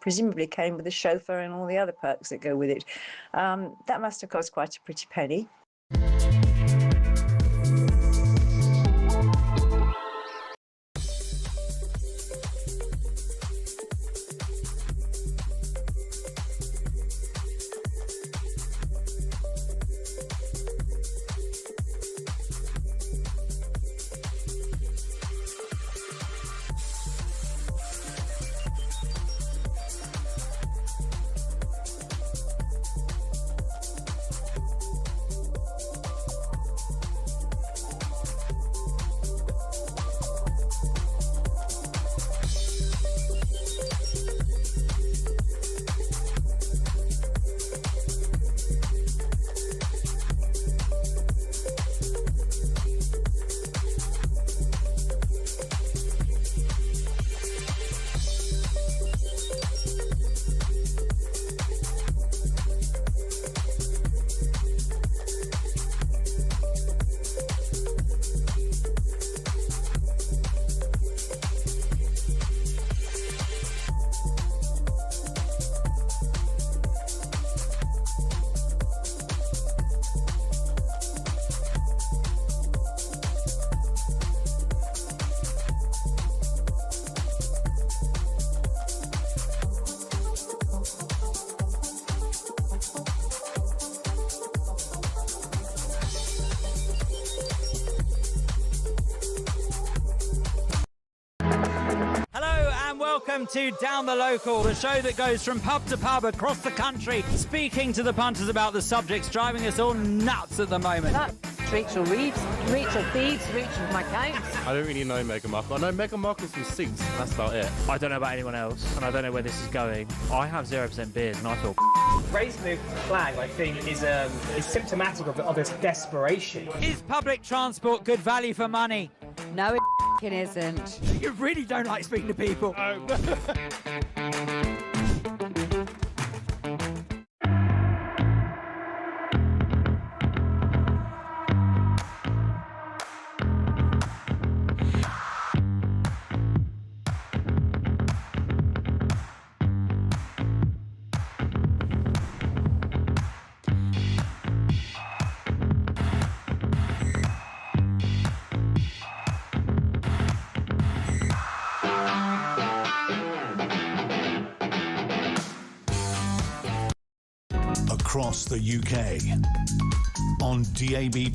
presumably came with a chauffeur and all the other perks that go with it. That must have cost quite a pretty penny. Welcome to Down the Local, the show that goes from pub to pub across the country, speaking to the punters about the subjects driving us all nuts at the moment. That's Rachel Reeves, Rachel Thieves, Rachel McCounts. I don't really know Meghan Markle. I know Meghan Markle's from Suits, that's about it. I don't know about anyone else, and I don't know where this is going. I have 0% beers, and I feel raising the flag, I think, is symptomatic of its desperation. Is public transport good value for money? No, it isn't. You really don't like speaking to people. across the UK. On DAB+,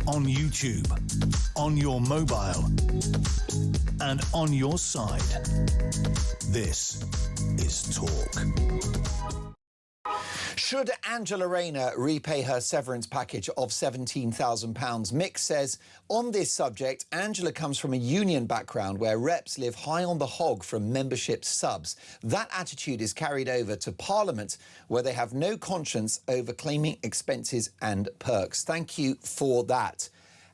on YouTube, on your mobile, and on your side. This is Talk. Should Angela Rayner repay her severance package of £17,000? Mick says, on this subject, Angela comes from a union background where reps live high on the hog from membership subs. That attitude is carried over to Parliament, where they have no conscience over claiming expenses and perks. Thank you for that.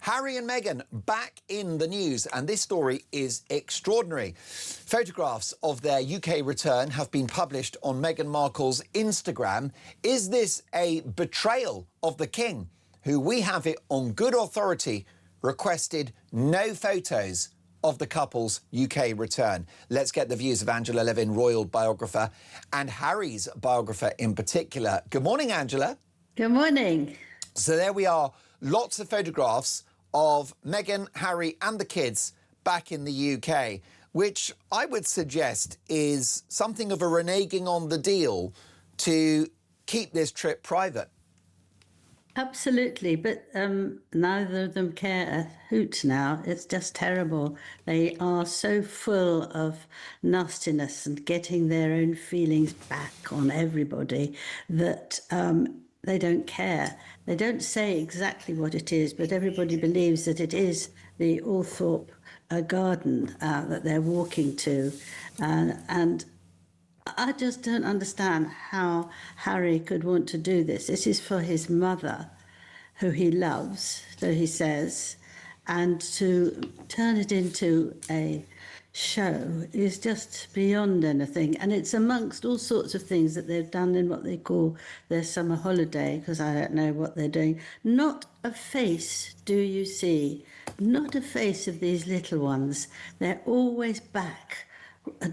Harry and Meghan back in the news, and this story is extraordinary. Photographs of their UK return have been published on Meghan Markle's Instagram. Is this a betrayal of the King, who, we have it on good authority, requested no photos of the couple's UK return? Let's get the views of Angela Levin, royal biographer, and Harry's biographer in particular. Good morning, Angela. Good morning. So there we are, lots of photographs of Meghan, Harry and the kids back in the UK, which I would suggest is something of a reneging on the deal to keep this trip private. Absolutely, but neither of them care a hoot now. It's just terrible. They are so full of nastiness and getting their own feelings back on everybody that they don't care. They don't say exactly what it is, but everybody believes that it is the Althorpe garden that they're walking to. And I just don't understand how Harry could want to do this. This is for his mother, who he loves, so he says, and to turn it into a show is just beyond anything. And it's amongst all sorts of things that they've done in what they call their summer holiday, because I don't know what they're doing. Not a face do you see, not a face of these little ones. They're always back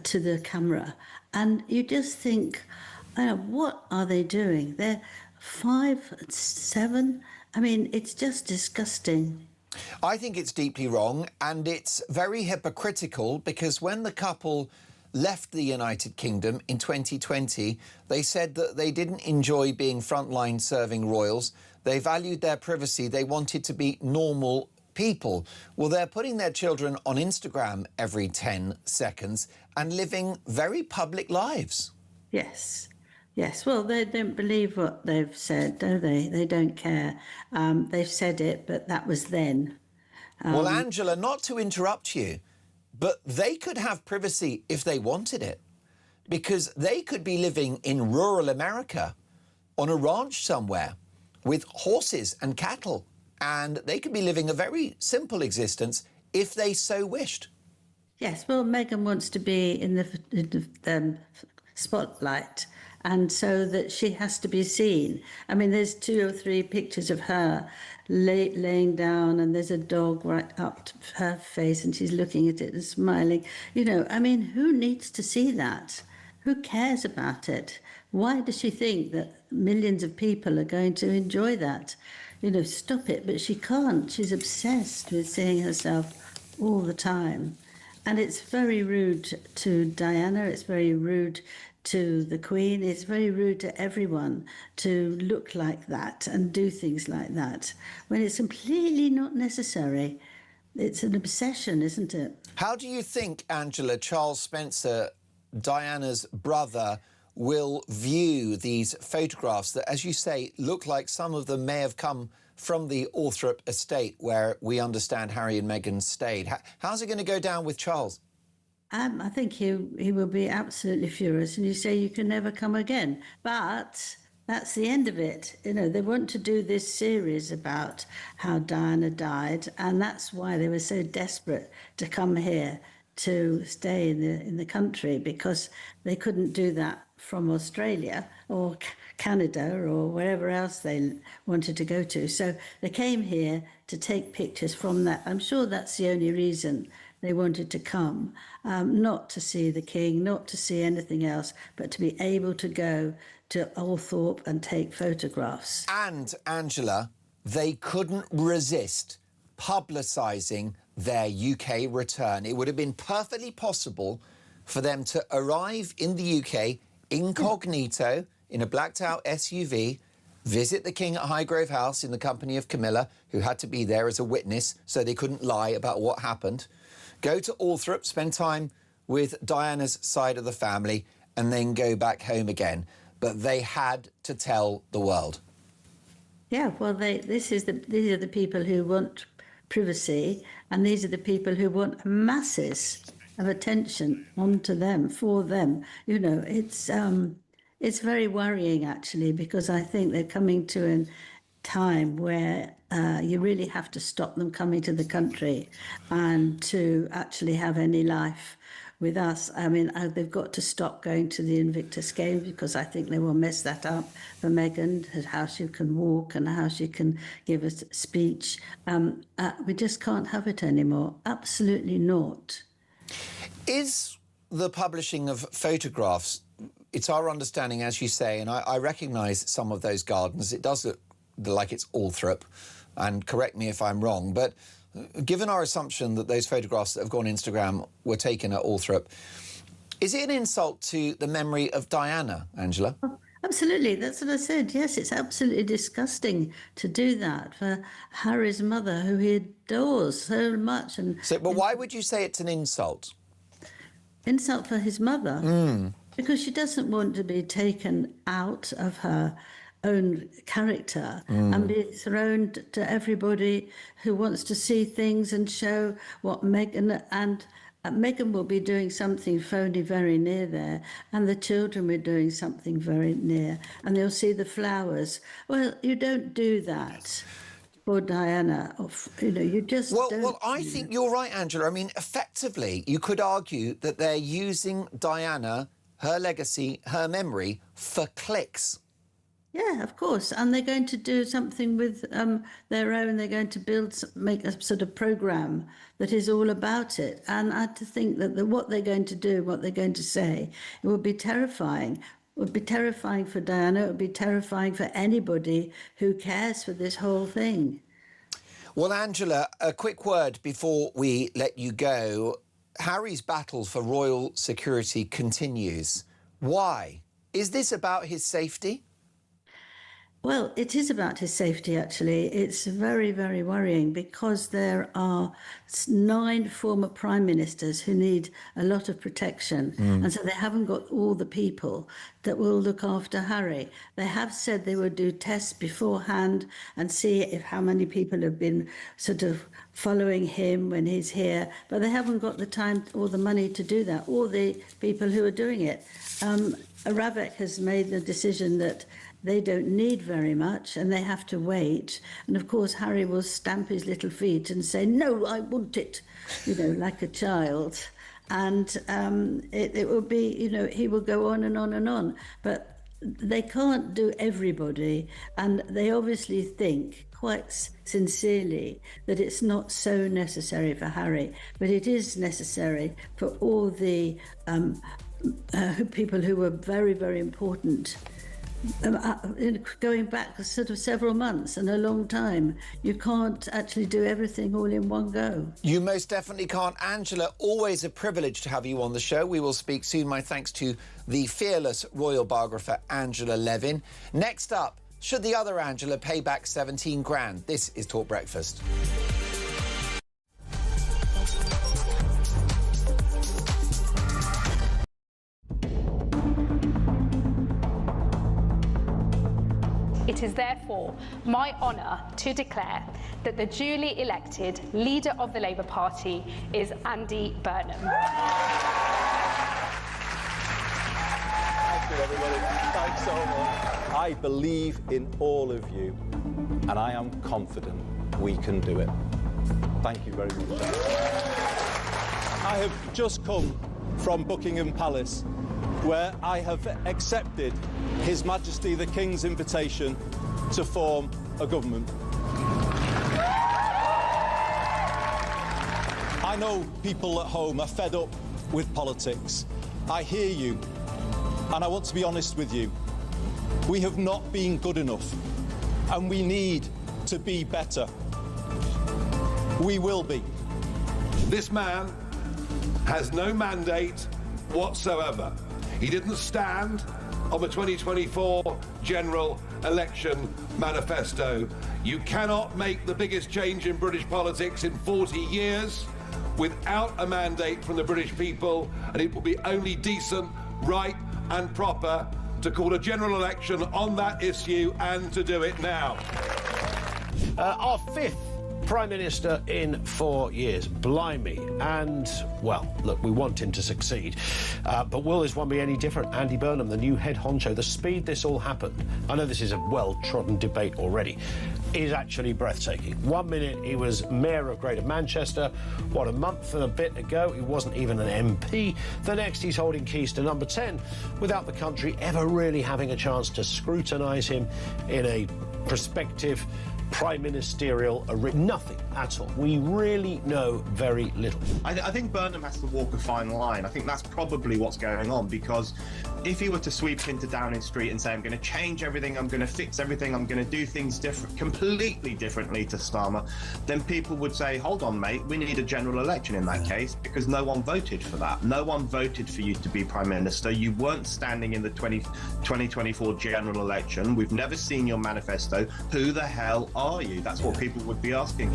to the camera. And you just think, what are they doing? They're 5, 7. I mean, it's just disgusting. I think it's deeply wrong, and it's very hypocritical, because when the couple left the United Kingdom in 2020, they said that they didn't enjoy being frontline serving royals. They valued their privacy. They wanted to be normal people. Well, they're putting their children on Instagram every 10 seconds and living very public lives. Yes. Yes, well, they don't believe what they've said, do they? They don't care. They've said it, but that was then. Well, Angela, not to interrupt you, but they could have privacy if they wanted it, because they could be living in rural America on a ranch somewhere with horses and cattle, and they could be living a very simple existence if they so wished. Yes, well, Meghan wants to be in the spotlight, and so that she has to be seen. I mean, there's 2 or 3 pictures of her laying down, and there's a dog right up to her face, and she's looking at it and smiling. I mean, who needs to see that? Who cares about it? Why does she think that millions of people are going to enjoy that? Stop it. But she can't. She's obsessed with seeing herself all the time. And it's very rude to Diana. It's very rude to the Queen. It's very rude to everyone to look like that and do things like that when it's completely not necessary. It's an obsession, isn't it? How do you think, Angela, Charles Spencer, Diana's brother, will view these photographs that, as you say, look like some of them may have come from the Althorpe estate where we understand Harry and Meghan stayed? How's it going to go down with Charles? I think he will be absolutely furious, and you say you can never come again. But that's the end of it. They want to do this series about how Diana died, and that's why they were so desperate to come here to stay in the country, because they couldn't do that from Australia or Canada or wherever else they wanted to go to. So they came here to take pictures from that. I'm sure that's the only reason they wanted to come, not to see the King, not to see anything else, but to be able to go to Althorpe and take photographs. And, Angela, they couldn't resist publicising their UK return. It would have been perfectly possible for them to arrive in the UK incognito, in a blacked-out SUV, visit the King at Highgrove House in the company of Camilla, who had to be there as a witness so they couldn't lie about what happened, go to Althorp, spend time with Diana's side of the family, and then go back home again. But they had to tell the world. Yeah, well, these are the people who want privacy, and these are the people who want masses of attention onto them, for them. You know, it's very worrying, actually, because I think they're coming to a time where you really have to stop them coming to the country and to actually have any life with us. I mean, they've got to stop going to the Invictus Games, because I think they will mess that up for Meghan, how she can walk and how she can give a speech. We just can't have it anymore. Absolutely not. Is the publishing of photographs, it's our understanding, as you say, and I recognise some of those gardens, it does look like it's Althorp, and correct me if I'm wrong, but given our assumption that those photographs that have gone on Instagram were taken at Althorp, is it an insult to the memory of Diana, Angela? Oh, absolutely, that's what I said. Yes, it's absolutely disgusting to do that for Harry's mother, who he adores so much. But why would you say it's an insult? Insult for his mother? Because she doesn't want to be taken out of her own character and be thrown to everybody who wants to see things and show what Meghan, and Meghan will be doing something phony very near there, and the children will be doing something very near, and they'll see the flowers. Well, you don't do that for Diana. You just don't. Well, I think you're right, Angela. I mean, effectively, you could argue that they're using Diana, her legacy, her memory, for clicks. Yeah, of course. And they're going to do something with their own. They're going to make a sort of programme that is all about it. And I think that what they're going to do, what they're going to say, it would be terrifying. It would be terrifying for Diana. It would be terrifying for anybody who cares for this whole thing. Well, Angela, a quick word before we let you go. Harry's battle for royal security continues. Why? Is this about his safety? Well, it is about his safety, actually. It's very, very worrying, because there are 9 former prime ministers who need a lot of protection. And so they haven't got all the people that will look after Harry. They have said they would do tests beforehand and see how many people have been sort of following him when he's here, but they haven't got the time or the money to do that, or the people who are doing it. Ravek has made the decision that they don't need very much and they have to wait. And of course, Harry will stamp his little feet and say, no, I want it, like a child. And it will be, he will go on and on and on. But they can't do everybody. And they obviously think quite sincerely that it's not so necessary for Harry, but it is necessary for all the people who were very, very important. Going back sort of several months and a long time. You can't actually do everything all in one go. You most definitely can't. Angela, always a privilege to have you on the show. We will speak soon. My thanks to the fearless royal biographer Angela Levin. Next up, should the other Angela pay back 17 grand? This is Talk Breakfast. It is therefore my honour to declare that the duly elected leader of the Labour Party is Andy Burnham. Thank you, everybody. Thanks so much. I believe in all of you, and I am confident we can do it. Thank you very much. I have just come from Buckingham Palace, where I have accepted His Majesty the King's invitation to form a government. I know people at home are fed up with politics. I hear you, and I want to be honest with you. We have not been good enough, and we need to be better. We will be. This man has no mandate whatsoever. He didn't stand of the 2024 general election manifesto. You cannot make the biggest change in British politics in 40 years without a mandate from the British people, and it will be only decent, right and proper to call a general election on that issue and to do it now. Our fifth Prime Minister in 4 years. Blimey. And, well, look, we want him to succeed. But will this one be any different? Andy Burnham, the new head honcho, the speed this all happened, I know this is a well-trodden debate already, is actually breathtaking. 1 minute he was Mayor of Greater Manchester. What, a month and a bit ago he wasn't even an MP. The next he's holding keys to number 10 without the country ever really having a chance to scrutinise him in a prospective prime ministerial nothing at all. We really know very little. I think Burnham has to walk a fine line. I think that's probably what's going on, because if he were to sweep into Downing Street and say, I'm going to change everything, I'm going to fix everything, I'm going to do things completely differently to Starmer, then people would say, hold on, mate, we need a general election in that case, because no one voted for that. No one voted for you to be Prime Minister. You weren't standing in the 2024 general election. We've never seen your manifesto. Who the hell are you? That's what people would be asking.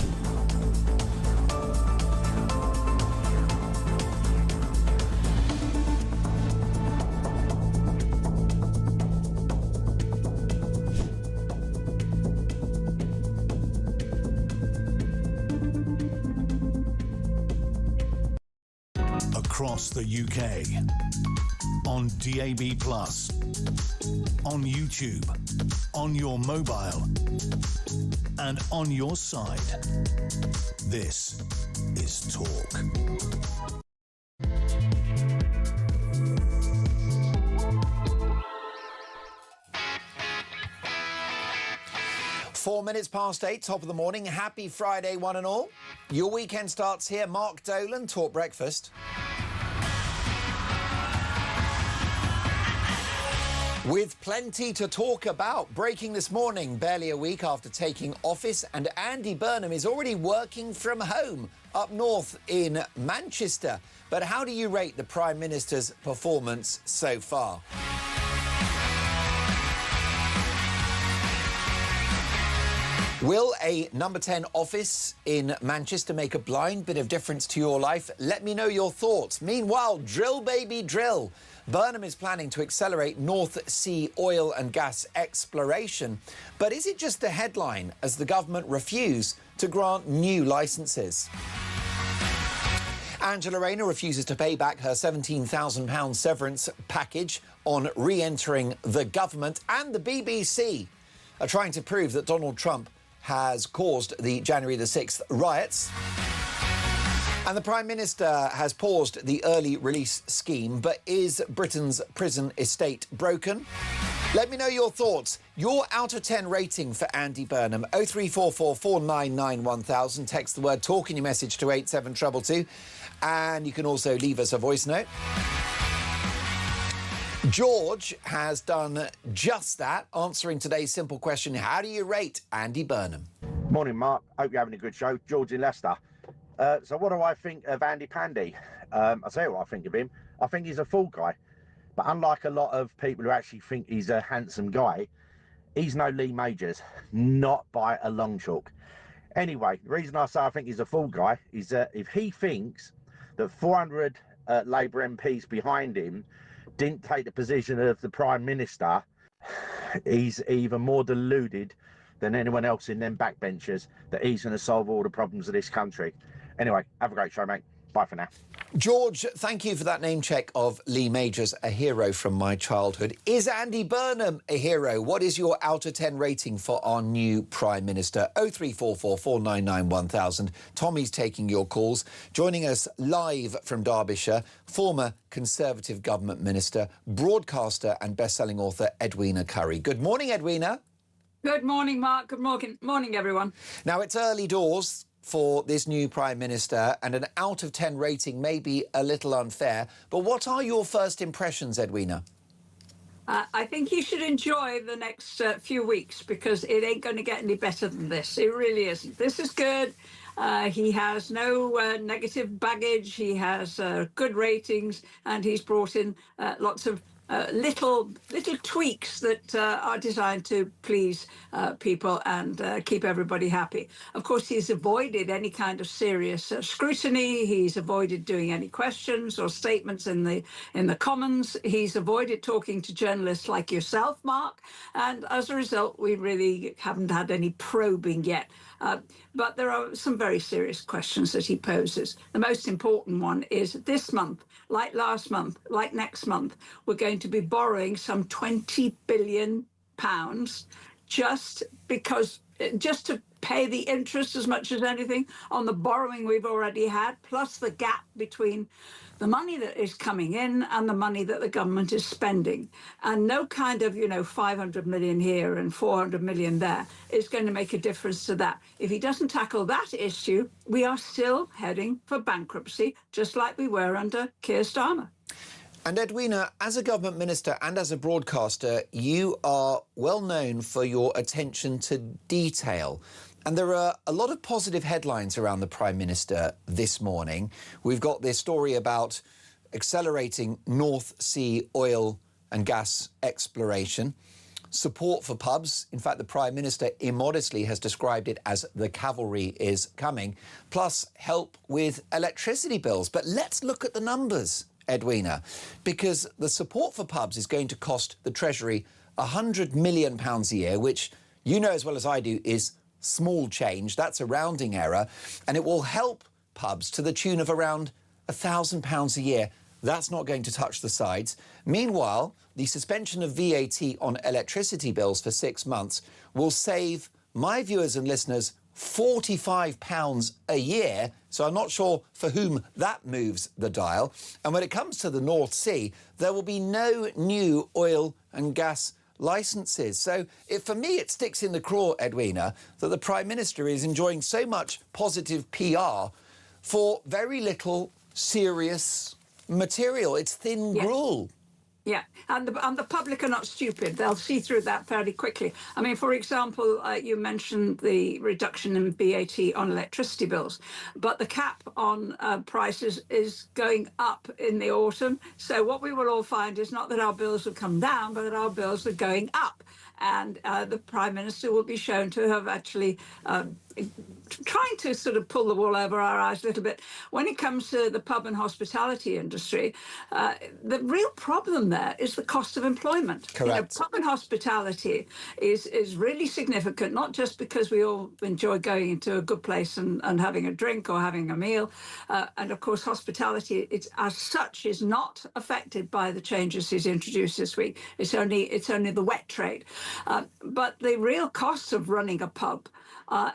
Across the UK, on DAB+, on YouTube, on your mobile, and on your side. This is Talk. Four minutes past 8, top of the morning. Happy Friday, one and all. Your weekend starts here. Mark Dolan, Talk Breakfast. With plenty to talk about. Breaking this morning, barely a week after taking office, and Andy Burnham is already working from home up north in Manchester. But how do you rate the Prime Minister's performance so far? Will a number 10 office in Manchester make a blind bit of difference to your life? Let me know your thoughts. Meanwhile, drill, baby, drill. Burnham is planning to accelerate North Sea oil and gas exploration. But is it just a headline as the government refuse to grant new licences? Angela Rayner refuses to pay back her £17,000 severance package on re-entering the government. And the BBC are trying to prove that Donald Trump has caused the January the 6th riots. And the Prime Minister has paused the early release scheme, but is Britain's prison estate broken? Let me know your thoughts. Your out of 10 rating for Andy Burnham. 0344 499 1000. Text the word TALK in your message to 87222. And you can also leave us a voice note. George has done just that, answering today's simple question: how do you rate Andy Burnham? Morning, Mark. Hope you're having a good show. George in Leicester. So what do I think of Andy Pandy? I'll tell you what I think of him. I think he's a fool guy. But unlike a lot of people who actually think he's a handsome guy, he's no Lee Majors, not by a long chalk. Anyway, the reason I say I think he's a fool guy is that if he thinks that 400 Labour MPs behind him didn't take the position of the Prime Minister, he's even more deluded than anyone else in them backbenchers that he's going to solve all the problems of this country. Anyway, have a great show, mate. Bye for now. George, thank you for that name check of Lee Majors, a hero from my childhood. Is Andy Burnham a hero? What is your out of 10 rating for our new Prime Minister? 0344 499 1000. Tommy's taking your calls. Joining us live from Derbyshire, former Conservative Government Minister, broadcaster and best-selling author Edwina Currie. Good morning, Edwina. Good morning, Mark. Good morning, everyone. Now, it's early doors for this new Prime Minister, and an out of 10 rating may be a little unfair. But what are your first impressions, Edwina? I think you should enjoy the next few weeks, because it ain't going to get any better than this. It really isn't. This is good. He has no negative baggage. He has good ratings, and he's brought in lots of little tweaks that are designed to please people and keep everybody happy. Of course, he's avoided any kind of serious scrutiny. He's avoided doing any questions or statements in the Commons. He's avoided talking to journalists like yourself, Mark, and as a result, we really haven't had any probing yet. But there are some very serious questions that he poses. The most important one is this month, like last month, like next month, we're going to be borrowing some £20 billion just to pay the interest as much as anything on the borrowing we've already had, plus the gap between the money that is coming in and the money that the government is spending. And no kind of, 500 million here and 400 million there is going to make a difference to that. If he doesn't tackle that issue, we are still heading for bankruptcy, just like we were under Keir Starmer. And Edwina, as a government minister and as a broadcaster, you are well known for your attention to detail. And there are a lot of positive headlines around the Prime Minister this morning. We've got this story about accelerating North Sea oil and gas exploration, support for pubs. In fact, the Prime Minister immodestly has described it as the cavalry is coming, plus help with electricity bills. But let's look at the numbers, Edwina, because the support for pubs is going to cost the Treasury £100 million a year, which you know as well as I do is small change. That's a rounding error, and it will help pubs to the tune of around £1,000 a year. That's not going to touch the sides. Meanwhile, the suspension of VAT on electricity bills for 6 months will save my viewers and listeners £45 a year. So I'm not sure for whom that moves the dial. And when it comes to the North Sea, there will be no new oil and gas licences. So for me, it sticks in the craw, Edwina, that the Prime Minister is enjoying so much positive PR for very little serious material. It's thin gruel. Yeah, and the public are not stupid. They'll see through that fairly quickly. I mean, for example, you mentioned the reduction in VAT on electricity bills, but the cap on prices is going up in the autumn. So what we will all find is not that our bills will come down, but that our bills are going up. And the Prime Minister will be shown to have actually trying to sort of pull the wool over our eyes a little bit. When it comes to the pub and hospitality industry, the real problem there is the cost of employment. Correct. Pub and hospitality is really significant, not just because we all enjoy going into a good place and having a drink or having a meal. And of course, hospitality, it's as such, is not affected by the changes he's introduced this week. It's only the wet trade. But the real cost of running a pub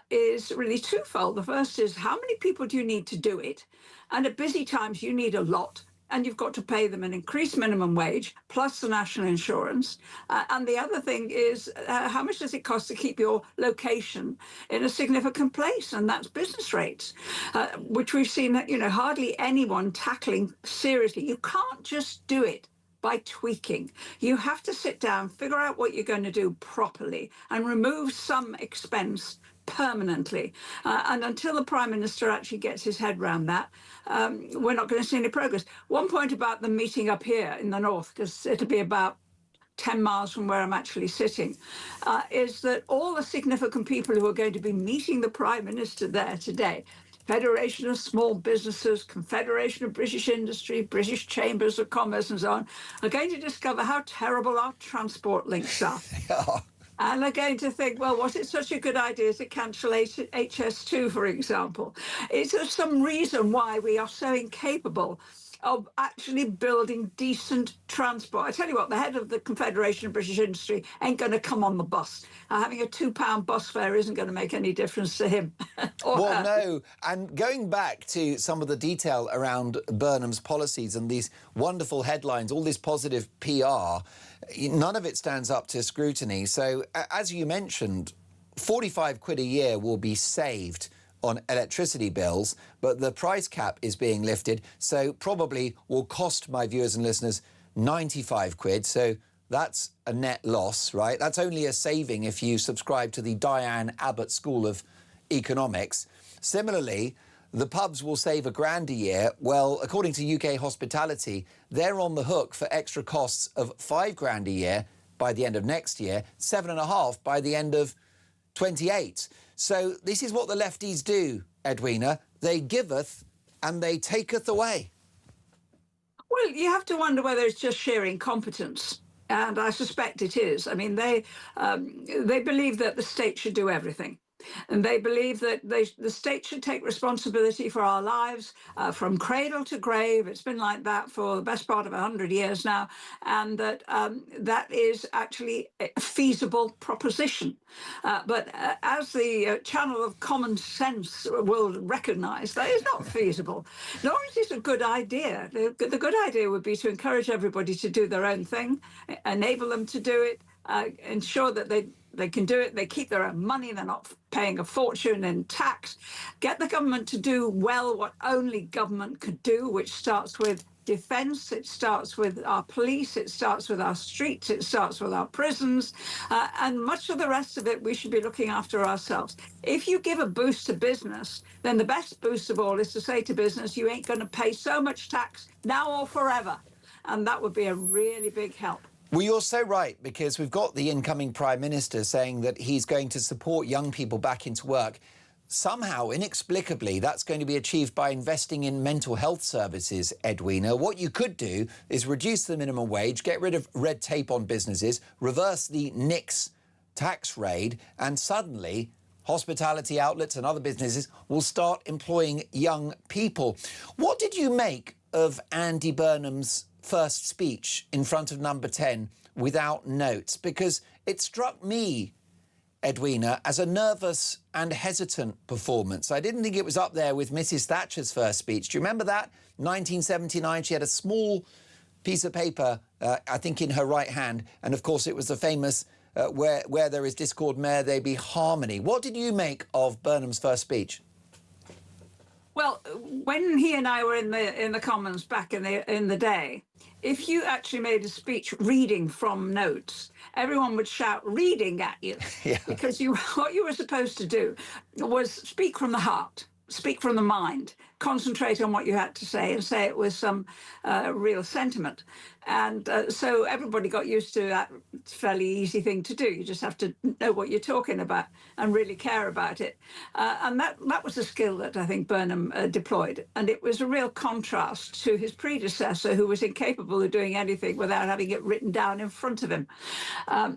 is really twofold. The first is how many people do you need to do it? And at busy times, you need a lot. And you've got to pay them an increased minimum wage, plus the national insurance. And the other thing is, how much does it cost to keep your location in a significant place? And that's business rates, which we've seen, hardly anyone tackling seriously. You can't just do it by tweaking. You have to sit down, figure out what you're going to do properly, and remove some expense permanently. And until the Prime Minister actually gets his head around that, we're not going to see any progress. One point about the meeting up here in the north, because it'll be about 10 miles from where I'm actually sitting, is that all the significant people who are going to be meeting the Prime Minister there today, Federation of Small Businesses, Confederation of British Industry, British Chambers of Commerce and so on, are going to discover how terrible our transport links are. And they're going to think, well, was it such a good idea to cancel HS2, for example? Is there some reason why we are so incapable of actually building decent transport? I tell you what, the head of the Confederation of British Industry ain't going to come on the bus. Having a £2 bus fare isn't going to make any difference to him. Well, no. And going back to some of the detail around Burnham's policies and these wonderful headlines, all this positive PR, none of it stands up to scrutiny. So, as you mentioned, 45 quid a year will be saved on electricity bills, but the price cap is being lifted, so probably will cost my viewers and listeners 95 quid. So that's a net loss, right? That's only a saving if you subscribe to the Diane Abbott School of Economics. Similarly, the pubs will save £1,000 a year. Well, according to UK Hospitality, they're on the hook for extra costs of £5,000 a year by the end of next year, 7.5 by the end of 28. So this is what the lefties do, Edwina. They giveth and they taketh away. Well, you have to wonder whether it's just sheer incompetence. And I suspect it is. I mean, they believe that the state should do everything. And they believe that the state should take responsibility for our lives from cradle to grave. It's been like that for the best part of 100 years now. And that that is actually a feasible proposition. But as the channel of common sense will recognise, that is not feasible. Nor is it a good idea. The good idea would be to encourage everybody to do their own thing, enable them to do it, ensure that they can do it, they keep their own money, they're not paying a fortune in tax. Get the government to do well what only government could do, which starts with defence, it starts with our police, it starts with our streets, it starts with our prisons, and much of the rest of it we should be looking after ourselves. If you give a boost to business, then the best boost of all is to say to business, you ain't going to pay so much tax now or forever. And that would be a really big help. Well, you're so right, because we've got the incoming Prime Minister saying that he's going to support young people back into work. Somehow, inexplicably, that's going to be achieved by investing in mental health services, Edwina. What you could do is reduce the minimum wage, get rid of red tape on businesses, reverse the Nix tax raid, and suddenly hospitality outlets and other businesses will start employing young people. What did you make of Andy Burnham's first speech in front of Number 10 without notes? Because it struck me, Edwina, as a nervous and hesitant performance. I didn't think it was up there with Mrs. Thatcher's first speech. Do you remember that? 1979, she had a small piece of paper, I think, in her right hand. And of course, it was the famous, where there is discord, may there be harmony. What did you make of Burnham's first speech? Well, when he and I were in the Commons back in the day, if you actually made a speech reading from notes, everyone would shout reading at you. Yeah. Because what you were supposed to do was speak from the heart, speak from the mind, concentrate on what you had to say and say it with some real sentiment. And so everybody got used to that. It's a fairly easy thing to do. You just have to know what you're talking about and really care about it. And that was a skill that I think Burnham deployed. And it was a real contrast to his predecessor, who was incapable of doing anything without having it written down in front of him.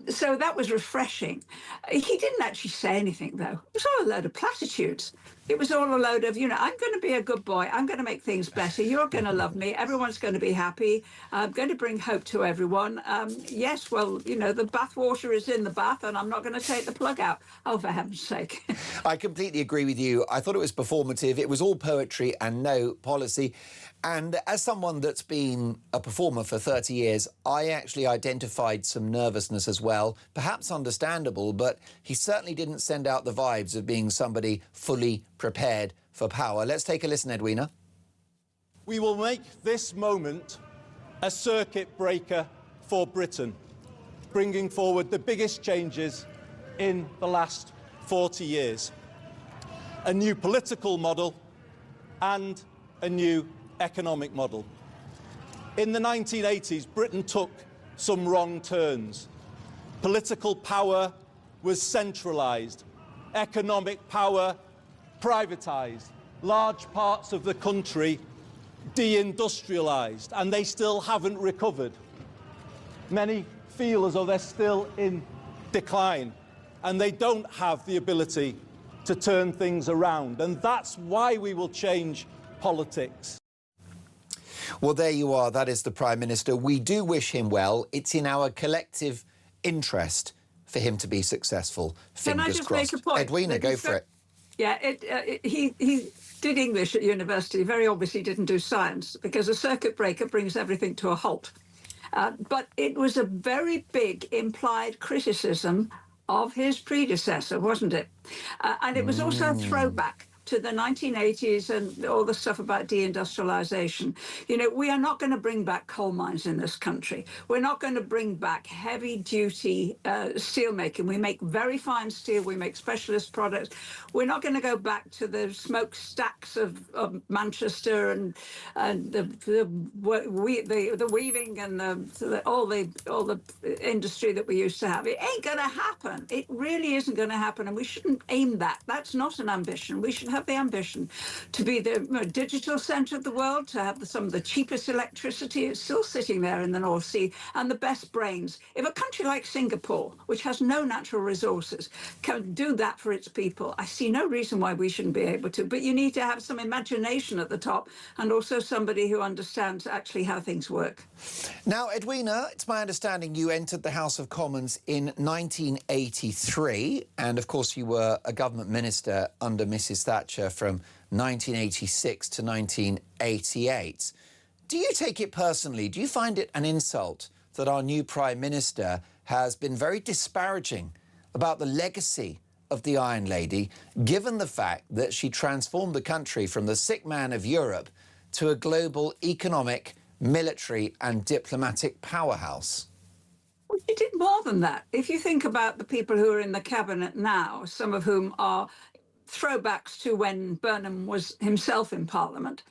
So that was refreshing. He didn't actually say anything, though. It was all a load of platitudes. It was all a load of, I'm going to be a good boy. I'm going to make things better. You're going to love me. Everyone's going to be happy. I'm going to bring hope to everyone. Yes, well, the bathwater is in the bath and I'm not going to take the plug out. Oh, for heaven's sake. I completely agree with you. I thought it was performative. It was all poetry and no policy. And as someone that's been a performer for 30 years, I actually identified some nervousness as well. Perhaps understandable, but he certainly didn't send out the vibes of being somebody fully prepared for power. Let's take a listen, Edwina. We will make this moment a circuit breaker for Britain, bringing forward the biggest changes in the last 40 years. A new political model and a new economic model. In the 1980s, Britain took some wrong turns. Political power was centralised, economic power privatised, large parts of the country deindustrialised, and they still haven't recovered. Many feel as though they're still in decline, and they don't have the ability to turn things around, and that's why we will change politics. Well, there you are. That is the Prime Minister. We do wish him well. It's in our collective interest for him to be successful. Fingers Can I just crossed. make a point? Edwina, go for it. Yeah, he did English at university, very obviously didn't do science, because a circuit breaker brings everything to a halt. But it was a very big implied criticism of his predecessor, wasn't it? And it was also a throwback. to the 1980s and all the stuff about deindustrialization. You know, we are not going to bring back coal mines in this country. We're not going to bring back heavy-duty steel making. We make very fine steel. We make specialist products. We're not going to go back to the smokestacks of Manchester and the weaving and all the industry that we used to have. It ain't going to happen. It really isn't going to happen, and we shouldn't aim that. That's not an ambition. We should have the ambition to be the digital centre of the world, to have some of the cheapest electricity. It's still sitting there in the North Sea, and the best brains. If a country like Singapore, which has no natural resources, can do that for its people, I see no reason why we shouldn't be able to. But you need to have some imagination at the top, and also somebody who understands actually how things work. Now, Edwina, it's my understanding you entered the House of Commons in 1983, and of course you were a government minister under Mrs Thatcher from 1986 to 1988. Do you take it personally? Do you find it an insult that our new Prime Minister has been very disparaging about the legacy of the Iron Lady, given the fact that she transformed the country from the sick man of Europe to a global economic, military and diplomatic powerhouse? Well, she did more than that. If you think about the people who are in the cabinet now, some of whom are throwbacks to when Burnham was himself in Parliament,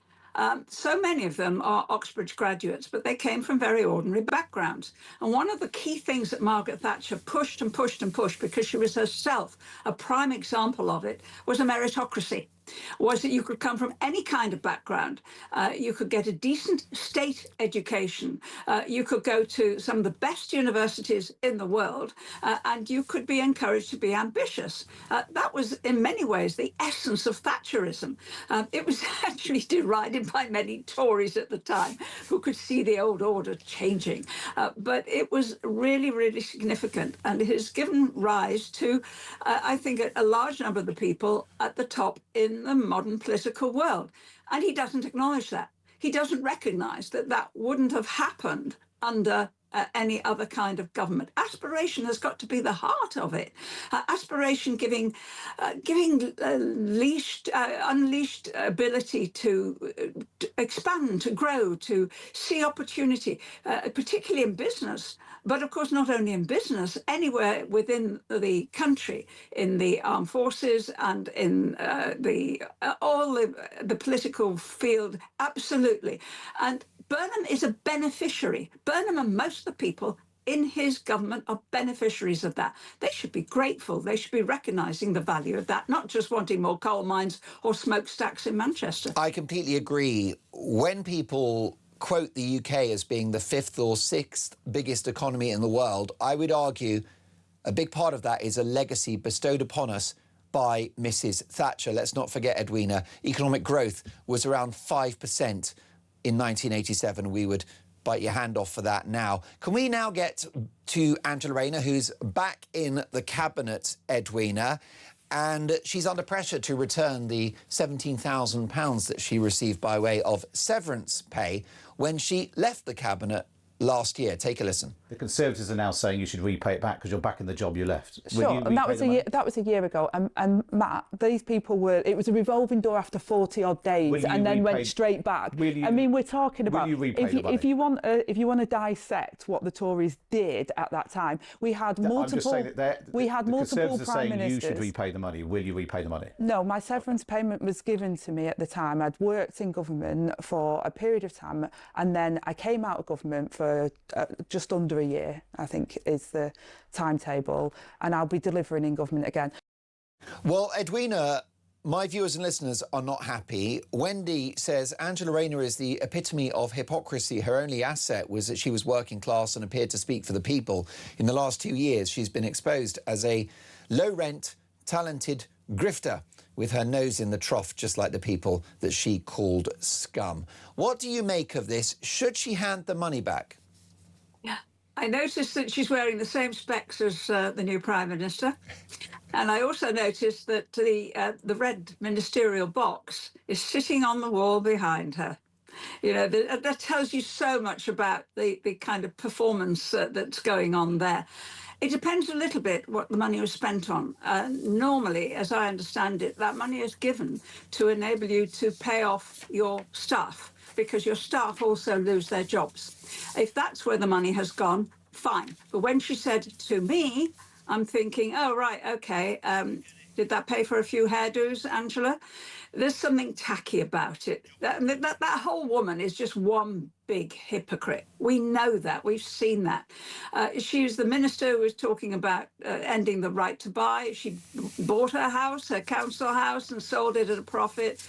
so many of them are Oxbridge graduates, but they came from very ordinary backgrounds. And one of the key things that Margaret Thatcher pushed and pushed and pushed, because she was herself a prime example of it, was a meritocracy. Was that you could come from any kind of background, you could get a decent state education, you could go to some of the best universities in the world, and you could be encouraged to be ambitious. That was in many ways the essence of Thatcherism. It was actually derided by many Tories at the time who could see the old order changing. But it was really, really significant, and it has given rise to, I think, a large number of the people at the top in the modern political world. And he doesn't acknowledge that. He doesn't recognise that that wouldn't have happened under any other kind of government. Aspiration has got to be the heart of it. Aspiration giving unleashed ability to expand, to grow, to see opportunity, particularly in business. But of course, not only in business, anywhere within the country, in the armed forces and in all the political field, absolutely. And Burnham is a beneficiary. Burnham and most of the people in his government are beneficiaries of that. They should be grateful. They should be recognising the value of that, not just wanting more coal mines or smokestacks in Manchester. I completely agree. When people quote the UK as being the 5th or 6th biggest economy in the world, I would argue a big part of that is a legacy bestowed upon us by Mrs Thatcher. Let's not forget, Edwina, economic growth was around 5% in 1987. We would bite your hand off for that now. Can we now get to Angela Rayner, who's back in the cabinet, Edwina, and she's under pressure to return the £17,000 that she received by way of severance pay when she left the cabinet last year. Take a listen. The Conservatives are now saying you should repay it back because you're back in the job you left. Sure, and that was a year ago. And Matt, these people were. It was a revolving door after 40-odd days, and then went straight back. I mean, we're talking about if you want to dissect what the Tories did at that time, we had multiple. I'm just saying that we had multiple prime ministers. You should repay the money. Will you repay the money? No, my severance payment was given to me at the time. I'd worked in government for a period of time, and then I came out of government for just under a year, I think is the timetable, and I'll be delivering in government again. Well, Edwina, my viewers and listeners are not happy. Wendy says Angela Rayner is the epitome of hypocrisy. Her only asset was that she was working class and appeared to speak for the people. In the last 2 years, she's been exposed as a low-rent, talented grifter with her nose in the trough, just like the people that she called scum. What do you make of this? Should she hand the money back? Yeah, I noticed that she's wearing the same specs as the new Prime Minister. And I also noticed that the red ministerial box is sitting on the wall behind her. You know, that tells you so much about the kind of performance that's going on there. It depends a little bit what the money was spent on. Normally, as I understand it, that money is given to enable you to pay off your staff, because your staff also lose their jobs. If that's where the money has gone, fine. But when she said to me, I'm thinking, oh, right, OK, did that pay for a few hairdos, Angela? There's something tacky about it. That whole woman is just one big hypocrite. We know that. We've seen that. She was the minister who was talking about ending the right to buy. She bought her house, her council house, and sold it at a profit.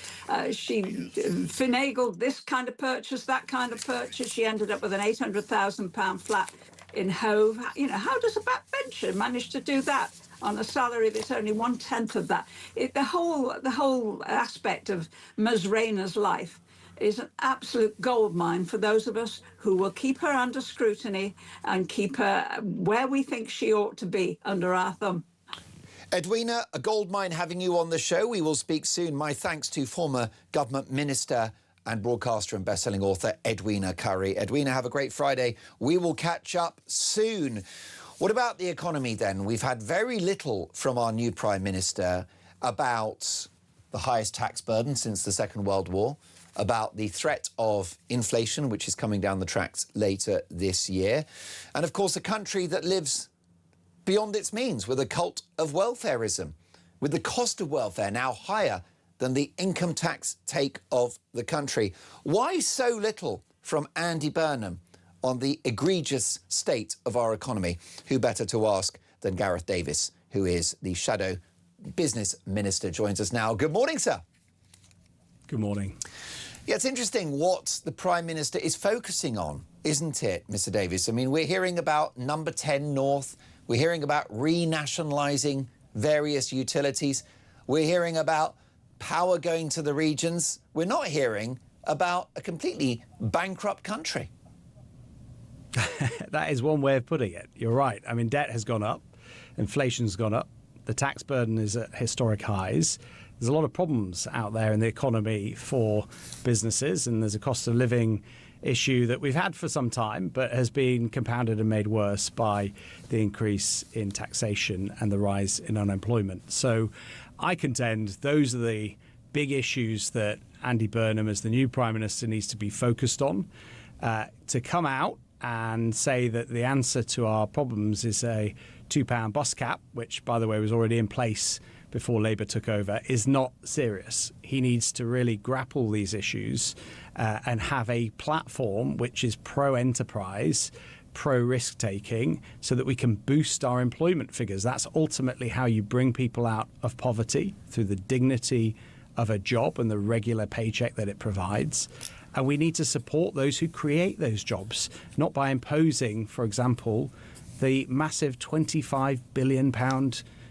She finagled this kind of purchase, that kind of purchase. She ended up with an £800,000 flat in Hove. You know, how does a backbencher manage to do that on a salary that's only 1/10 of that? The whole aspect of Ms. Rayner's life is an absolute goldmine for those of us who will keep her under scrutiny and keep her where we think she ought to be, under our thumb. Edwina, a goldmine having you on the show. We will speak soon. My thanks to former government minister and broadcaster and best-selling author Edwina Currie. Edwina, have a great Friday. We will catch up soon. What about the economy then? We've had very little from our new Prime Minister about the highest tax burden since the Second World War, about the threat of inflation, which is coming down the tracks later this year, and of course a country that lives beyond its means with a cult of welfarism, with the cost of welfare now higher than the income tax take of the country. Why so little from Andy Burnham on the egregious state of our economy? Who better to ask than Gareth Davis, who is the Shadow Business Minister, joins us now. Good morning, sir. Good morning. Yeah, it's interesting what the Prime Minister is focusing on, isn't it, Mr Davis? I mean, we're hearing about number 10 North. We're hearing about renationalising various utilities. We're hearing about power going to the regions. We're not hearing about a completely bankrupt country. That is one way of putting it. You're right. I mean, debt has gone up. Inflation's gone up. The tax burden is at historic highs. There's a lot of problems out there in the economy for businesses, and there's a cost of living issue that we've had for some time, but has been compounded and made worse by the increase in taxation and the rise in unemployment. So I contend those are the big issues that Andy Burnham, as the new Prime Minister, needs to be focused on. To come out and say that the answer to our problems is a £2 bus cap, which, by the way, was already in place before Labour took over, is not serious. He needs to really grapple these issues and have a platform which is pro-enterprise, pro-risk-taking, so that we can boost our employment figures. That's ultimately how you bring people out of poverty, through the dignity of a job and the regular paycheck that it provides. And we need to support those who create those jobs, not by imposing, for example, the massive £25 billion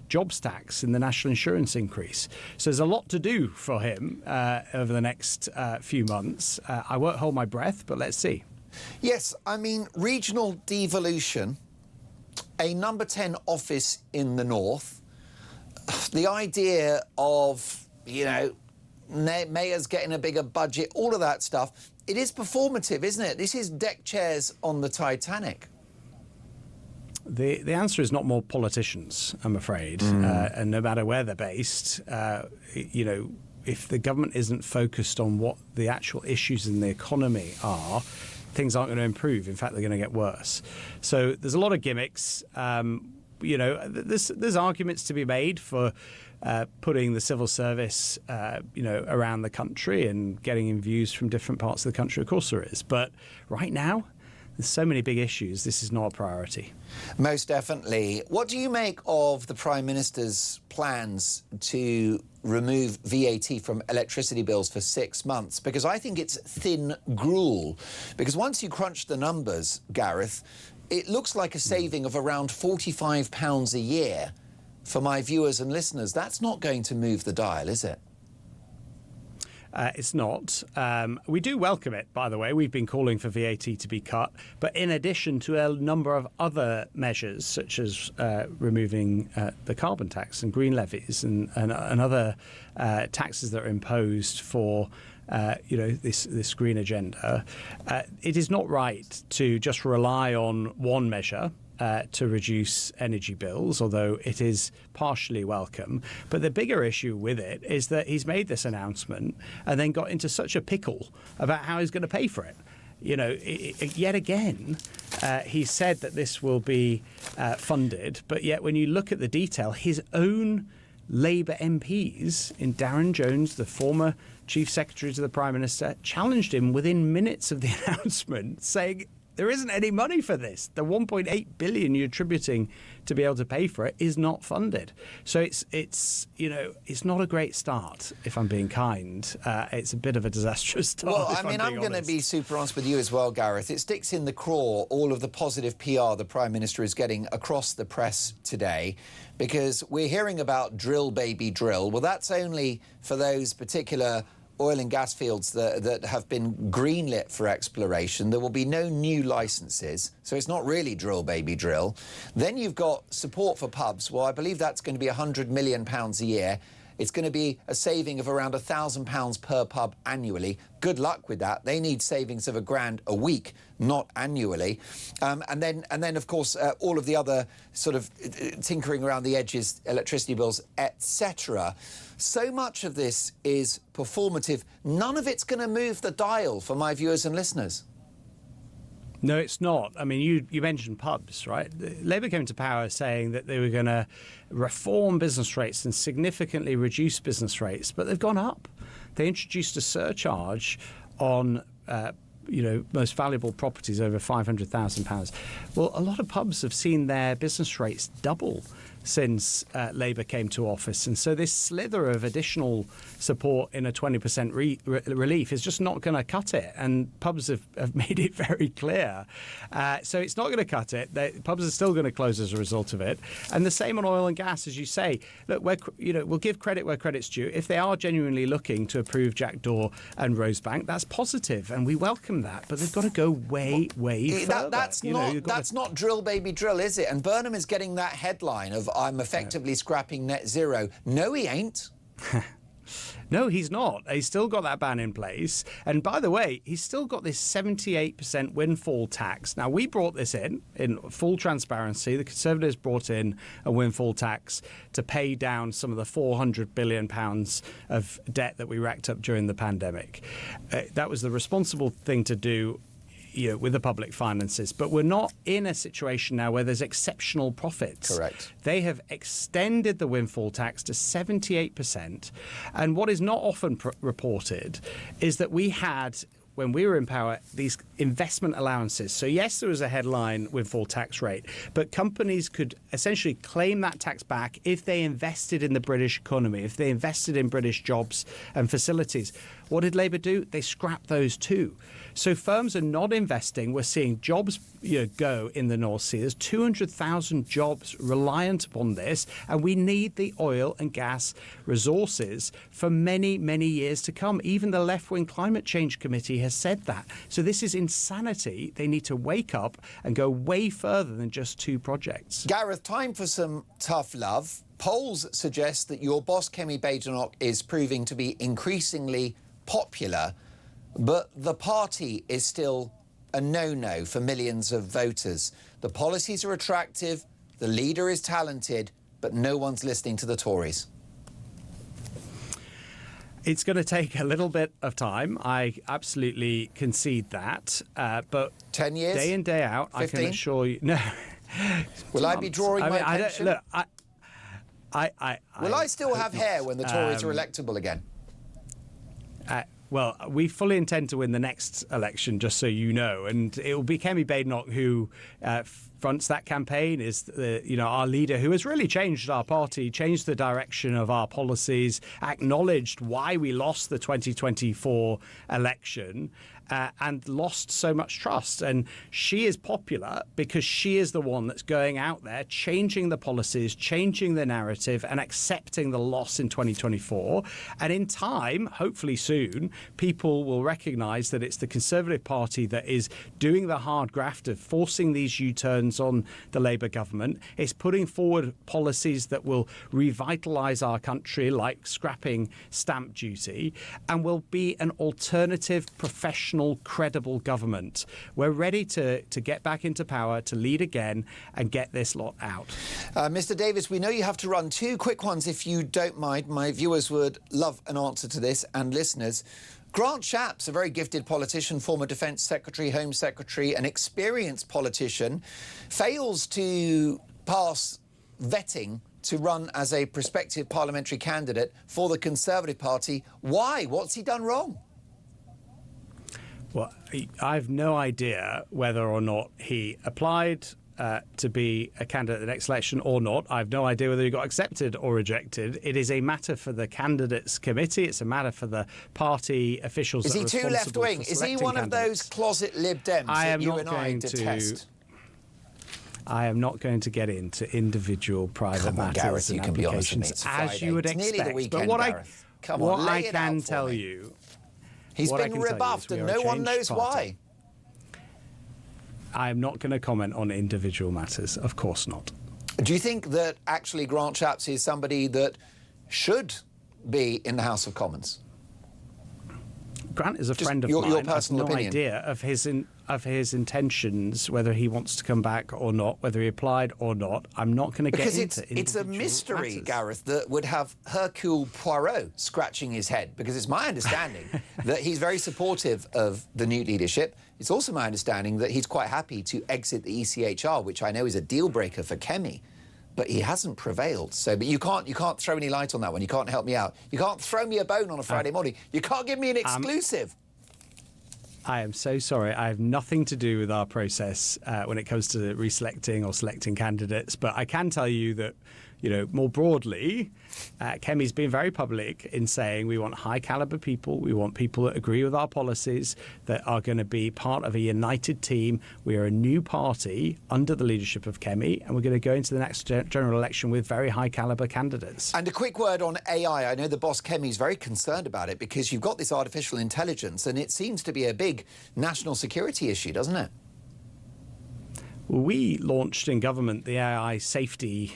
jobs tax in the national insurance increase. So there's a lot to do for him over the next few months. I won't hold my breath, but let's see. Yes, I mean, regional devolution, a number 10 office in the north, the idea of, you know, mayors getting a bigger budget, all of that stuff, it is performative, isn't it? This is deck chairs on the Titanic. The answer is not more politicians, I'm afraid. And no matter where they're based, you know, if the government isn't focused on what the actual issues in the economy are, things aren't going to improve. In fact, they're going to get worse. So there's a lot of gimmicks. You know, there's arguments to be made for putting the civil service, you know, around the country and getting in views from different parts of the country. Of course there is. But right now, there's so many big issues. This is not a priority. Most definitely. What do you make of the Prime Minister's plans to remove VAT from electricity bills for 6 months? Because I think it's thin gruel. Because once you crunch the numbers, Gareth, it looks like a saving of around £45 a year for my viewers and listeners. That's not going to move the dial, is it? It's not. We do welcome it, by the way. We've been calling for VAT to be cut. But in addition to a number of other measures, such as removing the carbon tax and green levies and other taxes that are imposed for you know, this green agenda, it is not right to just rely on one measure to reduce energy bills, although it is partially welcome. But the bigger issue with it is that he's made this announcement and then got into such a pickle about how he's going to pay for it. You know, yet again, he said that this will be funded, but yet when you look at the detail, his own Labour MPs in Darren Jones, the former Chief Secretary to the Prime Minister, challenged him within minutes of the announcement, saying there isn't any money for this. The 1.8 billion you're attributing to be able to pay for it is not funded. So it's you know, it's not a great start, if I'm being kind. It's a bit of a disastrous start. Well, I mean, I'm going to be super honest with you as well, Gareth. It sticks in the craw all of the positive PR the Prime Minister is getting across the press today, because we're hearing about drill, baby, drill. Well, that's only for those particular oil and gas fields that have been greenlit for exploration. There will be no new licences, so it's not really drill, baby, drill. Then you've got support for pubs. Well, I believe that's going to be £100 million a year. It's going to be a saving of around £1,000 per pub annually. Good luck with that. They need savings of £1,000 a week, not annually. And then, of course, all of the other sort of tinkering around the edges, electricity bills, etc. So much of this is performative. None of it's going to move the dial for my viewers and listeners. No, it's not. I mean, you mentioned pubs, right? Labour came to power saying that they were going to reform business rates and significantly reduce business rates, but they've gone up. They introduced a surcharge on most valuable properties over £500,000. Well, a lot of pubs have seen their business rates double since Labour came to office. And so this slither of additional support in a 20% relief is just not going to cut it. And pubs have made it very clear. So it's not going to cut it. Pubs are still going to close as a result of it. And the same on oil and gas, as you say. Look, we'll give credit where credit's due. If they are genuinely looking to approve Jackdaw and Rosebank, that's positive, and we welcome that. But they've got to go way further. That's not drill, baby, drill, is it? And Burnham is getting that headline of I'm effectively scrapping net zero. No, he ain't. No, he's not. He's still got that ban in place. And by the way, he's still got this 78% windfall tax. Now, we brought this in full transparency. The Conservatives brought in a windfall tax to pay down some of the £400 billion of debt that we racked up during the pandemic. That was the responsible thing to do, with the public finances. But we're not in a situation now where there's exceptional profits. Correct. They have extended the windfall tax to 78%. And what is not often reported is that we had, when we were in power, these investment allowances. So yes, there was a headline windfall tax rate, but companies could essentially claim that tax back if they invested in the British economy, if they invested in British jobs and facilities. What did Labour do? They scrapped those too. So firms are not investing. We're seeing jobs go in the North Sea. There's 200,000 jobs reliant upon this, and we need the oil and gas resources for many, many years to come. Even the left-wing Climate Change Committee has said that. So this is insanity. They need to wake up and go way further than just two projects. Gareth, time for some tough love. Polls suggest that your boss, Kemi Badenoch, is proving to be increasingly popular, but the party is still a no-no for millions of voters. The policies are attractive, the leader is talented, but no one's listening to the Tories. It's going to take a little bit of time. I absolutely concede that. But 10 years? Day in, day out, 15? I can assure you... No. Will I be drawing my pension? Look, Will I still have hair when the Tories are electable again? Well, we fully intend to win the next election, just so you know, and it will be Kemi Badenoch who fronts that campaign, is our leader, who has really changed our party, changed the direction of our policies, acknowledged why we lost the 2024 election, and lost so much trust. And she is popular because she is the one that's going out there, changing the policies, changing the narrative, and accepting the loss in 2024. And in time, hopefully soon, people will recognise that it's the Conservative Party that is doing the hard graft of forcing these U-turns on the Labour government. It's putting forward policies that will revitalise our country, like scrapping stamp duty, and will be an alternative professional national, credible government. We're ready to get back into power, to lead again and get this lot out. Mr. Davis, we know you have to run. 2 quick ones, if you don't mind. My viewers would love an answer to this, and listeners. Grant Shapps, a very gifted politician, former Defence Secretary, Home Secretary, an experienced politician, fails to pass vetting to run as a prospective parliamentary candidate for the Conservative Party. Why? What's he done wrong? Well, I've no idea whether or not he applied to be a candidate at the next election or not. I've no idea whether he got accepted or rejected. It is a matter for the candidates committee. It's a matter for the party officials. Is he too left-wing? Is he one of those closet Lib Dems that you and I detest? I am not going to get into individual private matters Gareth, and you can be honest with me. applications, as you would expect. Nearly the weekend, but what Gareth. Come on, lay I it can out for tell me. you, He's what I been can tell you rebuffed is we and are a no one changed knows party. why. I am not going to comment on individual matters. Of course not. Do you think that actually Grant Shapps is somebody that should be in the House of Commons? Grant is a Just friend of your mine. personal I have no opinion. idea of his intentions, whether he wants to come back or not, whether he applied or not. I'm not going to get into Because it's a mystery, matters. Gareth, that would have Hercule Poirot scratching his head, because it's my understanding that he's very supportive of the new leadership. It's also my understanding that he's quite happy to exit the ECHR, which I know is a deal breaker for Kemi. But he hasn't prevailed. So, but you can't throw any light on that one. You can't help me out. You can't throw me a bone on a Friday morning. You can't give me an exclusive. I am so sorry. I have nothing to do with our process when it comes to reselecting or selecting candidates. But I can tell you that, more broadly, Kemi's been very public in saying we want high caliber people. We want people that agree with our policies, that are going to be part of a united team. We are a new party under the leadership of Kemi, and we're going to go into the next general election with very high caliber candidates. And a quick word on AI. I know the boss Kemi's very concerned about it because you've got this artificial intelligence and it seems to be a big national security issue, doesn't it? We launched in government the AI Safety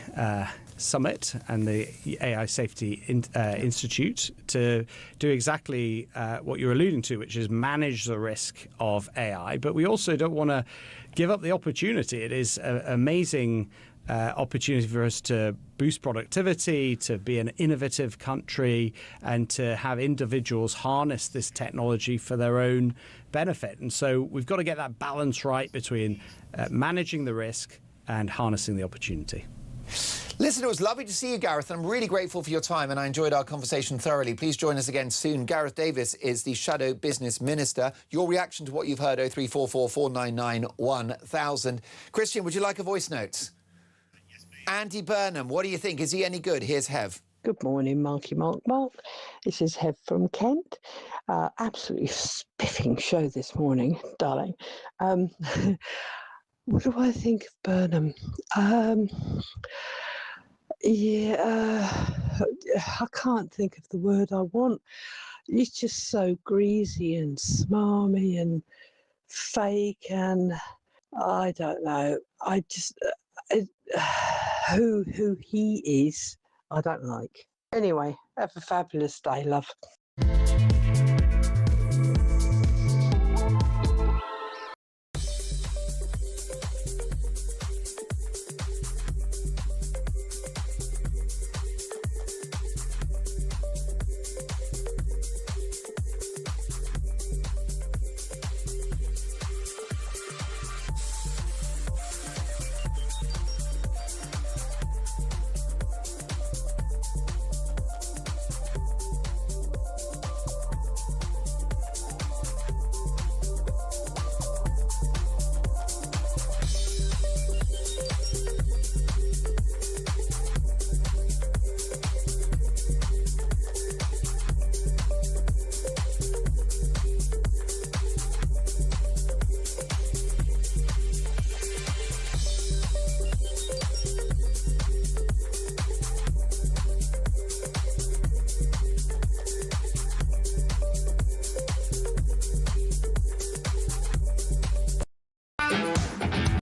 Summit and the AI Safety Institute to do exactly what you're alluding to, which is manage the risk of AI. But we also don't want to give up the opportunity. It is an amazing opportunity for us to boost productivity, to be an innovative country, and to have individuals harness this technology for their own benefit. And so we've got to get that balance right between managing the risk and harnessing the opportunity. Listen, it was lovely to see you, Gareth, and I'm really grateful for your time, and I enjoyed our conversation thoroughly. Please join us again soon. Gareth Davis is the Shadow Business Minister. Your reaction to what you've heard, 0344 499 1000. Christian, would you like a voice note? Andy Burnham, what do you think? Is he any good? Here's Hev. Good morning, Marky Mark. This is Hev from Kent. Absolutely spiffing show this morning, darling. What do I think of Burnham? I can't think of the word I want. He's just so greasy and smarmy and fake, and I don't know. I just who he is, I don't like. Anyway, have a fabulous day, love.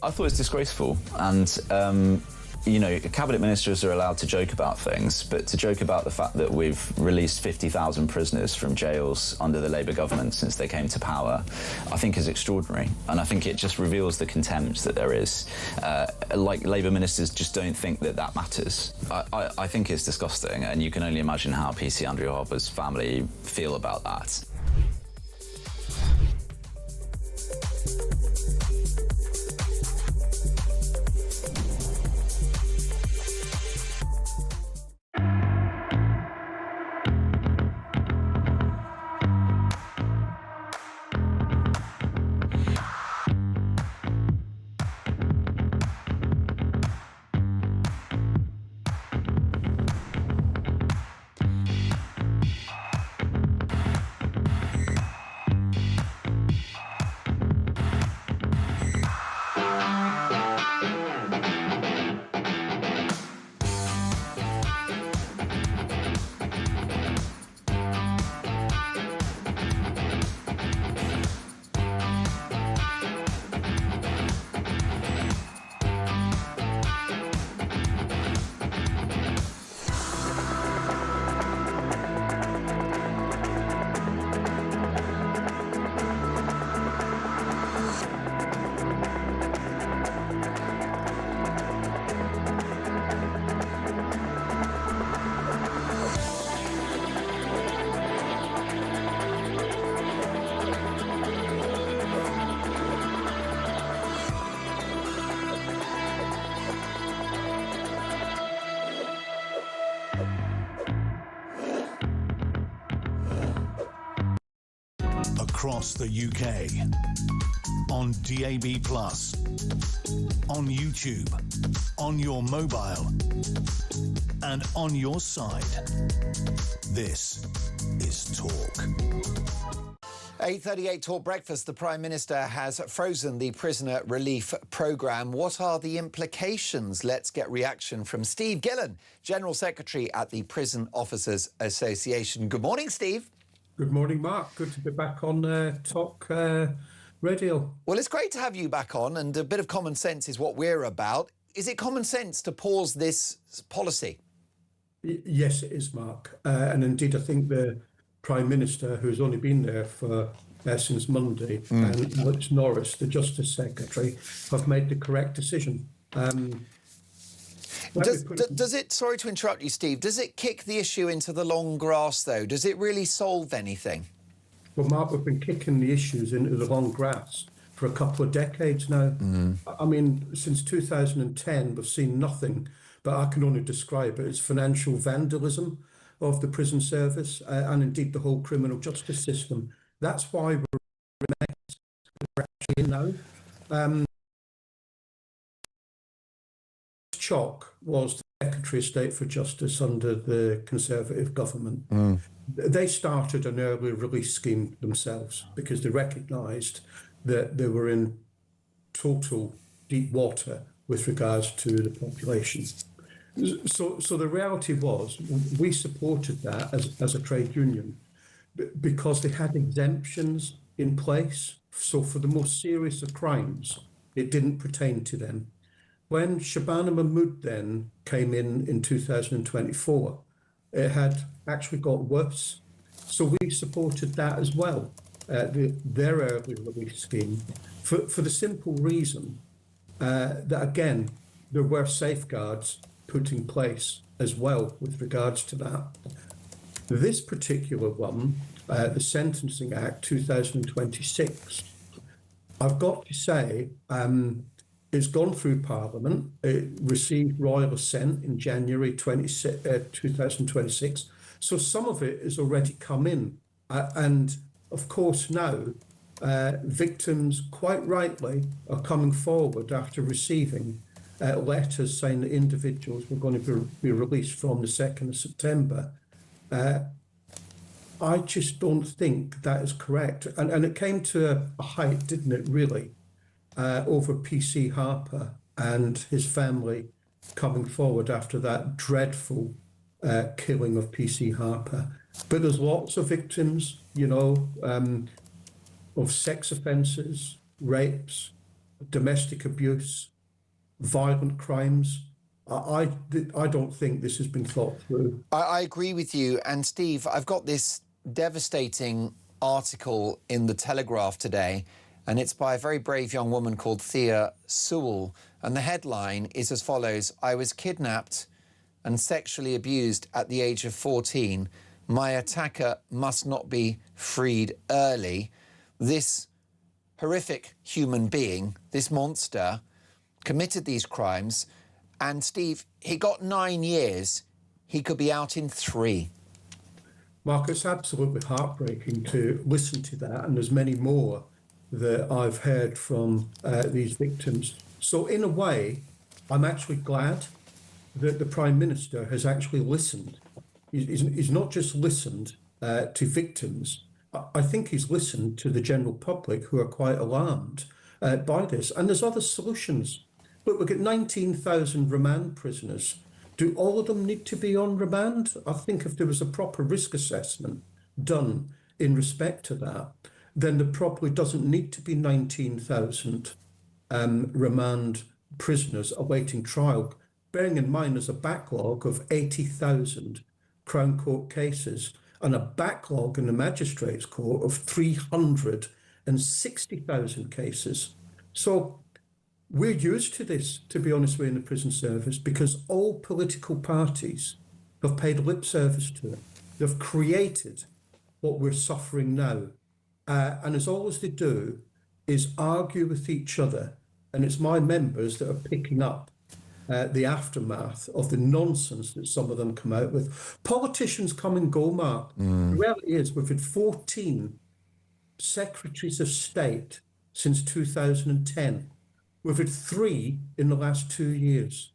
I thought it was disgraceful, and you know, cabinet ministers are allowed to joke about things, but to joke about the fact that we've released 50,000 prisoners from jails under the Labour government since they came to power, I think is extraordinary. And I think it just reveals the contempt that there is. Like, Labour ministers just don't think that that matters. I think it's disgusting, and you can only imagine how PC Andrew Harper's family feel about that. Across the UK, on DAB+, on YouTube, on your mobile, and on your side. This is Talk. 8:38 Talk Breakfast. The Prime Minister has frozen the prisoner relief programme. What are the implications? Let's get reaction from Steve Gillen, General Secretary at the Prison Officers Association. Good morning, Steve. Good morning, Mark. Good to be back on Talk Radio. Well, it's great to have you back on, and a bit of common sense is what we're about. Is it common sense to pause this policy? Yes, it is, Mark. And indeed, I think the Prime Minister, who's only been there for since Monday, and Alex Norris, the Justice Secretary, have made the correct decision. Does it, sorry to interrupt you, Steve, does it kick the issue into the long grass, though? Does it really solve anything? Well, Mark, we've been kicking the issues into the long grass for a couple of decades now. I mean, since 2010, we've seen nothing, but I can only describe it as financial vandalism of the prison service and indeed the whole criminal justice system. That's why we're actually in now. Shock was the Secretary of State for Justice under the Conservative government. They started an early release scheme themselves because they recognised that they were in total deep water with regards to the population. So the reality was we supported that as a trade union because they had exemptions in place. So for the most serious of crimes, it didn't pertain to them. When Shabana Mahmood then came in 2024, it had actually got worse. So we supported that as well, their early release scheme, for the simple reason that, again, there were safeguards put in place as well with regards to that. This particular one, the Sentencing Act 2026, I've got to say, it's gone through Parliament. It received royal assent in January 2026. So some of it has already come in. And of course now, victims quite rightly are coming forward after receiving letters saying that individuals were going to be released from the 2nd of September. I just don't think that is correct. And it came to a height, didn't it, really? Over PC Harper and his family coming forward after that dreadful killing of PC Harper. But there's lots of victims, you know, of sex offences, rapes, domestic abuse, violent crimes, I don't think this has been thought through. I agree with you. And Steve, I've got this devastating article in the Telegraph today, and it's by a very brave young woman called Thea Sewell. And the headline is as follows: I was kidnapped and sexually abused at the age of 14. My attacker must not be freed early. This horrific human being, this monster, committed these crimes. And Steve, he got 9 years. He could be out in 3. Mark, it's absolutely heartbreaking to listen to that, and there's many more that I've heard from these victims. So in a way, I'm actually glad that the Prime Minister has actually listened. He's not just listened to victims. I think he's listened to the general public, who are quite alarmed by this. And there's other solutions. Look, we've got 19,000 remand prisoners. Do all of them need to be on remand? I think if there was a proper risk assessment done in respect to that, then there probably doesn't need to be 19,000 remand prisoners awaiting trial, bearing in mind there's a backlog of 80,000 Crown Court cases and a backlog in the Magistrates' Court of 360,000 cases. So we're used to this, to be honest with you, in the prison service, because all political parties have paid lip service to it. They've created what we're suffering now. And as all as they do is argue with each other. And it's my members that are picking up the aftermath of the nonsense that some of them come out with. Politicians come and go, Mark. The reality is we've had 14 secretaries of state since 2010. We've had 3 in the last 2 years.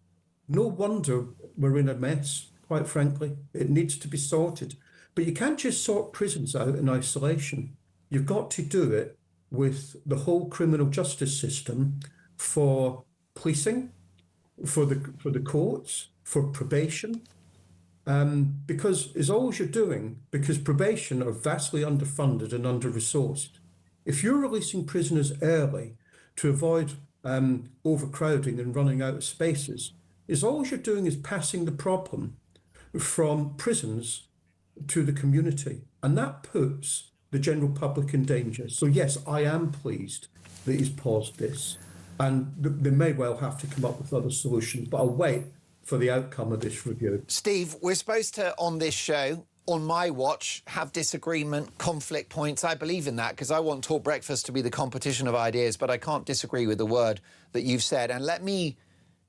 No wonder we're in a mess, quite frankly. It needs to be sorted. But you can't just sort prisons out in isolation. You've got to do it with the whole criminal justice system, for policing, for the courts, for probation. Because it's always you're doing, because probation are vastly underfunded and under-resourced. If you're releasing prisoners early to avoid overcrowding and running out of spaces, is all you're doing is passing the problem from prisons to the community. And that puts the general public in danger. So yes, I am pleased that he's paused this. And they may well have to come up with other solutions, but I'll wait for the outcome of this review. Steve, we're supposed to, on this show, on my watch, have disagreement, conflict points. I believe in that because I want Talk Breakfast to be the competition of ideas, but I can't disagree with the word that you've said. And let me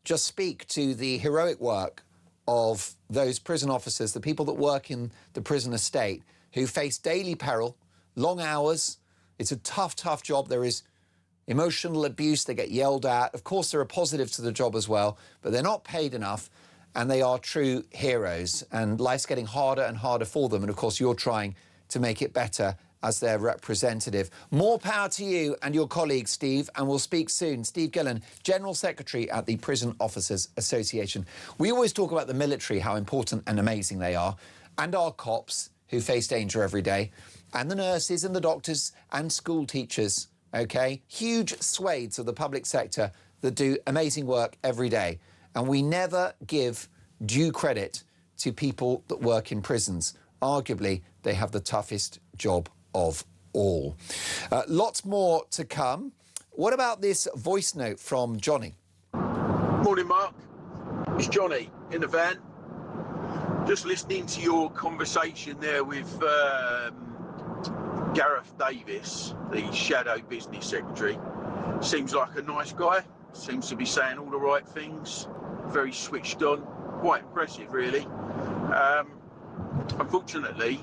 just speak to the heroic work of those prison officers, the people that work in the prison estate, who face daily peril, long hours. It's a tough, tough job. There is emotional abuse. They get yelled at. Of course, there are positives to the job as well, but they're not paid enough. And they are true heroes, and life's getting harder and harder for them. And of course, you're trying to make it better as their representative. More power to you and your colleagues, Steve, and we'll speak soon. Steve Gillen, General Secretary at the Prison Officers Association. We always talk about the military, how important and amazing they are, and our cops who face danger every day, and the nurses and the doctors and school teachers, OK? Huge swathes of the public sector that do amazing work every day. And we never give due credit to people that work in prisons. Arguably, they have the toughest job of all. Lots more to come. What about this voice note from Johnny? Morning, Mark. It's Johnny in the van. Just listening to your conversation there with Gareth Davis, the Shadow Business Secretary. Seems like a nice guy. Seems to be saying all the right things. Very switched on. Quite impressive, really. Unfortunately,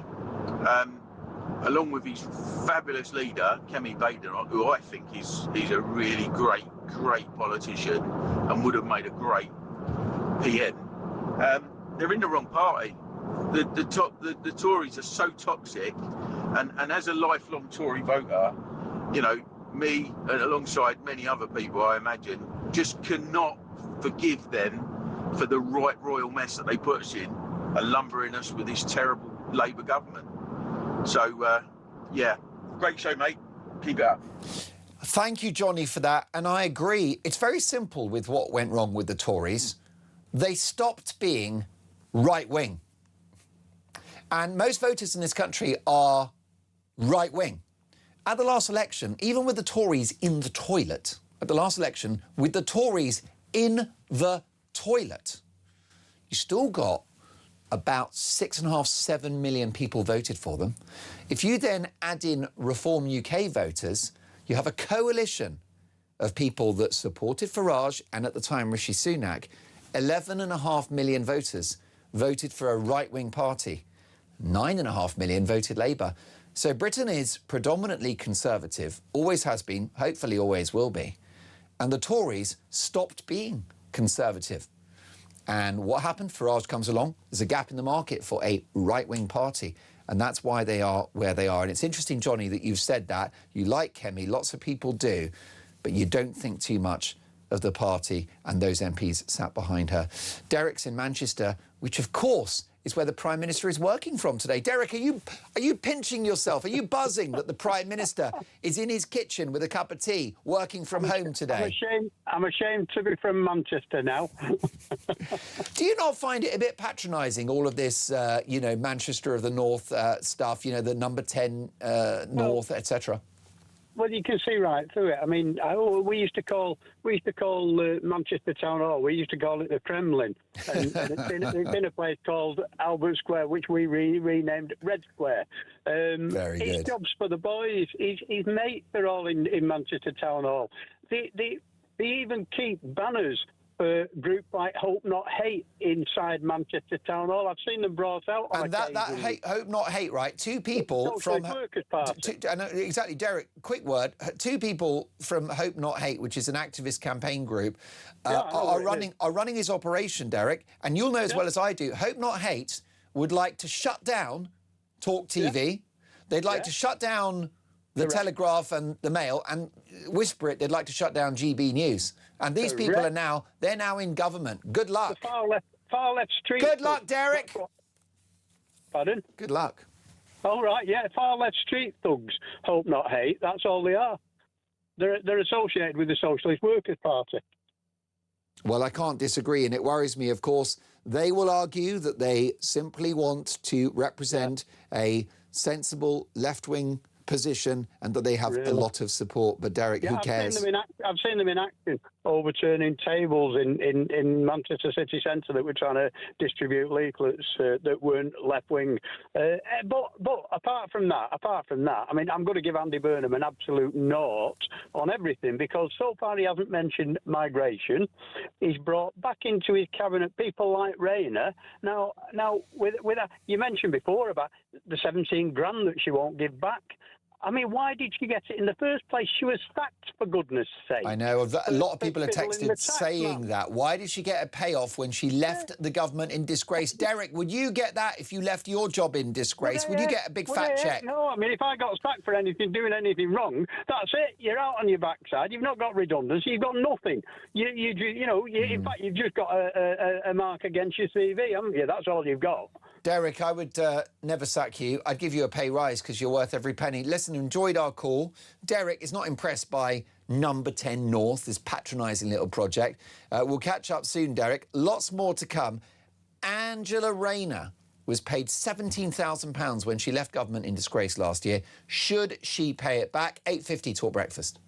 along with his fabulous leader, Kemi Badenoch, who I think is a really great politician and would have made a great PM, they're in the wrong party. The Tories are so toxic, and as a lifelong Tory voter, you know, me and alongside many other people, I imagine, just cannot forgive them for the right royal mess that they put us in and lumbering us with this terrible Labour government. So, yeah, great show, mate. Keep it up. Thank you, Johnny, for that. And I agree. It's very simple with what went wrong with the Tories. they stopped being right-wing. And most voters in this country are right-wing. At the last election, even with the Tories in the toilet, at the last election, with the Tories in the toilet, you still got about 6.5, 7 million people voted for them. If you then add in Reform UK voters, you have a coalition of people that supported Farage and at the time Rishi Sunak. 11.5 million voters voted for a right-wing party. 9.5 million voted Labour. So Britain is predominantly Conservative, always has been, hopefully always will be. And the Tories stopped being Conservative. And what happened? Farage comes along. There's a gap in the market for a right-wing party. And that's why they are where they are. And it's interesting, Johnny, that you've said that. You like Kemi, lots of people do, but you don't think too much of the party and those MPs sat behind her. Derek's in Manchester, which, of course, is where the Prime Minister is working from today. Derek, are you pinching yourself? Are you buzzing that the Prime Minister is in his kitchen with a cup of tea, working from home today? I'm ashamed to be from Manchester now. Do you not find it a bit patronising, all of this, you know, Manchester of the North stuff, you know, the number 10 North, etc.? Well, you can see right through it. I mean, we used to call Manchester Town Hall. We used to call it the Kremlin, and it's been a place called Albert Square, which we renamed Red Square. Very good. It's jobs for the boys. His mates are all in Manchester Town Hall. They even keep banners for groups like Hope Not Hate inside Manchester Town Hall. I've seen them brought out on occasion. And that Hope Not Hate, right? Two people from... Workers' Party. Exactly, Derek, quick word. Two people from Hope Not Hate, which is an activist campaign group, are running his operation, Derek. And you'll know as well as I do, Hope Not Hate would like to shut down talkTV. Yeah. They'd like to shut down the Telegraph and the Mail, and whisper it, they'd like to shut down GB News. And these people are now, they're now in government. Good luck. The far left street. Good luck, Derek. Pardon? Good luck. All right, yeah, far left street thugs, Hope Not Hate, that's all they are. They're associated with the Socialist Workers' Party. Well, I can't disagree, and it worries me, of course. They will argue that they simply want to represent a sensible left-wing position and that they have a lot of support. But Derek, who cares? I've seen them in action, overturning tables in Manchester city centre that were trying to distribute leaflets that weren't left-wing. But apart from that, I mean, I'm going to give Andy Burnham an absolute nought on everything, because so far he hasn't mentioned migration. He's brought back into his cabinet people like Rayner. Now, with you mentioned before about the 17 grand that she won't give back. I mean, why did she get it in the first place? She was sacked, for goodness sake. I know. A lot of people have texted saying that. Why did she get a payoff when she left the government in disgrace? Derek, would you get that if you left your job in disgrace? Would you get a big fat check? No, I mean, if I got sacked for doing anything wrong, that's it. You're out on your backside. You've not got redundancy. You've got nothing. In fact, you've just got a mark against your CV, haven't you? That's all you've got. Derek, I would never sack you. I'd give you a pay rise because you're worth every penny. Listen, enjoyed our call. Derek is not impressed by Number 10 North, this patronising little project. We'll catch up soon, Derek. Lots more to come. Angela Rayner was paid £17,000 when she left government in disgrace last year. Should she pay it back? 8:50 Talk Breakfast.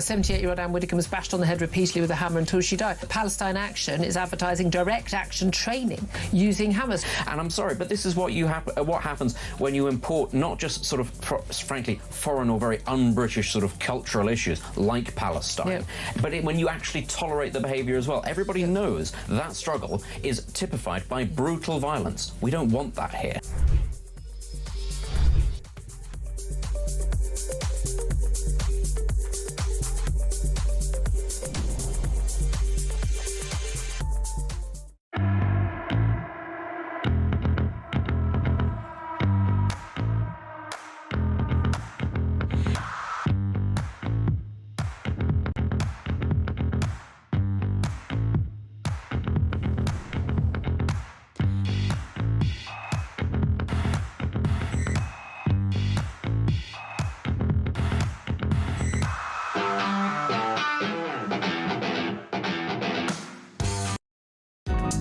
78-year-old Anne Widdecombe was bashed on the head repeatedly with a hammer until she died. Palestine Action is advertising direct action training using hammers. And I'm sorry, but this is what what happens when you import not just sort of, frankly, foreign or very un-British sort of cultural issues like Palestine, but when you actually tolerate the behaviour as well. Everybody knows that struggle is typified by brutal violence. We don't want that here.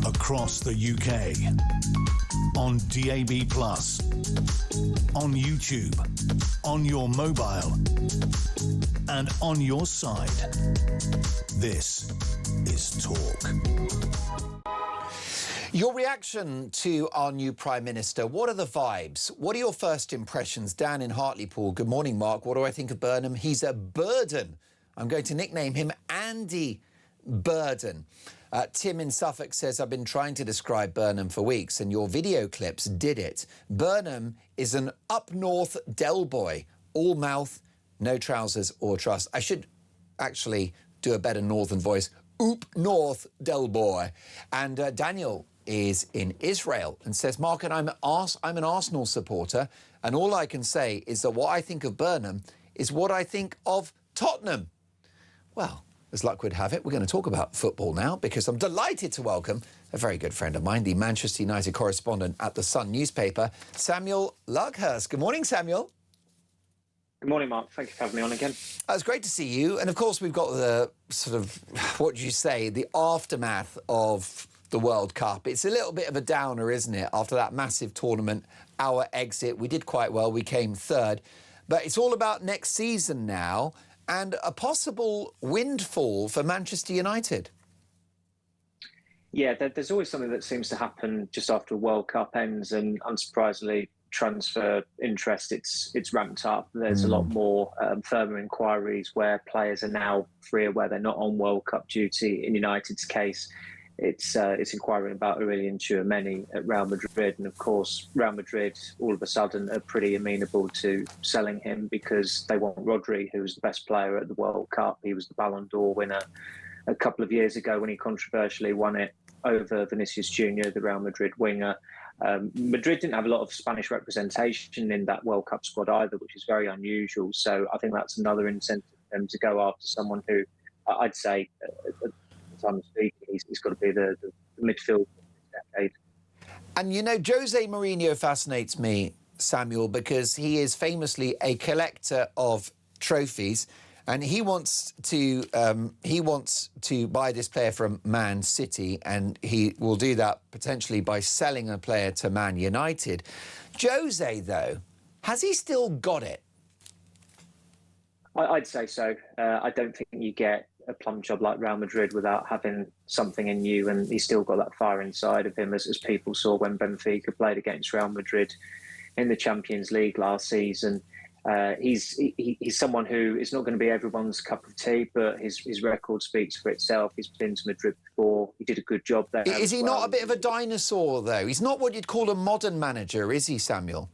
Across the UK, on DAB+, on YouTube, on your mobile, and on your side. This is Talk. Your reaction to our new Prime Minister, what are the vibes? What are your first impressions? Dan in Hartlepool, good morning, Mark. What do I think of Burnham? He's a burden. I'm going to nickname him Andy Burden. Tim in Suffolk says, I've been trying to describe Burnham for weeks and your video clips did it. Burnham is an up-north Del boy, all mouth, no trousers or trust. I should actually do a better northern voice. Oop north Del boy. And Daniel is in Israel and says, Mark, and I'm an Arsenal supporter, and all I can say is that what I think of Burnham is what I think of Tottenham. Well, as luck would have it, we're going to talk about football now because I'm delighted to welcome a very good friend of mine, the Manchester United correspondent at the Sun newspaper, Samuel Lughurst. Good morning, Samuel. Good morning, Mark. Thank you for having me on again. It's great to see you. And, of course, we've got the sort of, what do you say, the aftermath of the World Cup. It's a little bit of a downer, isn't it? After that massive tournament, our exit, we did quite well. We came third. But it's all about next season now and a possible windfall for Manchester United. Yeah, there's always something that seems to happen just after a World Cup ends, and unsurprisingly, transfer interest, it's ramped up. There's a lot more further inquiries where players are now freer, where they're not on World Cup duty. In United's case, it's inquiring about Aurelien Tchouameni at Real Madrid, and of course Real Madrid all of a sudden are pretty amenable to selling him because they want Rodri, who was the best player at the World Cup. He was the Ballon d'Or winner a couple of years ago when he controversially won it over Vinicius Junior, the Real Madrid winger. Madrid didn't have a lot of Spanish representation in that World Cup squad either, which is very unusual. So I think that's another incentive for them to go after someone who I'd say, at the time of speaking, he's got to be the midfield of this decade. And, you know, Jose Mourinho fascinates me, Samuel, because he is famously a collector of trophies. And he wants to buy this player from Man City, and he will do that potentially by selling a player to Man United. Jose, though, has he still got it? I'd say so. I don't think you get a plum job like Real Madrid without having something in you, and he's still got that fire inside of him, as people saw when Benfica played against Real Madrid in the Champions League last season. He's someone who is not going to be everyone's cup of tea, but his record speaks for itself. He's been to Madrid before. He did a good job there. Is he not a bit of a dinosaur, though? He's not what you'd call a modern manager, is he, Samuel?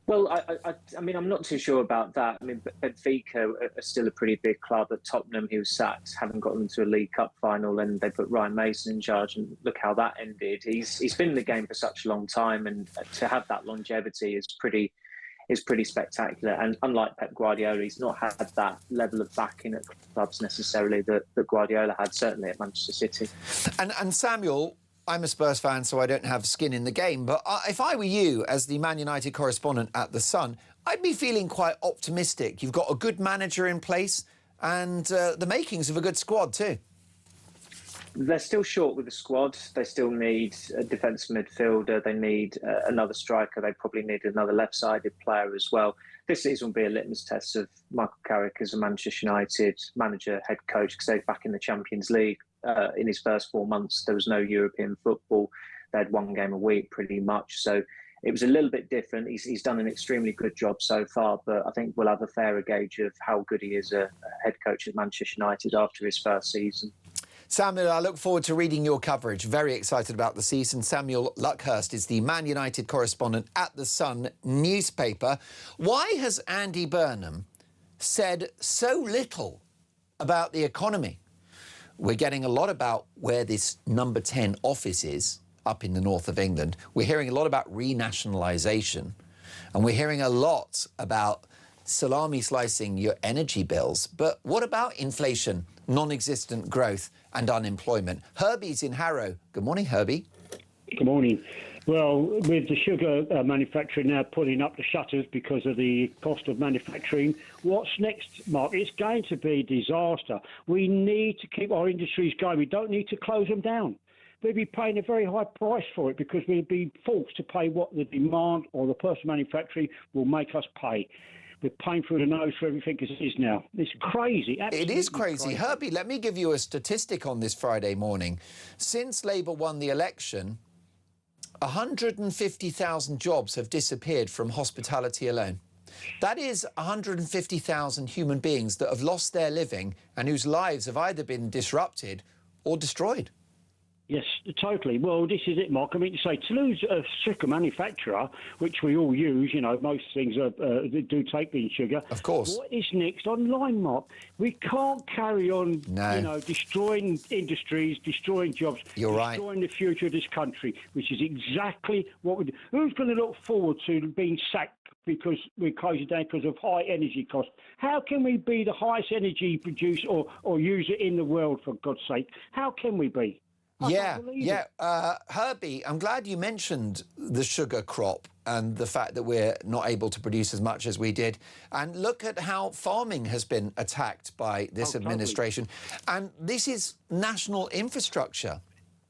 Well, I mean, I'm not too sure about that. I mean, Benfica are still a pretty big club. At Tottenham, he was sacked, haven't got them to a League Cup final, and they put Ryan Mason in charge, and look how that ended. He's been in the game for such a long time, and to have that longevity is pretty spectacular. And unlike Pep Guardiola, he's not had that level of backing at clubs necessarily that Guardiola had, certainly at Manchester City. And Samuel, I'm a Spurs fan, so I don't have skin in the game, but if I were you as the Man United correspondent at The Sun, I'd be feeling quite optimistic. You've got a good manager in place and the makings of a good squad too. They're still short with the squad. They still need a defensive midfielder. They need another striker. They probably need another left-sided player as well. This season will be a litmus test of Michael Carrick as a Manchester United manager, head coach, because they're back in the Champions League. In his first 4 months, there was no European football. They had one game a week pretty much. So it was a little bit different. He's done an extremely good job so far, but I think we'll have a fairer gauge of how good he is a head coach at Manchester United after his first season. Samuel, I look forward to reading your coverage. Very excited about the season. Samuel Luckhurst is the Man United correspondent at The Sun newspaper. Why has Andy Burnham said so little about the economy? We're getting a lot about where this number 10 office is up in the north of England. We're hearing a lot about renationalisation, and we're hearing a lot about salami slicing your energy bills. But what about inflation, non-existent growth and unemployment? Herbie's in Harrow. Good morning, Herbie. Good morning. Well, with the sugar manufacturing now pulling up the shutters because of the cost of manufacturing, what's next, Mark? It's going to be disaster. We need to keep our industries going. We don't need to close them down. We'll be paying a very high price for it because we'll be forced to pay what the demand or the person manufacturing will make us pay. We're paying through the nose for everything as it is now. It's crazy. It is crazy. Herbie, let me give you a statistic on this Friday morning. Since Labour won the election, 150,000 jobs have disappeared from hospitality alone. That is 150,000 human beings that have lost their living and whose lives have either been disrupted or destroyed. Yes, totally. Well, this is it, Mark. I mean, to say, to lose a sugar manufacturer, which we all use, you know, most things do take bean sugar. Of course. What is next online, Mark? We can't carry on, you know, destroying industries, destroying jobs, destroying the future of this country, which is exactly what we do. Who's going to look forward to being sacked because we're closing down because of high energy costs? How can we be the highest energy producer or user in the world, for God's sake? How can we be? Herbie, I'm glad you mentioned the sugar crop and the fact that we're not able to produce as much as we did. And look at how farming has been attacked by this administration. And this is national infrastructure.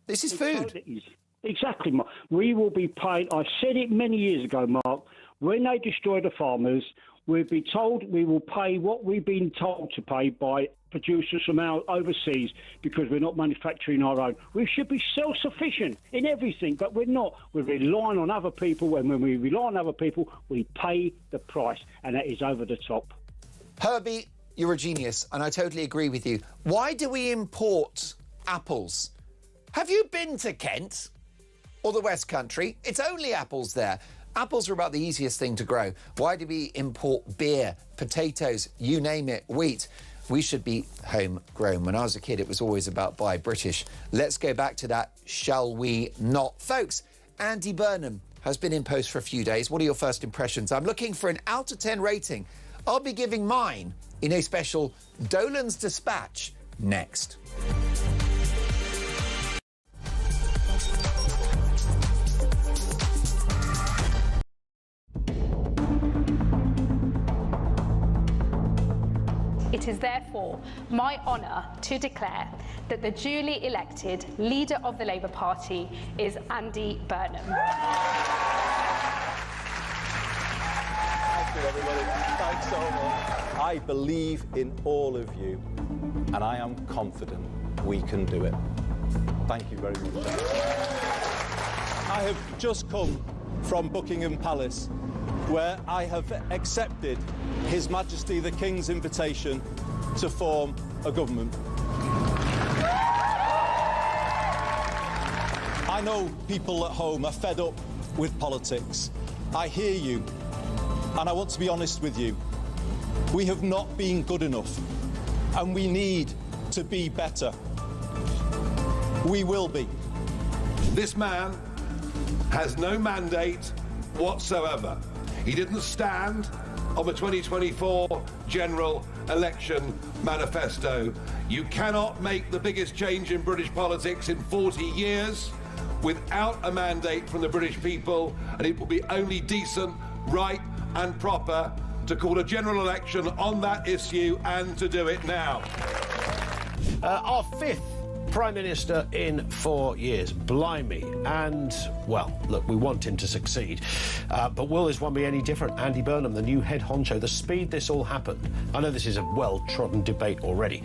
This is food. Totally. Exactly, Mark. We will be paying, I said it many years ago, Mark, when they destroy the farmers, we'll be told we will pay what we've been told to pay by producers from out overseas because we're not manufacturing our own. We should be self-sufficient in everything, but we're not. We're relying on other people, and when we rely on other people, we pay the price, and that is over the top. Herbie, you're a genius, and I totally agree with you. Why do we import apples? Have you been to Kent or the West Country? It's only apples there. Apples are about the easiest thing to grow. Why do we import beer, potatoes, you name it, wheat? We should be homegrown. When I was a kid, it was always about buy British. Let's go back to that, shall we not? Folks, Andy Burnham has been in post for a few days. What are your first impressions? I'm looking for an out of 10 rating. I'll be giving mine in a special Dolan's Dispatch next. It is therefore my honour to declare that the duly elected leader of the Labour Party is Andy Burnham. Thank you, everybody. Thanks so much. I believe in all of you, and I am confident we can do it. Thank you very much. I have just come from Buckingham Palace, where I have accepted His Majesty the King's invitation to form a government. I know people at home are fed up with politics. I hear you, and I want to be honest with you. We have not been good enough, and we need to be better. We will be. This man has no mandate whatsoever. He didn't stand on the 2024 general election manifesto. You cannot make the biggest change in British politics in 40 years without a mandate from the British people, and it will be only decent, right and proper to call a general election on that issue and to do it now. Our fifth Prime Minister in 4 years. Blimey. And, well, look, we want him to succeed. But will this one be any different? Andy Burnham, the new head honcho, the speed this all happened, I know this is a well-trodden debate already,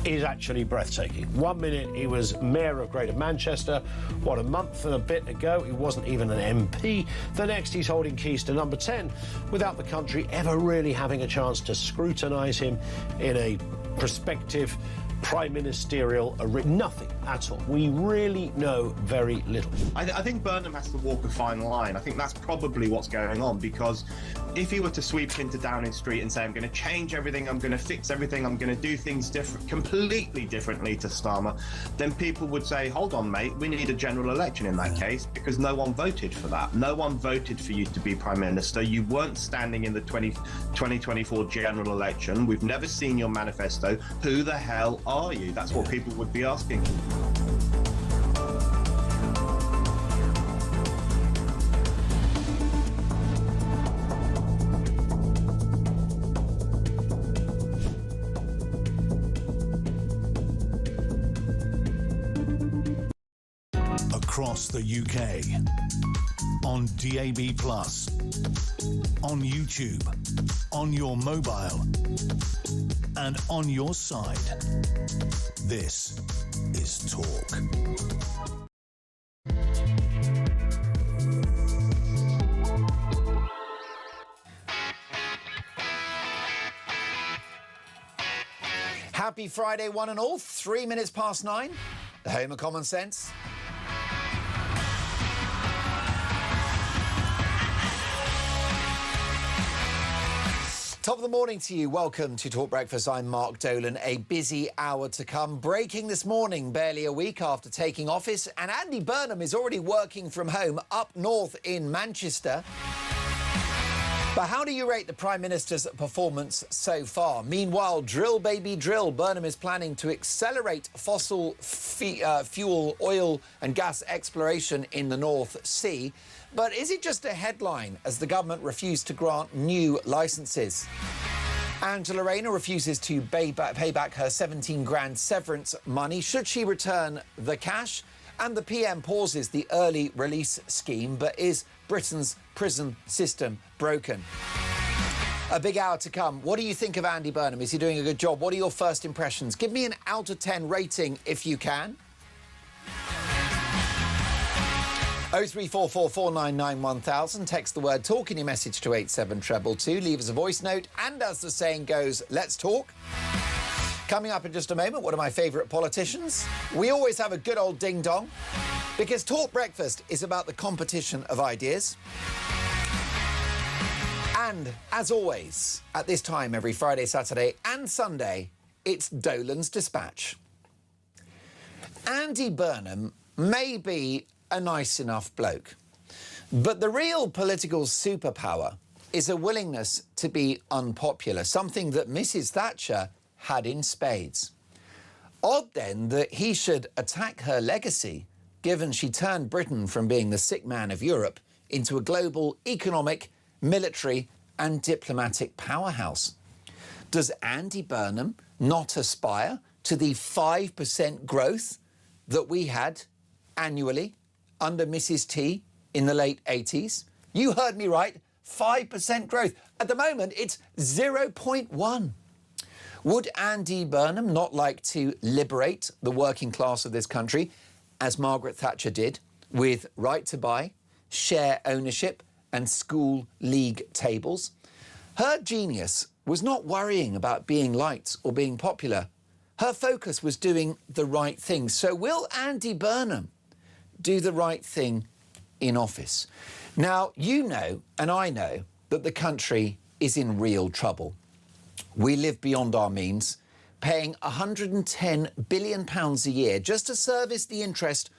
is actually breathtaking. 1 minute he was Mayor of Greater Manchester. What, a month and a bit ago he wasn't even an MP. The next he's holding keys to number 10 without the country ever really having a chance to scrutinise him in a prospective prime ministerial nothing at all. We really know very little. I think Burnham has to walk a fine line. I think that's probably what's going on, because if he were to sweep into Downing Street and say, I'm going to change everything, I'm going to fix everything, I'm going to do things completely differently to Starmer, then people would say, hold on, mate, we need a general election in that case, because no one voted for that. No one voted for you to be Prime Minister. You weren't standing in the 2024 general election. We've never seen your manifesto. Who the hell are you? That's what people would be asking. Across the UK, on DAB+, on YouTube, on your mobile, and on your side. This is Talk. Happy Friday, one and all. 3 minutes past 9. The home of common sense. Top of the morning to you. Welcome to Talk Breakfast. I'm Mark Dolan. A busy hour to come. Breaking this morning, barely a week after taking office, and Andy Burnham is already working from home up north in Manchester. But how do you rate the Prime Minister's performance so far? Meanwhile, drill baby drill, Burnham is planning to accelerate fossil fuel, oil and gas exploration in the North Sea. But is it just a headline as the government refused to grant new licences? Angela Rayner refuses to pay back her 17 grand severance money. Should she return the cash? And the PM pauses the early release scheme, but is Britain's prison system broken? A big hour to come. What do you think of Andy Burnham? Is he doing a good job? What are your first impressions? Give me an out of 10 rating if you can. 03444991000. Text the word talk in your message to 87222. Leave us a voice note. And as the saying goes, let's talk. Coming up in just a moment, one of my favourite politicians. We always have a good old ding-dong, because Talk Breakfast is about the competition of ideas. And, as always, at this time every Friday, Saturday and Sunday, it's Dolan's Dispatch. Andy Burnham may be a nice enough bloke, but the real political superpower is a willingness to be unpopular, something that Mrs. Thatcher had in spades. Odd, then, that he should attack her legacy, given she turned Britain from being the sick man of Europe into a global economic, military and diplomatic powerhouse. Does Andy Burnham not aspire to the 5% growth that we had annually under Mrs. T in the late 80s? You heard me right, 5% growth. At the moment, it's 0.1. Would Andy Burnham not like to liberate the working class of this country, as Margaret Thatcher did, with right to buy, share ownership and school league tables? Her genius was not worrying about being liked or being popular. Her focus was doing the right thing. So will Andy Burnham do the right thing in office? Now, you know, and I know, that the country is in real trouble. We live beyond our means, paying £110 billion a year just to service the interest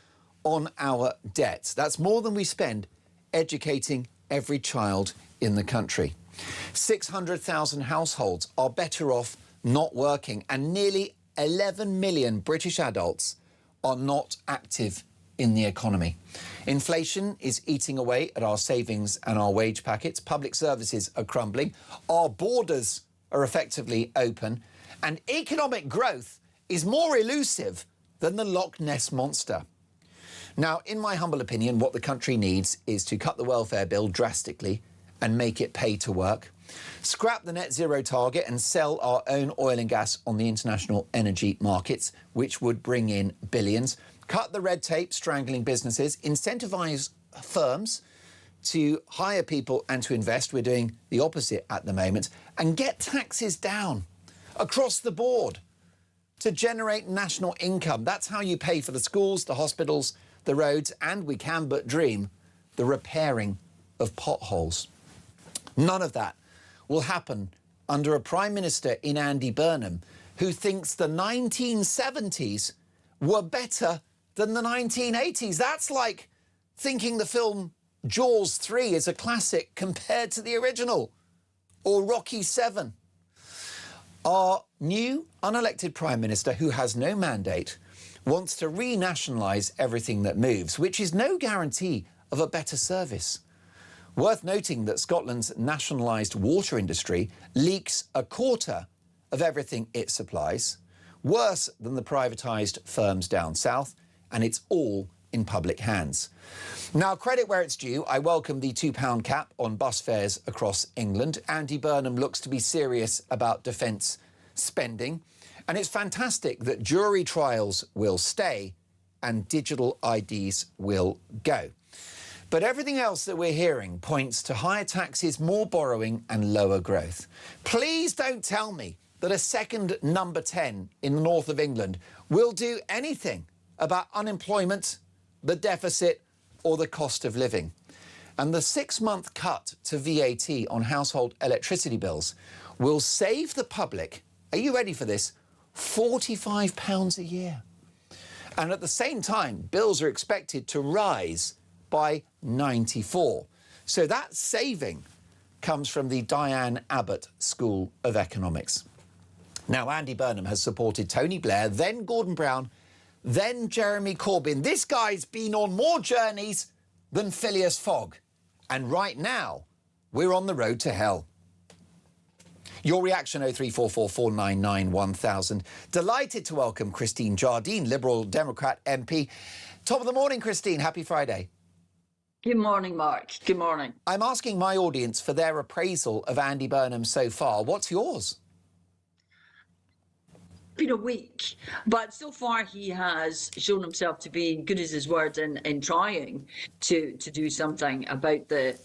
on our debts. That's more than we spend educating every child in the country. 600,000 households are better off not working, and nearly 11 million British adults are not active in the economy. Inflation is eating away at our savings and our wage packets. Public services are crumbling. Our borders are effectively open. And economic growth is more elusive than the Loch Ness Monster. Now, in my humble opinion, what the country needs is to cut the welfare bill drastically and make it pay to work, scrap the net zero target and sell our own oil and gas on the international energy markets, which would bring in billions, cut the red tape strangling businesses, incentivise firms to hire people and to invest. We're doing the opposite at the moment, and get taxes down across the board to generate national income. That's how you pay for the schools, the hospitals, the roads, and we can but dream the repairing of potholes. None of that will happen under a Prime Minister in Andy Burnham who thinks the 1970s were better than the 1980s. That's like thinking the film Jaws 3 is a classic compared to the original, or Rocky 7. Our new unelected Prime Minister, who has no mandate, wants to renationalise everything that moves, which is no guarantee of a better service. Worth noting that Scotland's nationalised water industry leaks a quarter of everything it supplies, worse than the privatised firms down south, and it's all in public hands. Now, credit where it's due, I welcome the £2 cap on bus fares across England. Andy Burnham looks to be serious about defence spending, and it's fantastic that jury trials will stay and digital IDs will go. But everything else that we're hearing points to higher taxes, more borrowing and lower growth. Please don't tell me that a second number 10 in the north of England will do anything about unemployment, the deficit or the cost of living. And the 6-month cut to VAT on household electricity bills will save the public, are you ready for this, £45 a year. And at the same time, bills are expected to rise by 94. So that saving comes from the Diane Abbott School of Economics. Now, Andy Burnham has supported Tony Blair, then Gordon Brown, then Jeremy Corbyn. This guy's been on more journeys than Phileas Fogg. And right now, we're on the road to hell. Your reaction, 0344 499 1000. Delighted to welcome Christine Jardine, Liberal Democrat MP. Top of the morning, Christine. Happy Friday. Good morning, Mark. Good morning. I'm asking my audience for their appraisal of Andy Burnham so far. What's yours? Been a week, but so far he has shown himself to be good as his word in trying to do something about the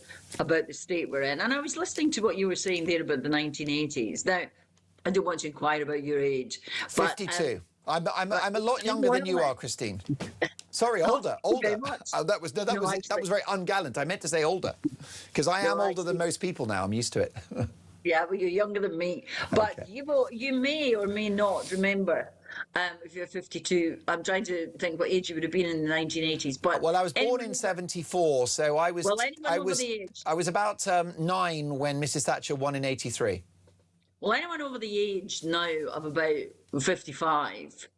state we're in. And I was listening to what you were saying there about the 1980s. Now, I don't want to inquire about your age. 52. But, I'm a lot younger than you are, Christine. Sorry, older. Older. That was very ungallant. I meant to say older, because I am older than most people now. I'm used to it. Yeah, well, you're younger than me. But okay. You may or may not remember, if you're 52, I'm trying to think what age you would have been in the 1980s. But well, I was born in 74, so I was. Well, anyone over the age? I was about 9 when Mrs. Thatcher won in 83. Well, anyone over the age now of about 55,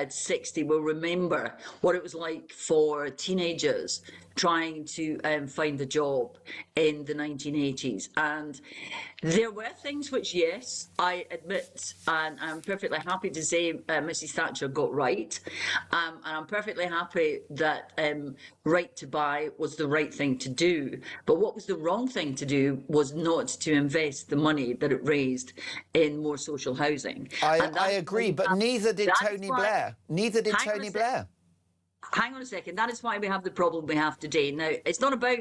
60 will remember what it was like for teenagers trying to find a job in the 1980s. And there were things which, yes, I admit, and I'm perfectly happy to say Mrs. Thatcher got right. And I'm perfectly happy that right to buy was the right thing to do. But what was the wrong thing to do was not to invest the money that it raised in more social housing. I agree, but neither did Tony Blair. Neither did Tony Blair. Hang on a second. That is why we have the problem we have today. Now, it's not about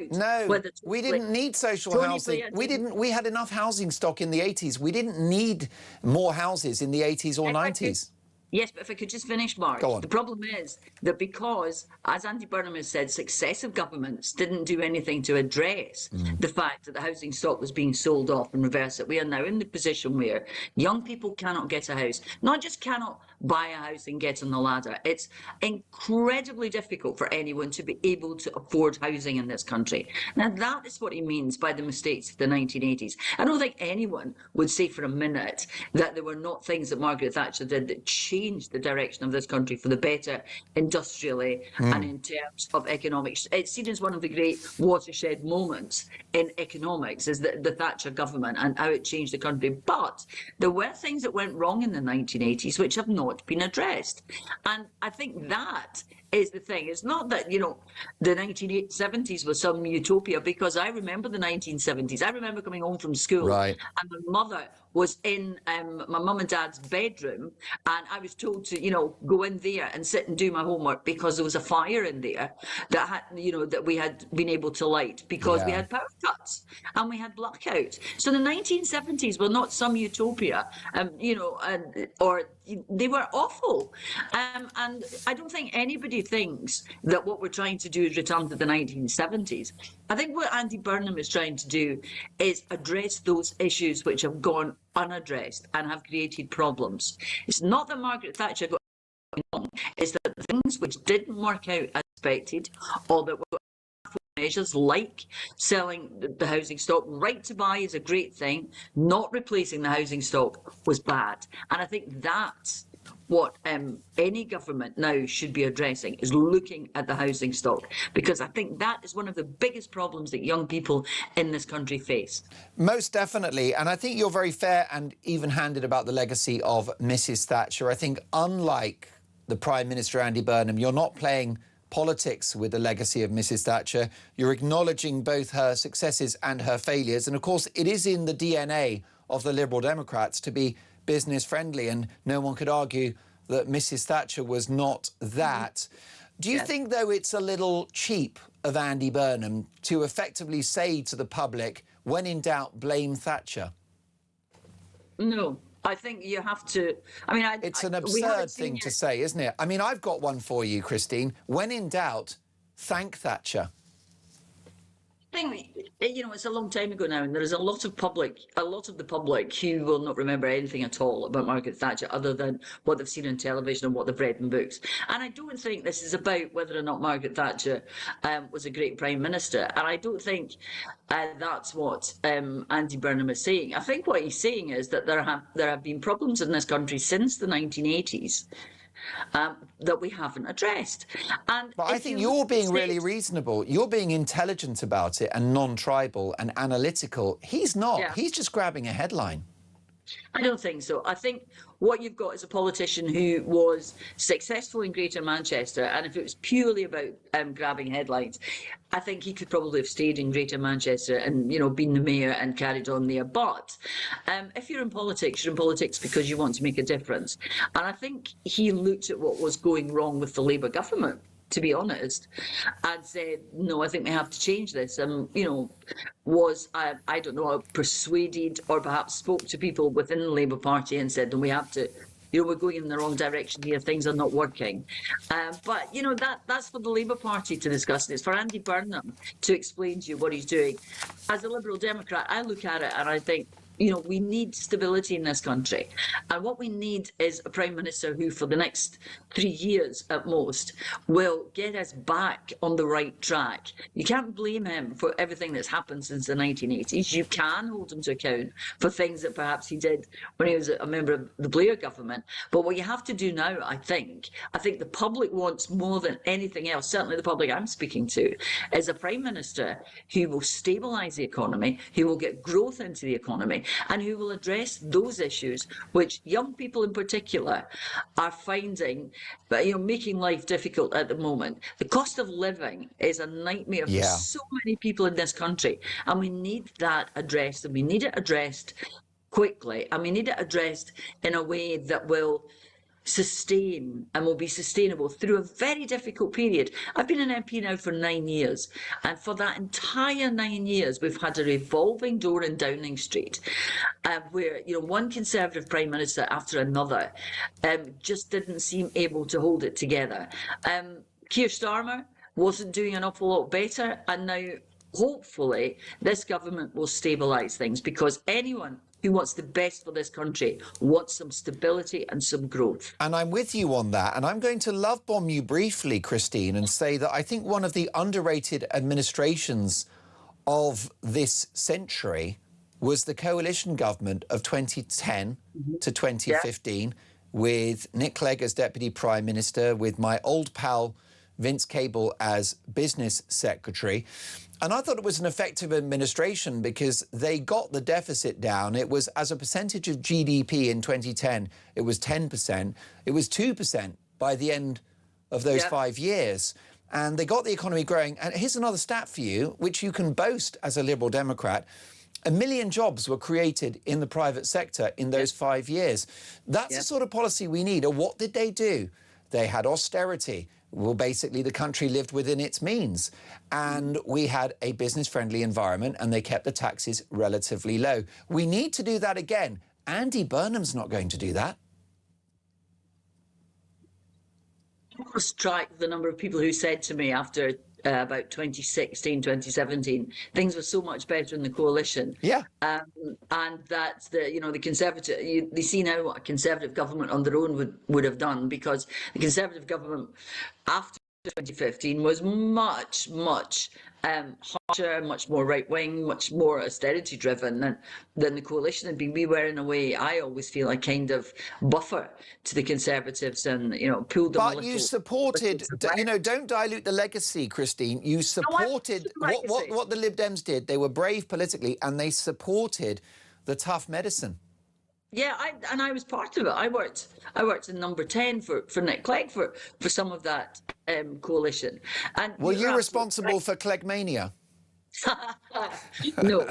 whether we didn't need social housing. We had enough housing stock in the 80s. We didn't need more houses in the 80s or 90s. Yes, but if I could just finish, Mark. Go on. The problem is that because, as Andy Burnham has said, successive governments didn't do anything to address the fact that the housing stock was being sold off and reverse it. We are now in the position where young people cannot get a house. Not just cannot buy a house and get on the ladder. It's incredibly difficult for anyone to be able to afford housing in this country. Now, that is what he means by the mistakes of the 1980s. I don't think anyone would say for a minute that there were not things that Margaret Thatcher did that changed changed the direction of this country for the better industrially and in terms of economics. It's seen as one of the great watershed moments in economics, is the Thatcher government and how it changed the country. But there were things that went wrong in the 1980s which have not been addressed. And I think that is the thing. It's not that, you know, the 1970s was some utopia, because I remember the 1970s. I remember coming home from school and my mother was in my mum and dad's bedroom, and I was told to, you know, go in there and sit and do my homework because there was a fire in there that had, you know, that we had been able to light because we had power cuts and we had blackout. So the 1970s were not some utopia, you know, or they were awful. And I don't think anybody thinks that what we're trying to do is return to the 1970s. I think what Andy Burnham is trying to do is address those issues which have gone unaddressed and have created problems. It's not that Margaret Thatcher got it wrong, it's that things which didn't work out as expected, or that were measures like selling the housing stock. Right to buy is a great thing. Not replacing the housing stock was bad. And I think that's what any government now should be addressing, is looking at the housing stock, because I think that is one of the biggest problems that young people in this country face. Most definitely. And I think you're very fair and even-handed about the legacy of Mrs. Thatcher. I think, unlike the Prime Minister, Andy Burnham, you're not playing politics with the legacy of Mrs. Thatcher. You're acknowledging both her successes and her failures. And of course, it is in the DNA of the Liberal Democrats to be business friendly, and no one could argue that Mrs. Thatcher was not that. Do you think, though, it's a little cheap of Andy Burnham to effectively say to the public, when in doubt, blame Thatcher? No. I think you have to. I mean, it's an absurd thing to say, isn't it? I mean, I've got one for you, Christine. When in doubt, thank Thatcher. I think, you know, it's a long time ago now, and there is a lot of the public who will not remember anything at all about Margaret Thatcher other than what they've seen on television and what they've read in books. And I don't think this is about whether or not Margaret Thatcher was a great Prime Minister. And I don't think that's what Andy Burnham is saying. I think what he's saying is that there have been problems in this country since the 1980s. That we haven't addressed. But I think you're being really reasonable. You're being intelligent about it and non-tribal and analytical. He's not. Yeah. He's just grabbing a headline. I don't think so. I think what you've got is a politician who was successful in Greater Manchester, and if it was purely about grabbing headlines, I think he could probably have stayed in Greater Manchester and, you know, been the mayor and carried on there. But if you're in politics, you're in politics because you want to make a difference. And I think he looked at what was going wrong with the Labour government, to be honest, and said, no, I think we have to change this. And, you know, was, I don't know, persuaded or perhaps spoke to people within the Labour Party and said, no, we have to, you know, we're going in the wrong direction here, things are not working. But, you know, that's for the Labour Party to discuss. It's for Andy Burnham to explain to you what he's doing. As a Liberal Democrat, I look at it and I think, you know, we need stability in this country. And what we need is a Prime Minister who, for the next 3 years at most, will get us back on the right track. You can't blame him for everything that's happened since the 1980s. You can hold him to account for things that perhaps he did when he was a member of the Blair government. But what you have to do now, I think the public wants more than anything else, certainly the public I'm speaking to, is a Prime Minister who will stabilise the economy, who will get growth into the economy, and who will address those issues which young people in particular are finding, you know, making life difficult at the moment. The cost of living is a nightmare for so many people in this country, and we need that addressed, and we need it addressed quickly, and we need it addressed in a way that will sustain and will be sustainable through a very difficult period. I've been an MP now for 9 years, and for that entire 9 years we've had a revolving door in Downing Street where, you know, one Conservative Prime Minister after another just didn't seem able to hold it together. Keir Starmer wasn't doing an awful lot better, and now hopefully this government will stabilise things, because anyone who wants the best for this country wants some stability and some growth. And I'm with you on that. And I'm going to love bomb you briefly, Christine, and say that I think one of the underrated administrations of this century was the coalition government of 2010 to 2015. with Nick Clegg as Deputy Prime Minister, with my old pal Vince Cable as Business Secretary. And I thought it was an effective administration because they got the deficit down. It was, as a percentage of GDP in 2010, it was 10%. It was 2% by the end of those 5 years. And they got the economy growing. And here's another stat for you, which you can boast as a Liberal Democrat. 1 million jobs were created in the private sector in those 5 years. That's the sort of policy we need. And what did they do? They had austerity. Well, basically, the country lived within its means. And we had a business-friendly environment, and they kept the taxes relatively low. We need to do that again. Andy Burnham's not going to do that. I strike the number of people who said to me after about 2016, 2017, things were so much better in the coalition. Yeah. And that the Conservative, they see now what a Conservative government on their own would have done, because the Conservative government after 2015 was much harsher, much more right-wing, much more austerity-driven than the coalition had been. We were, in a way, I always feel, a kind of buffer to the Conservatives, and pulled them. But you supported, don't dilute the legacy, Christine. You supported what the Lib Dems did. They were brave politically, and they supported the tough medicine. Yeah, I was part of it. I worked in Number 10 for Nick Clegg for some of that coalition. And were you responsible for Cleggmania? No.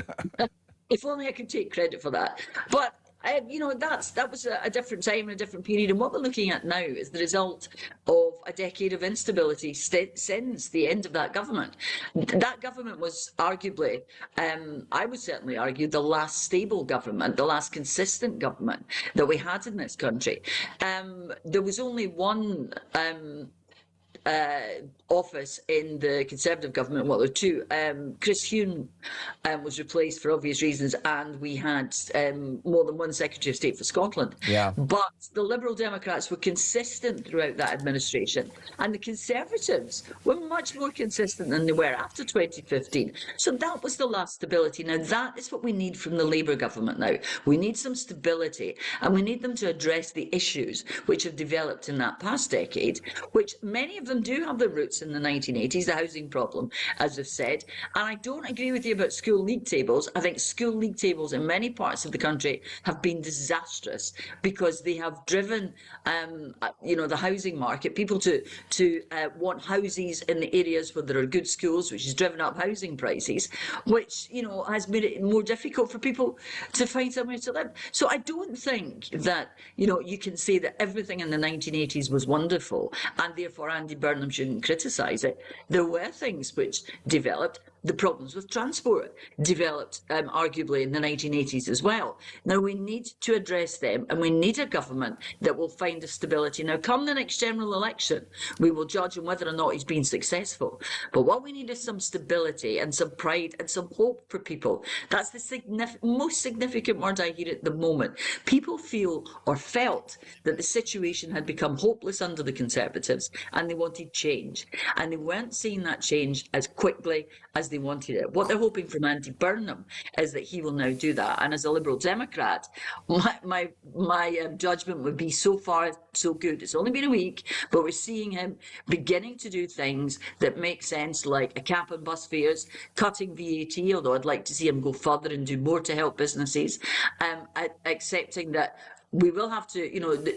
If only I could take credit for that. But that was a different time and a different period. And what we're looking at now is the result of a decade of instability since the end of that government. That government was arguably, I would certainly argue, the last stable government, the last consistent government that we had in this country. There was only one office in the Conservative government, well, there were two. Chris Huhne was replaced for obvious reasons, and we had more than one Secretary of State for Scotland. Yeah. But the Liberal Democrats were consistent throughout that administration, and the Conservatives were much more consistent than they were after 2015. So that was the last stability. Now, that is what we need from the Labour government now. We need some stability, and we need them to address the issues which have developed in that past decade, which many of them do have their roots in the 1980s, the housing problem, as I've said. And I don't agree with you about school league tables. I think school league tables in many parts of the country have been disastrous because they have driven, the housing market, people to want houses in the areas where there are good schools, which has driven up housing prices, which, has made it more difficult for people to find somewhere to live. So I don't think that, you can say that everything in the 1980s was wonderful, and therefore Andy Burnham shouldn't criticise it. There were things which developed. The problems with transport developed arguably in the 1980s as well. Now we need to address them, and we need a government that will find a stability. Now, come the next general election, we will judge on whether or not he's been successful. But what we need is some stability and some pride and some hope for people. That's the most significant word I hear at the moment. People feel or felt that the situation had become hopeless under the Conservatives, and they wanted change. And they weren't seeing that change as quickly as they wanted it. What they're hoping from Andy Burnham is that he will now do that. And as a Liberal Democrat, my judgment would be so far so good. It's only been a week, but we're seeing him beginning to do things that make sense, like a cap on bus fares, cutting VAT, although I'd like to see him go further and do more to help businesses, accepting that we will have to,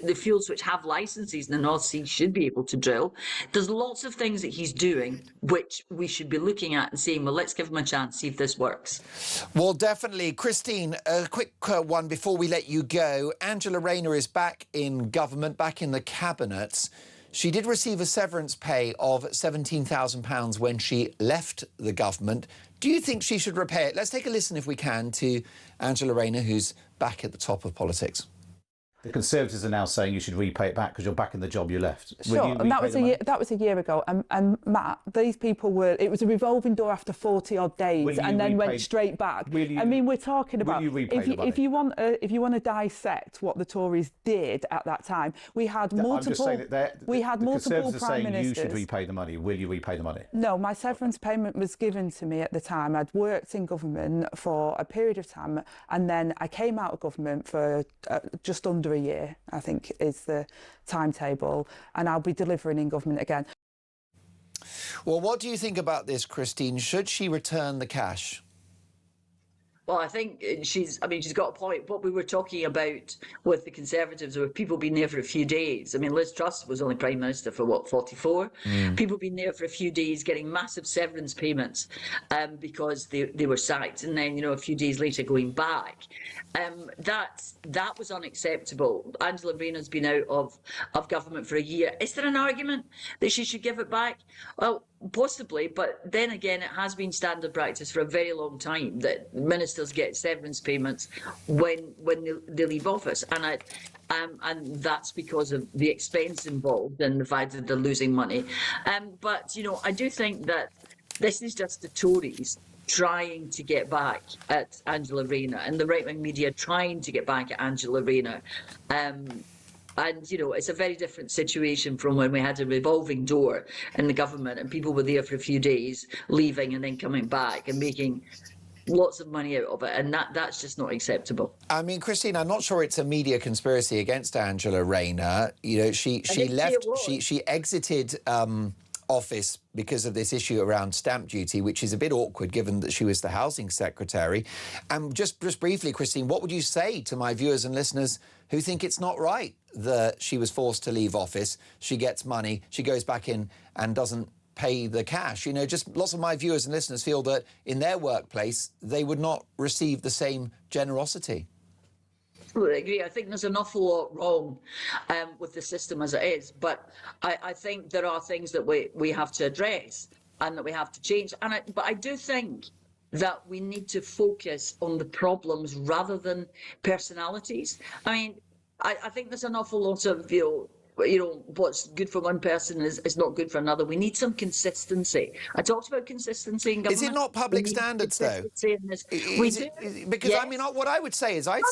the fields which have licenses in the North Sea should be able to drill. There's lots of things that he's doing which we should be looking at and saying, well, let's give him a chance, see if this works. Well, definitely. Christine, a quick one before we let you go. Angela Rayner is back in government, back in the cabinet. She did receive a severance pay of £17,000 when she left the government. Do you think she should repay it? Let's take a listen, if we can, to Angela Rayner, who's back at the top of politics. The Conservatives are now saying you should repay it back because you're back in the job you left. Sure, and that was a year ago. And Matt, these people were. It was a revolving door after 40-odd days, and then went straight back. I mean, we're talking about if you want to dissect what the Tories did at that time, we had multiple. I'm just saying that we had multiple prime ministers. You should repay the money. Will you repay the money? No, my severance payment was given to me at the time. I'd worked in government for a period of time, and then I came out of government for just under under a year, I think, is the timetable, and I'll be delivering in government again. Well, what do you think about this, Christine? Should she return the cash? Well, I think she's got a point. What we were talking about with the Conservatives were people being there for a few days. I mean, Liz Truss was only Prime Minister for, what, 44? People being there for a few days, getting massive severance payments because they were sacked, and then, a few days later going back. That was unacceptable. Angela Rayner's been out of government for a year. Is there an argument that she should give it back? Well, possibly, but then again, it has been standard practice for a very long time that ministers get severance payments when they leave office, and that's because of the expense involved and the fact that they're losing money. But I do think that this is just the Tories trying to get back at Angela Rayner, and the right-wing media trying to get back at Angela Rayner. And, it's a very different situation from when we had a revolving door in the government and people were there for a few days, leaving and then coming back and making lots of money out of it. And that's just not acceptable. I mean, Christine, I'm not sure it's a media conspiracy against Angela Rayner. She left, she exited office because of this issue around stamp duty, which is a bit awkward given that she was the housing secretary. And just briefly, Christine, what would you say to my viewers and listeners who think it's not right that she was forced to leave office? She gets money, she goes back in and doesn't pay the cash. Just lots of my viewers and listeners feel that in their workplace they would not receive the same generosity. I agree. I think there's an awful lot wrong with the system as it is, but I think there are things that we have to address and that we have to change. But I do think that we need to focus on the problems rather than personalities. I mean, I think there's an awful lot of what's good for one person is not good for another. We need some consistency. I talked about consistency in government. Is it not public standards, though? Because, yes. I mean, what I would say is, I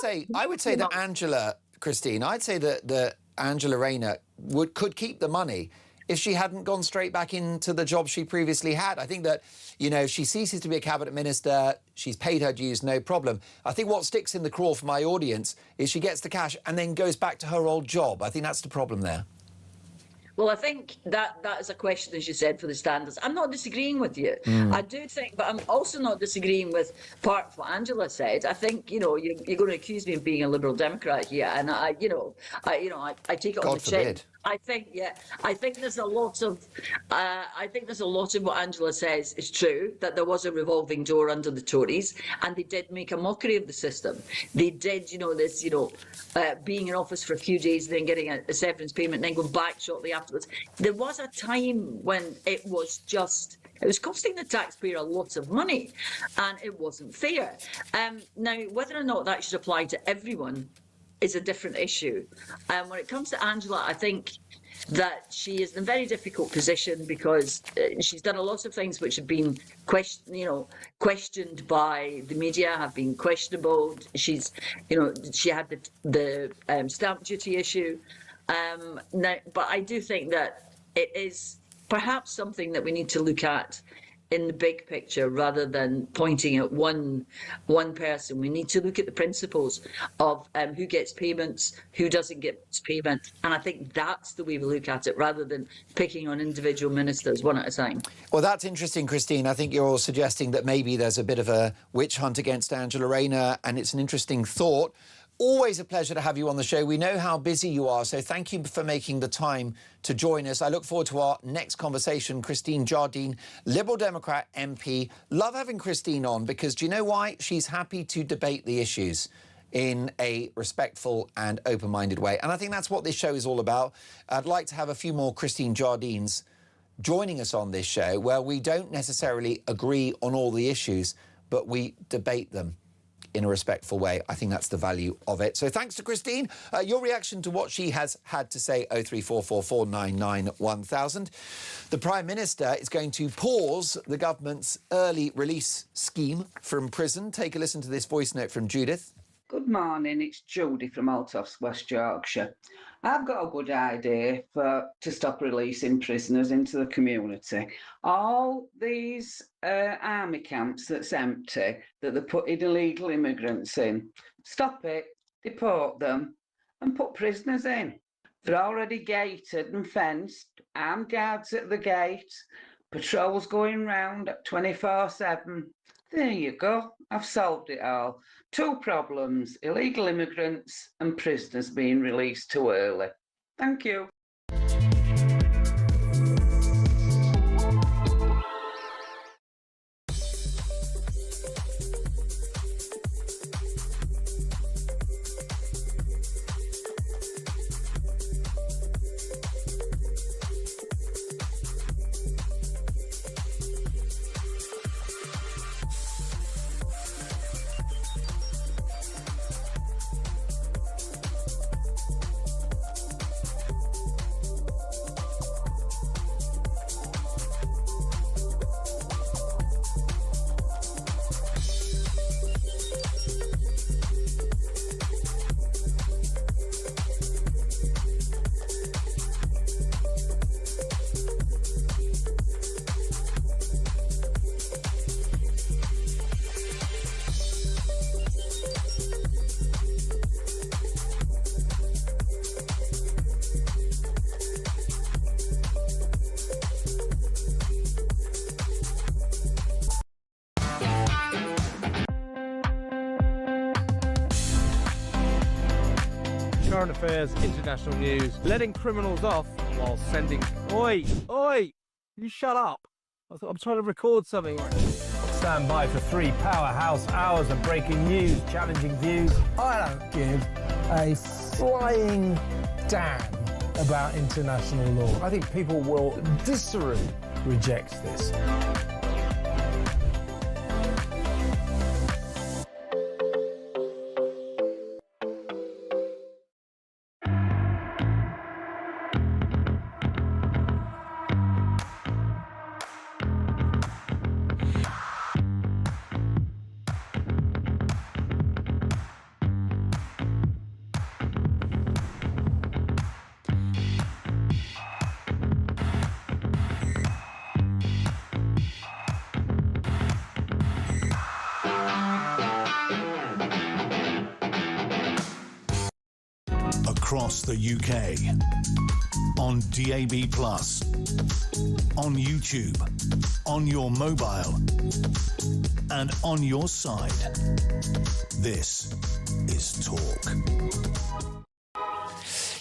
would say that Angela, Christine, I'd say that Angela Rayner could keep the money if she hadn't gone straight back into the job she previously had. I think that, she ceases to be a cabinet minister, she's paid her dues, no problem. I think what sticks in the craw for my audience is she gets the cash and then goes back to her old job. I think that's the problem there. Well, I think that is a question, as you said, for the standards. I'm not disagreeing with you. I do think, but I'm also not disagreeing with part of what Angela said. I think, you're going to accuse me of being a Liberal Democrat here, and I take it on the chin. I think there's a lot of what Angela says is true, that there was a revolving door under the Tories, and they did make a mockery of the system. They did, being in office for a few days, then getting a severance payment, and then going back shortly afterwards. There was a time when it was costing the taxpayer a lot of money, and it wasn't fair. Now, whether or not that should apply to everyone is a different issue. When it comes to Angela, I think that she is in a very difficult position because she's done a lot of things which have been questioned by the media, have been questionable. She had the stamp duty issue. Now, but I do think that it is perhaps something that we need to look at in the big picture rather than pointing at one person. We need to look at the principles of who gets payments, who doesn't get payment, and I think that's the way we look at it rather than picking on individual ministers one at a time. Well, that's interesting, Christine. I think you're suggesting that maybe there's a bit of a witch hunt against Angela Rayner, and it's an interesting thought. Always a pleasure to have you on the show. We know how busy you are, so thank you for making the time to join us. I look forward to our next conversation. Christine Jardine, Liberal Democrat MP. Love having Christine on because do you know why? She's happy to debate the issues in a respectful and open-minded way. And I think that's what this show is all about. I'd like to have a few more Christine Jardines joining us on this show where we don't necessarily agree on all the issues, but we debate them in a respectful way. I think that's the value of it. So thanks to Christine. Your reaction to what she has had to say, 03444991000. The Prime Minister is going to pause the government's early release scheme from prison. Take a listen to this voice note from Judith. Good morning, it's Judy from Altops, West Yorkshire. I've got a good idea to stop releasing prisoners into the community. All these army camps that's empty, that they're putting illegal immigrants in, stop it, deport them, and put prisoners in. They're already gated and fenced, armed guards at the gate, patrols going round 24/7. There you go, I've solved it all. 2 problems, illegal immigrants and prisoners being released too early. Thank you. Current affairs, international news, letting criminals off while sending... Oi! Oi! You shut up! I'm trying to record something. Stand by for 3 powerhouse hours of breaking news, challenging views. I don't give a flying damn about international law. I think people will viscerally reject this. Across the UK, on DAB+, on YouTube, on your mobile, and on your side. This is Talk.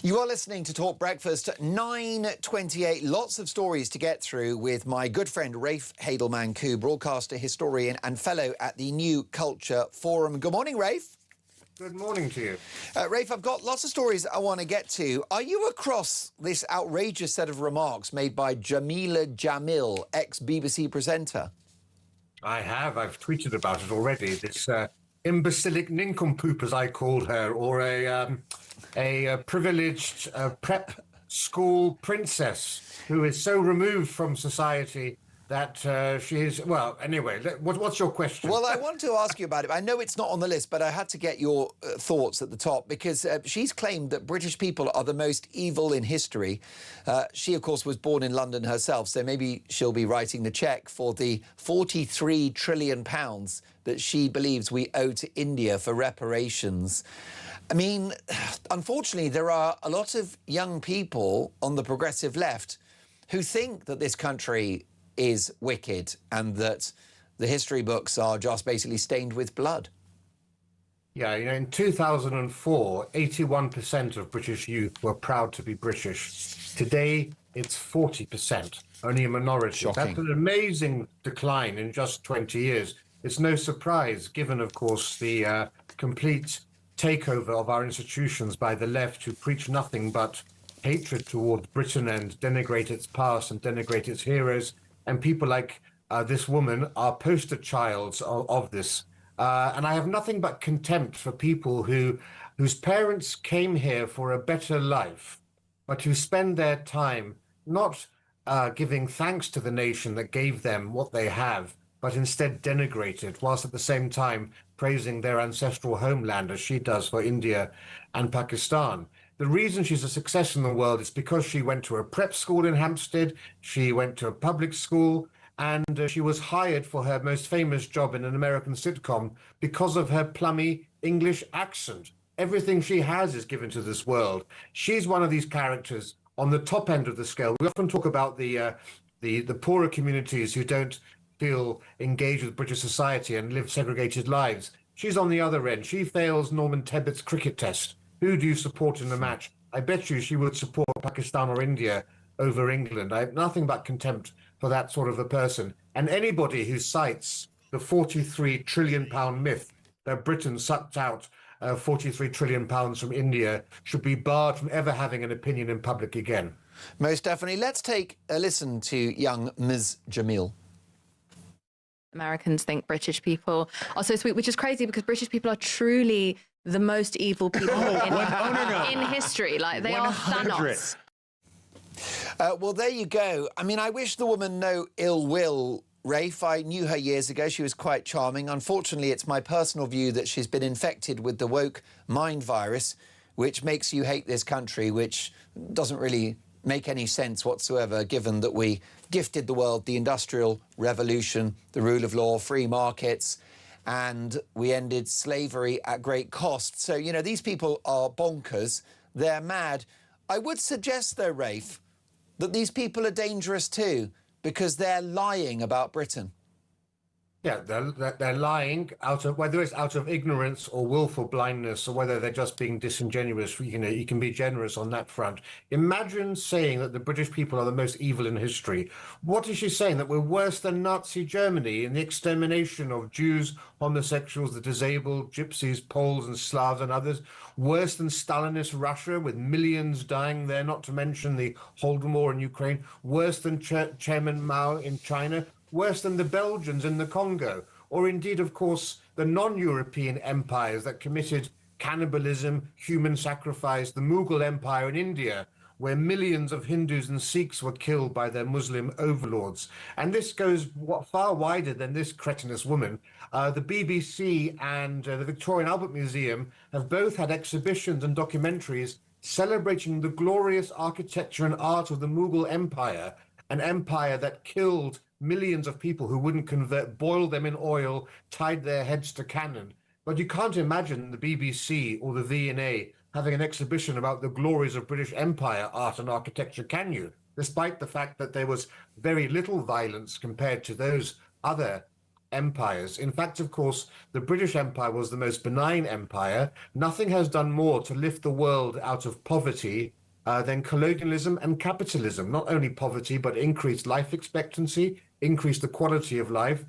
You are listening to Talk Breakfast at 9:28. Lots of stories to get through with my good friend Rafe Hadelman-Koo, broadcaster, historian and fellow at the New Culture Forum. Good morning, Rafe. Good morning to you. Rafe, I've got lots of stories I want to get to. Are you across this outrageous set of remarks made by Jamila Jamil, ex-BBC presenter? I have. I've tweeted about it already. This imbecilic nincompoop, as I called her, or a privileged prep school princess who is so removed from society that she is... Well, anyway, what's your question? Well, I want to ask you about it. I know it's not on the list, but I had to get your thoughts at the top, because she's claimed that British people are the most evil in history. She, of course, was born in London herself, so maybe she'll be writing the cheque for the £43 trillion that she believes we owe to India for reparations. I mean, unfortunately, there are a lot of young people on the progressive left who think that this country is wicked and that the history books are just basically stained with blood. Yeah, you know, in 2004, 81% of British youth were proud to be British. Today, it's 40%, only a minority. Shocking. That's an amazing decline in just 20 years. It's no surprise, given, of course, the complete takeover of our institutions by the left, who preach nothing but hatred towards Britain and denigrate its past and denigrate its heroes. And people like this woman are poster childs of this. And I have nothing but contempt for people whose parents came here for a better life, but who spend their time not giving thanks to the nation that gave them what they have, but instead denigrate it, whilst at the same time praising their ancestral homeland, as she does for India and Pakistan. The reason she's a success in the world is because she went to a prep school in Hampstead, she went to a public school, and she was hired for her most famous job in an American sitcom because of her plummy English accent. Everything she has is given to this world. She's one of these characters on the top end of the scale. We often talk about the poorer communities who don't feel engaged with British society and live segregated lives. She's on the other end. She fails Norman Tebbett's cricket test. Who do you support in the match? I bet you she would support Pakistan or India over England. I have nothing but contempt for that sort of a person. And anybody who cites the £43 trillion myth that Britain sucked out £43 trillion from India should be barred from ever having an opinion in public again. Most definitely. Let's take a listen to young Ms. Jamil. Americans think British people are so sweet, which is crazy because British people are truly the most evil people in history. Like, they are Thanos. Well, there you go. I mean, I wish the woman no ill will, Rafe. I knew her years ago. She was quite charming. Unfortunately, it's my personal view that she's been infected with the woke mind virus, which makes you hate this country, which doesn't really make any sense whatsoever, given that we gifted the world the Industrial Revolution, the rule of law, free markets, and we ended slavery at great cost. So, you know, these people are bonkers. They're mad. I would suggest, though, Rafe, that these people are dangerous too, because they're lying about Britain. Yeah, they're lying out of, whether it's out of ignorance or willful blindness, or whether they're just being disingenuous. You know, you can be generous on that front. Imagine saying that the British people are the most evil in history. What is she saying? That we're worse than Nazi Germany in the extermination of Jews, homosexuals, the disabled, gypsies, Poles and Slavs and others? Worse than Stalinist Russia with millions dying there, not to mention the Holodomor in Ukraine? Worse than Chairman Mao in China? Worse than the Belgians in the Congo, or indeed, of course, the non-European empires that committed cannibalism, human sacrifice, the Mughal Empire in India, where millions of Hindus and Sikhs were killed by their Muslim overlords. And this goes far wider than this cretinous woman. The BBC and the Victorian Albert Museum have both had exhibitions and documentaries celebrating the glorious architecture and art of the Mughal Empire, an empire that killed millions of people who wouldn't convert, boiled them in oil, tied their heads to cannon. But you can't imagine the BBC or the V&A having an exhibition about the glories of British Empire art and architecture, can you? Despite the fact that there was very little violence compared to those other empires. In fact, of course, the British Empire was the most benign empire. Nothing has done more to lift the world out of poverty than colonialism and capitalism. Not only poverty, but increased life expectancy, increased the quality of life.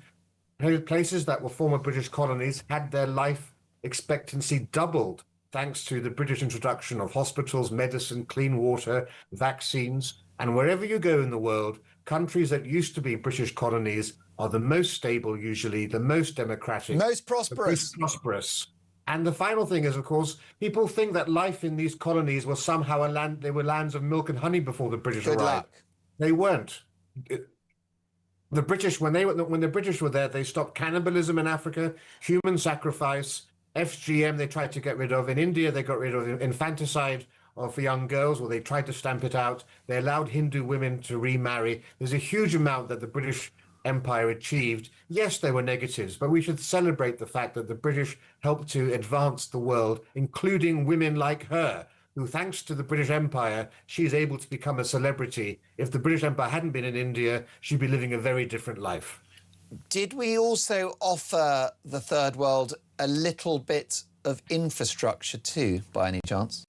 Places that were former British colonies had their life expectancy doubled thanks to the British introduction of hospitals, medicine, clean water, vaccines. And wherever you go in the world, countries that used to be British colonies are the most stable, usually, the most democratic, most prosperous. And the final thing is, of course, people think that life in these colonies was somehow they were lands of milk and honey before the British arrived. Luck. They weren't. The British, when the British were there, they stopped cannibalism in Africa, human sacrifice, FGM they tried to get rid of. In India, they got rid of infanticide for young girls, or they tried to stamp it out. They allowed Hindu women to remarry. There's a huge amount that the British Empire achieved. Yes, there were negatives, but we should celebrate the fact that the British helped to advance the world, including women like her, who, thanks to the British Empire, she's able to become a celebrity. If the British Empire hadn't been in India, she'd be living a very different life. Did we also offer the Third World a little bit of infrastructure too, by any chance?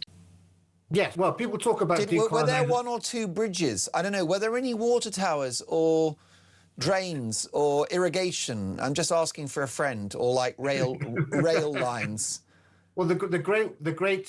Yes, well, people talk about decolonization. Were there one or two bridges? I don't know, were there any water towers or drains or irrigation? I'm just asking for a friend, or like rail lines. Well, the great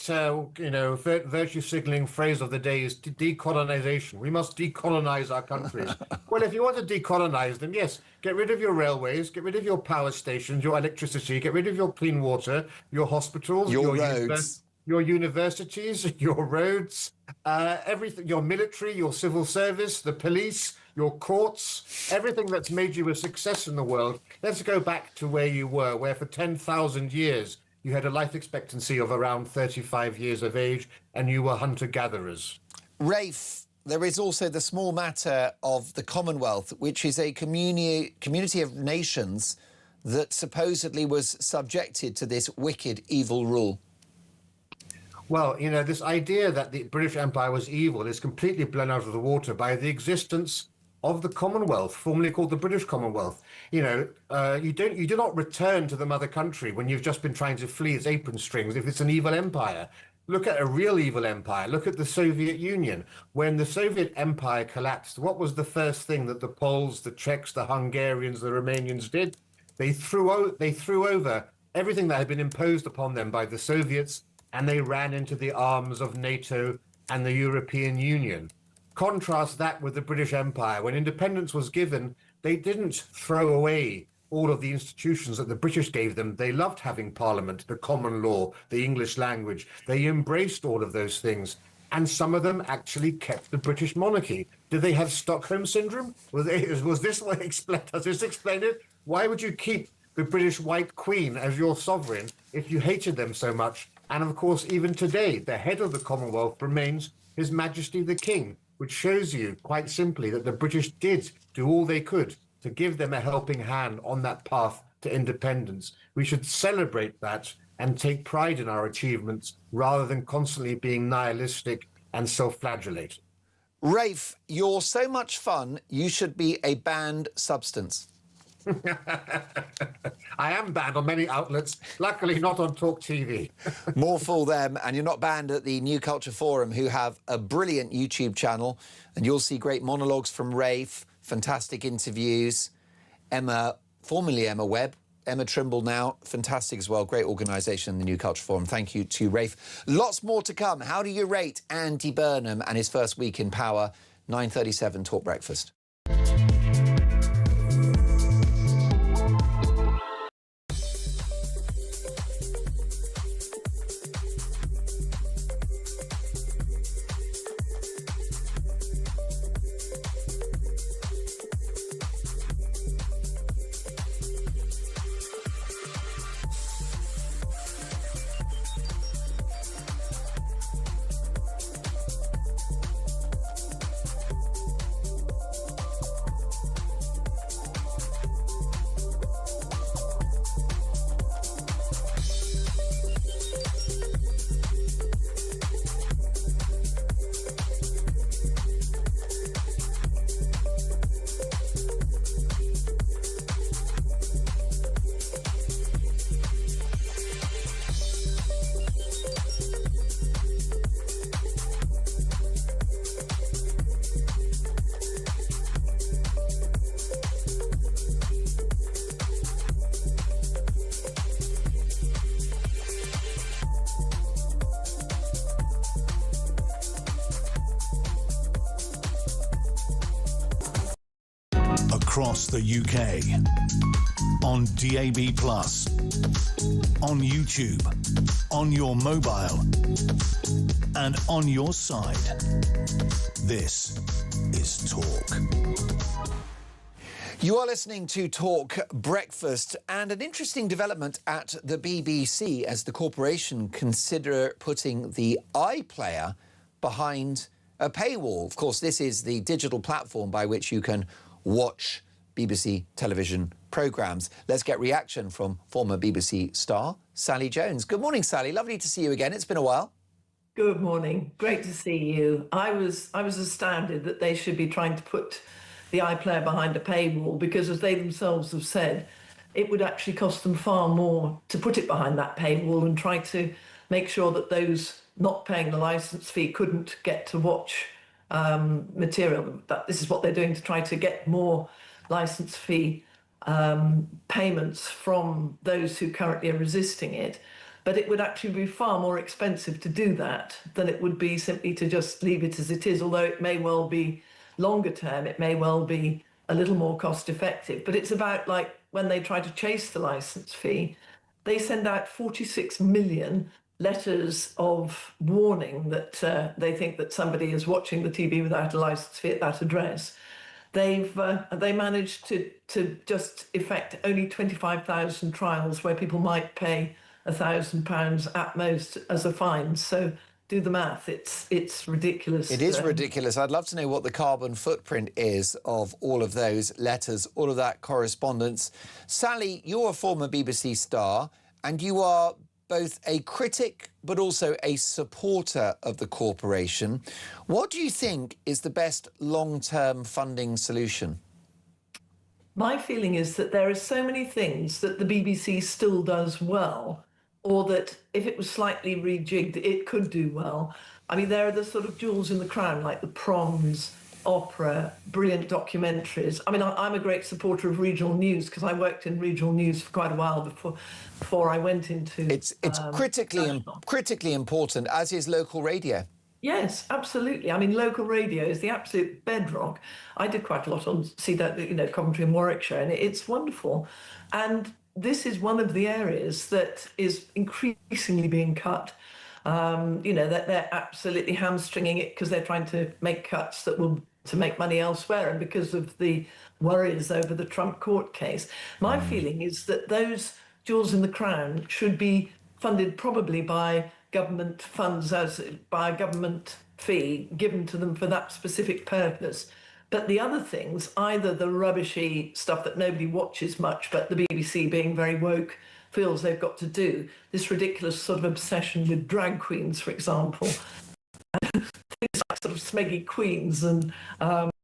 virtue signaling phrase of the day is decolonization. We must decolonize our countries. Well, if you want to decolonize them, yes, get rid of your railways, get rid of your power stations, your electricity, get rid of your clean water, your hospitals, your roads, your universities, your roads, everything, your military, your civil service, the police, your courts, everything that's made you a success in the world. Let's go back to where you were, where for 10,000 years you had a life expectancy of around 35 years of age, and you were hunter-gatherers. Rafe, there is also the small matter of the Commonwealth, which is a community of nations that supposedly was subjected to this wicked, evil rule. Well, you know, this idea that the British Empire was evil is completely blown out of the water by the existence of the Commonwealth, formerly called the British Commonwealth. You know, you do not return to the mother country when you've just been trying to flee its apron strings if it's an evil empire. Look at a real evil empire. Look at the Soviet Union. When the Soviet Empire collapsed, what was the first thing that the Poles, the Czechs, the Hungarians, the Romanians did? They threw over everything that had been imposed upon them by the Soviets, and they ran into the arms of NATO and the European Union. Contrast that with the British Empire. When independence was given, they didn't throw away all of the institutions that the British gave them. They loved having Parliament, the common law, the English language. They embraced all of those things. And some of them actually kept the British monarchy. Did they have Stockholm Syndrome? Was this what does this explain it? Why would you keep the British White Queen as your sovereign if you hated them so much? And of course, even today, the head of the Commonwealth remains His Majesty the King, which shows you quite simply that the British did do all they could to give them a helping hand on that path to independence. We should celebrate that and take pride in our achievements rather than constantly being nihilistic and self-flagellating. Rafe, you're so much fun, you should be a banned substance. I am banned on many outlets, luckily not on talkTV. More fool them, and you're not banned at the New Culture Forum, who have a brilliant YouTube channel, and you'll see great monologues from Rafe, fantastic interviews. Emma, formerly Emma Webb, Emma Trimble now, fantastic as well. Great organisation, the New Culture Forum. Thank you to Rafe. Lots more to come. How do you rate Andy Burnham and his first week in power? 9:37 Talk Breakfast. Across the UK, on DAB+, on YouTube, on your mobile, and on your side. This is Talk. You are listening to Talk Breakfast, and an interesting development at the BBC as the corporation consider putting the iPlayer behind a paywall. Of course, this is the digital platform by which you can watch BBC television programmes. Let's get reaction from former BBC star Sally Jones. Good morning, Sally. Lovely to see you again. It's been a while. Good morning. Great to see you. I was astounded that they should be trying to put the iPlayer behind a paywall, because as they themselves have said, it would actually cost them far more to put it behind that paywall and try to make sure that those not paying the licence fee couldn't get to watch material. This is what they're doing to try to get more licence fee payments from those who currently are resisting it. But it would actually be far more expensive to do that than it would be simply to just leave it as it is, although it may well be longer term, it may well be a little more cost effective. But it's about, like, when they try to chase the licence fee, they send out 46 million letters of warning that they think that somebody is watching the TV without a licence fee at that address. They managed to just effect only 25,000 trials where people might pay £1,000 at most as a fine. So do the math. It's ridiculous. It is ridiculous. I'd love to know what the carbon footprint is of all of those letters, all of that correspondence. Sally, you're a former BBC star, and you are both a critic but also a supporter of the corporation. What do you think is the best long-term funding solution? My feeling is that there are so many things that the BBC still does well, or that if it was slightly rejigged, it could do well. I mean, there are the sort of jewels in the crown, like the proms, opera, brilliant documentaries. I mean, I'm a great supporter of regional news because I worked in regional news for quite a while before I went into. It's critically important, as is local radio. Yes, absolutely. I mean, local radio is the absolute bedrock. I did quite a lot on Coventry and Warwickshire, and it's wonderful. And this is one of the areas that is increasingly being cut. That they're absolutely hamstringing it because they're trying to make cuts that will to make money elsewhere, and because of the worries over the Trump court case. My feeling is that those jewels in the crown should be funded probably by government funds, as by a government fee given to them for that specific purpose. But the other things, either the rubbishy stuff that nobody watches much, but the BBC being very woke feels they've got to do, this ridiculous sort of obsession with drag queens, for example, things like sort of smeggy queens, and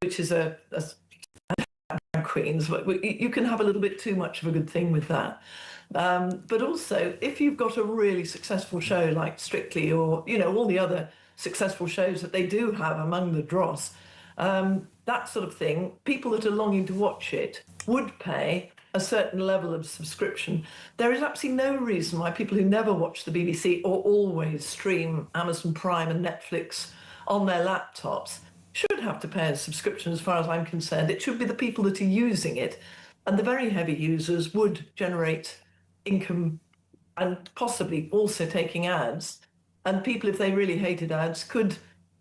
which is a drag queens, but you can have a little bit too much of a good thing with that. But also, if you've got a really successful show like Strictly, or all the other successful shows that they do have among the dross, that sort of thing, people that are longing to watch it would pay a certain level of subscription. There is absolutely no reason why people who never watch the BBC or always stream Amazon Prime and Netflix on their laptops should have to pay a subscription, as far as I'm concerned. It should be the people that are using it, and the very heavy users would generate income and possibly also taking ads. And people, if they really hated ads, could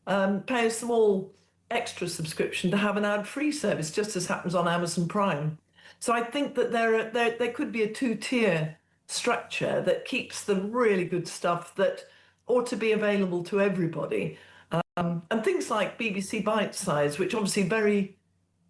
pay a small extra subscription to have an ad-free service, just as happens on Amazon Prime. So I think that there could be a two-tier structure that keeps the really good stuff that ought to be available to everybody. And things like BBC Bite Size, which obviously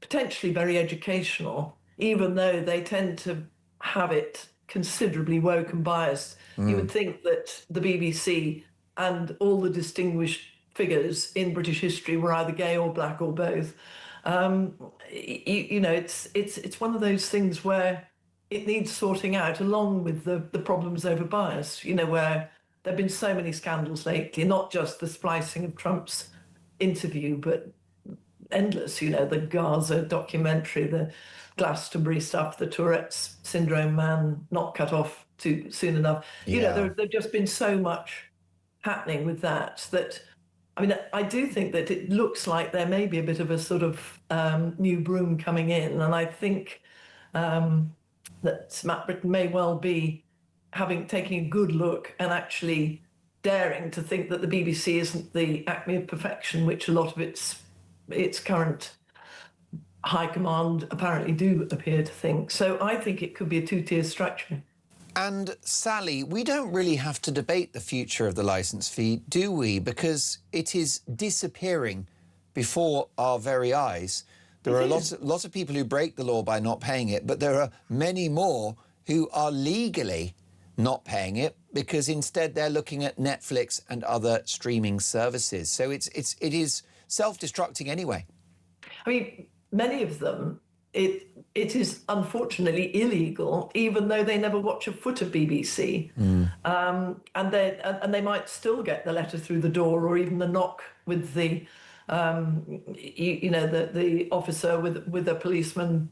potentially very educational, even though they tend to have it considerably woke and biased. You would think that the BBC and all the distinguished figures in British history were either gay or black or both. It's one of those things where it needs sorting out, along with the problems over bias, where there have been so many scandals lately, not just the splicing of Trump's interview, but endless, the Gaza documentary, the Glastonbury stuff, the Tourette's syndrome man not cut off too soon enough. There've just been so much happening with that. I mean, I do think that it looks like there may be a bit of a sort of new broom coming in, and I think that Matt Britton may well be taking a good look and actually daring to think that the BBC isn't the acme of perfection, which a lot of its current high command apparently do appear to think. So I think it could be a two-tier structure. And Sally, we don't really have to debate the future of the licence fee, do we? Because it is disappearing before our very eyes. There are lots of people who break the law by not paying it, but there are many more who are legally not paying it because instead they're looking at Netflix and other streaming services. So it is self-destructing anyway. I mean, many of them, it is unfortunately illegal, even though they never watch a foot of BBC. And they might still get the letter through the door, or even the knock with the the officer with a policeman,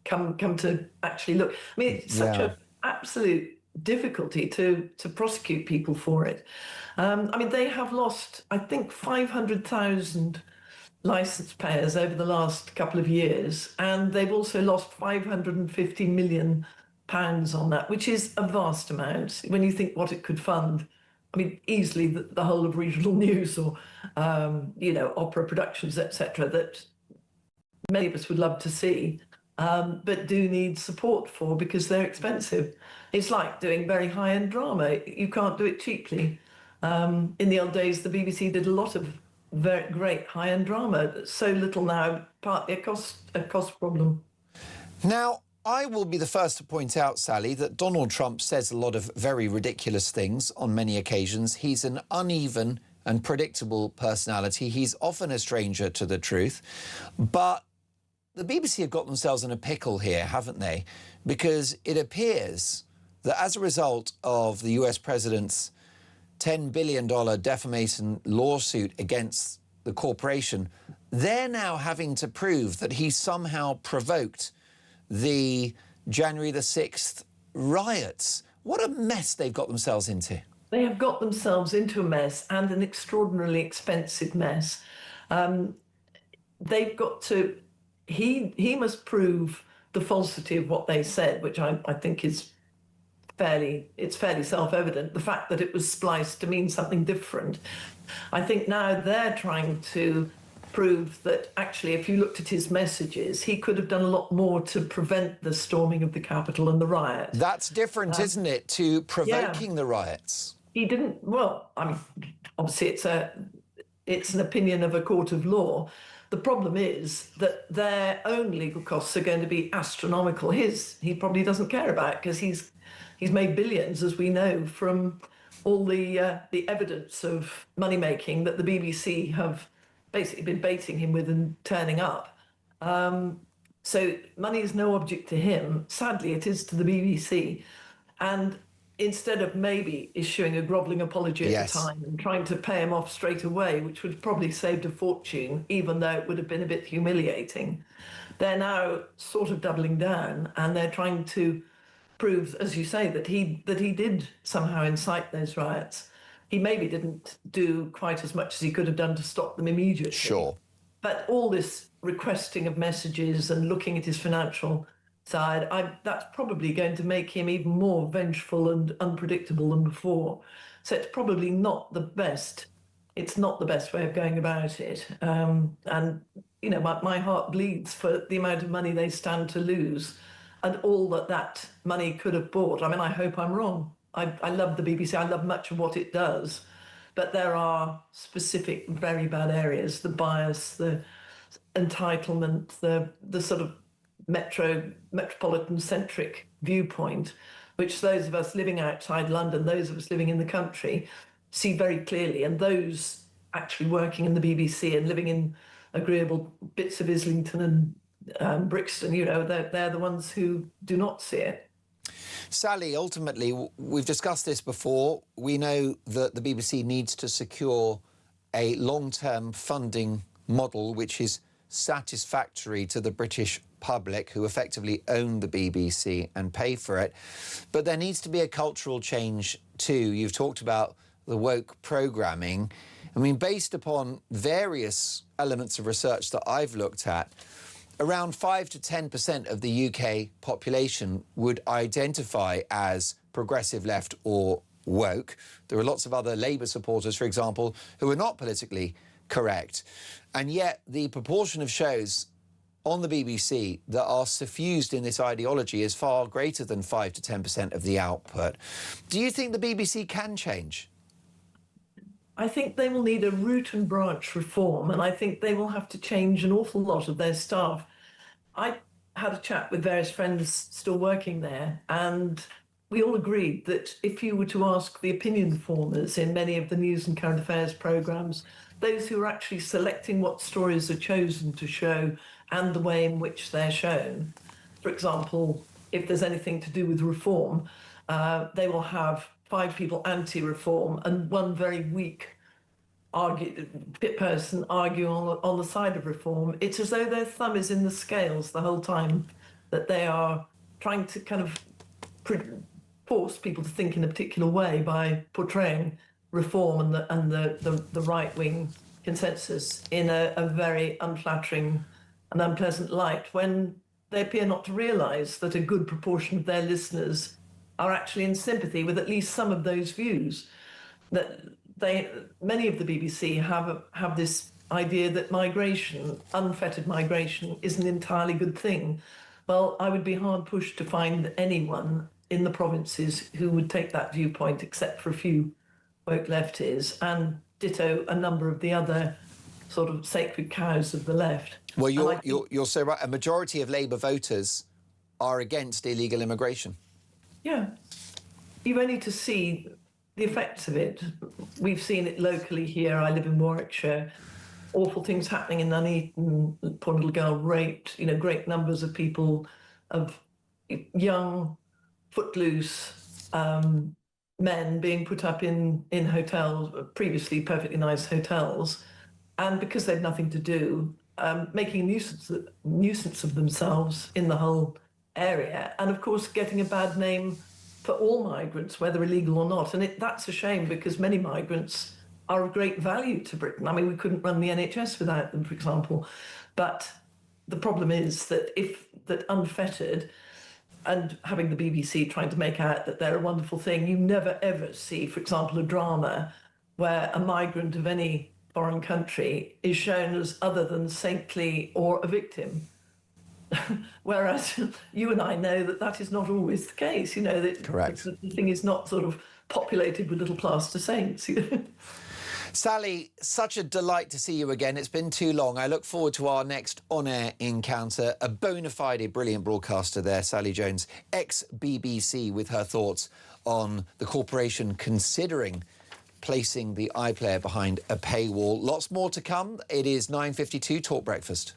come to actually look. I mean, it's such an absolute difficulty to prosecute people for it. I mean, they have lost, I think, 500,000 licence payers over the last couple of years, and they've also lost £550 million on that, which is a vast amount when you think what it could fund. I mean, easily the whole of regional news, or opera productions, etc., that many of us would love to see, but do need support for because they're expensive. It's like doing very high-end drama. You can't do it cheaply. In the old days, the BBC did a lot of very great high-end drama. So little now, partly a cost problem. Now, I will be the first to point out, Sally, that Donald Trump says a lot of very ridiculous things on many occasions. He's an uneven and predictable personality. He's often a stranger to the truth. But the BBC have got themselves in a pickle here, haven't they? Because it appears that as a result of the US president's $10 billion defamation lawsuit against the corporation, they're now having to prove that he somehow provoked the January the 6th riots. What a mess they've got themselves into. They have got themselves into a mess, and an extraordinarily expensive mess. They've got to... He must prove the falsity of what they said, which I think is fairly self-evident. The fact that it was spliced to mean something different. I think now they're trying to prove that actually, if you looked at his messages, he could have done a lot more to prevent the storming of the Capitol and the riot. That's different, isn't it, to provoking the riots? He didn't. Well, I mean, obviously it's an opinion of a court of law. The problem is that their own legal costs are going to be astronomical. He probably doesn't care about, because he's made billions, as we know, from all the evidence of money making that the BBC have basically been baiting him with and turning up. So money is no object to him. Sadly, it is to the BBC. And instead of maybe issuing a grovelling apology at the time and trying to pay him off straight away, which would have probably saved a fortune, even though it would have been a bit humiliating, they're now sort of doubling down, and they're trying to prove, as you say, that he did somehow incite those riots. He maybe didn't do quite as much as he could have done to stop them immediately. Sure. But all this requesting of messages and looking at his financial side, that's probably going to make him even more vengeful and unpredictable than before. So it's probably not the best. It's not the best way of going about it. And, you know, my heart bleeds for the amount of money they stand to lose and all that money could have bought. I mean, I hope I'm wrong. I love the BBC. I love much of what it does. But there are specific, very bad areas, the bias, the entitlement, the sort of metropolitan-centric viewpoint, which those of us living outside London, those of us living in the country, see very clearly. And those actually working in the BBC and living in agreeable bits of Islington and Brixton, you know, they're the ones who do not see it. Sally, ultimately, we've discussed this before. We know that the BBC needs to secure a long-term funding model which is satisfactory to the British public, who effectively own the BBC and pay for it. But there needs to be a cultural change too. You've talked about the woke programming. I mean, based upon various elements of research that I've looked at, around 5 to 10% of the UK population would identify as progressive left or woke. There are lots of other Labour supporters, for example, who are not politically correct. And yet the proportion of shows on the BBC that are suffused in this ideology is far greater than 5 to 10% of the output. Do you think the BBC can change? I think they will need a root and branch reform, and I think they will have to change an awful lot of their staff. I had a chat with various friends still working there, and we all agreed that if you were to ask the opinion formers in many of the news and current affairs programmes, those who are actually selecting what stories are chosen to show and the way in which they're shown, for example, if there's anything to do with reform, they will have 5 people anti-reform and one very weak person arguing on the side of reform. It's as though their thumb is in the scales the whole time, that they are trying to kind of force people to think in a particular way by portraying reform and the right-wing consensus in a very unflattering and unpleasant light, when they appear not to realise that a good proportion of their listeners are actually in sympathy with at least some of those views. That many of the BBC have this idea that migration, unfettered migration, is an entirely good thing. Well, I would be hard pushed to find anyone in the provinces who would take that viewpoint, except for a few woke lefties, and ditto a number of the other sort of sacred cows of the left. Well, you're so right. A majority of Labour voters are against illegal immigration. Yeah. You've only to see the effects of it. We've seen it locally here. I live in Warwickshire. Awful things happening in Nuneaton. Poor little girl raped. You know, great numbers of people, of young, footloose men being put up in hotels, previously perfectly nice hotels, and because they've nothing to do, making a nuisance of themselves in the whole area, and of course getting a bad name for all migrants, whether illegal or not. And that's a shame, because many migrants are of great value to Britain. I mean, we couldn't run the NHS without them, for example. But the problem is that that unfettered, and having the BBC trying to make out that they're a wonderful thing, you never ever see, for example, a drama where a migrant of any foreign country is shown as other than saintly or a victim. Whereas you and I know that is not always the case. You know, that Correct. The thing is not sort of populated with little plaster saints. Sally, such a delight to see you again. It's been too long. I look forward to our next on-air encounter. A bona fide, brilliant broadcaster there, Sally Jones, ex-BBC, with her thoughts on the corporation considering placing the iPlayer behind a paywall. Lots more to come. It is 9:52, Talk Breakfast.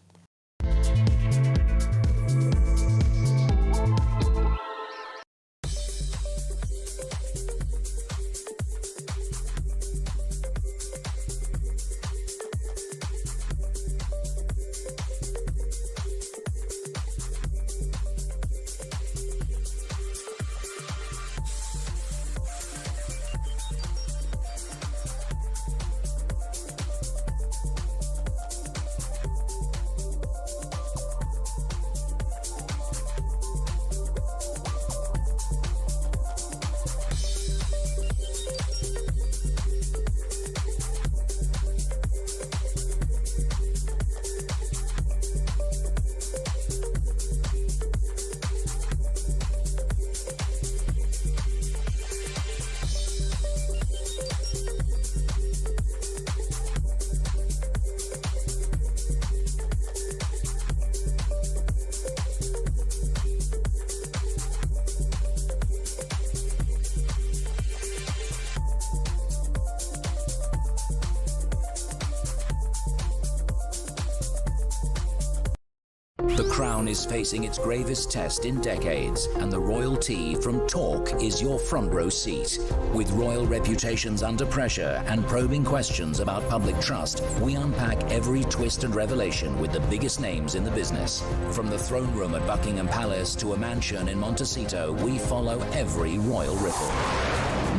The Crown is facing its gravest test in decades, and the royal tea from Talk is your front row seat. With royal reputations under pressure and probing questions about public trust, we unpack every twist and revelation with the biggest names in the business. From the throne room at Buckingham Palace to a mansion in Montecito, we follow every royal ripple.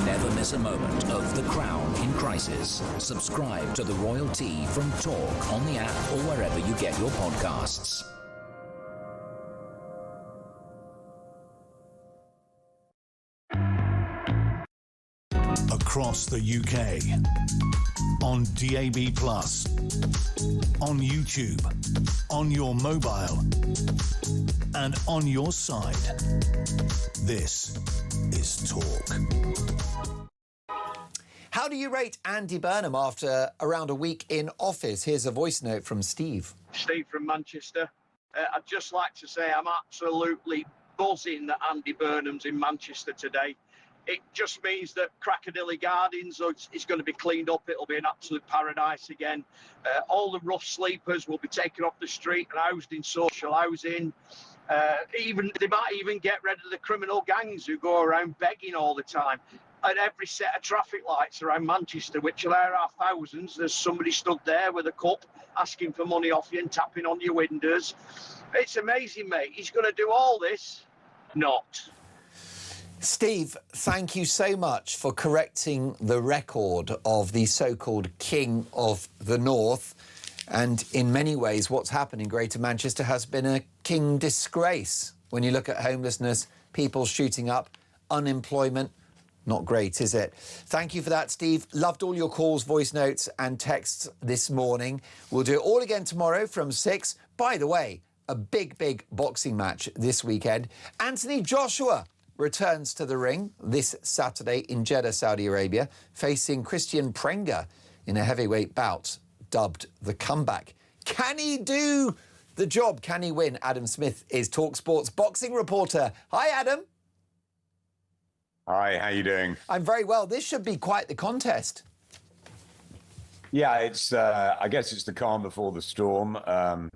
Never miss a moment of The Crown in crisis. Subscribe to the royal tea from Talk on the app or wherever you get your podcasts. Across the UK, on DAB+, on YouTube, on your mobile, and on your side. This is Talk. How do you rate Andy Burnham after around a week in office? Here's a voice note from Steve. Steve from Manchester. I'd just like to say I'm absolutely buzzing that Andy Burnham's in Manchester today. It just means that Crackadilly Gardens is going to be cleaned up. It'll be an absolute paradise again. All the rough sleepers will be taken off the street and housed in social housing. They might even get rid of the criminal gangs who go around begging all the time. At every set of traffic lights around Manchester, which there are thousands, there's somebody stood there with a cup asking for money off you and tapping on your windows. It's amazing, mate. He's going to do all this. Not. Steve, thank you so much for correcting the record of the so-called King of the North. And in many ways, what's happened in Greater Manchester has been a king disgrace. When you look at homelessness, people shooting up, unemployment, not great, is it? Thank you for that, Steve. Loved all your calls, voice notes and texts this morning. We'll do it all again tomorrow from 6. By the way, a big boxing match this weekend. Anthony Joshua returns to the ring this Saturday in Jeddah, Saudi Arabia, facing Christian Prenga in a heavyweight bout dubbed The Comeback. Can he do The Job, Can He Win? Adam Smith is talkSport's boxing reporter. Hi, Adam. Hi, how you doing? I'm very well. This should be quite the contest. Yeah, it's. I guess it's the calm before the storm.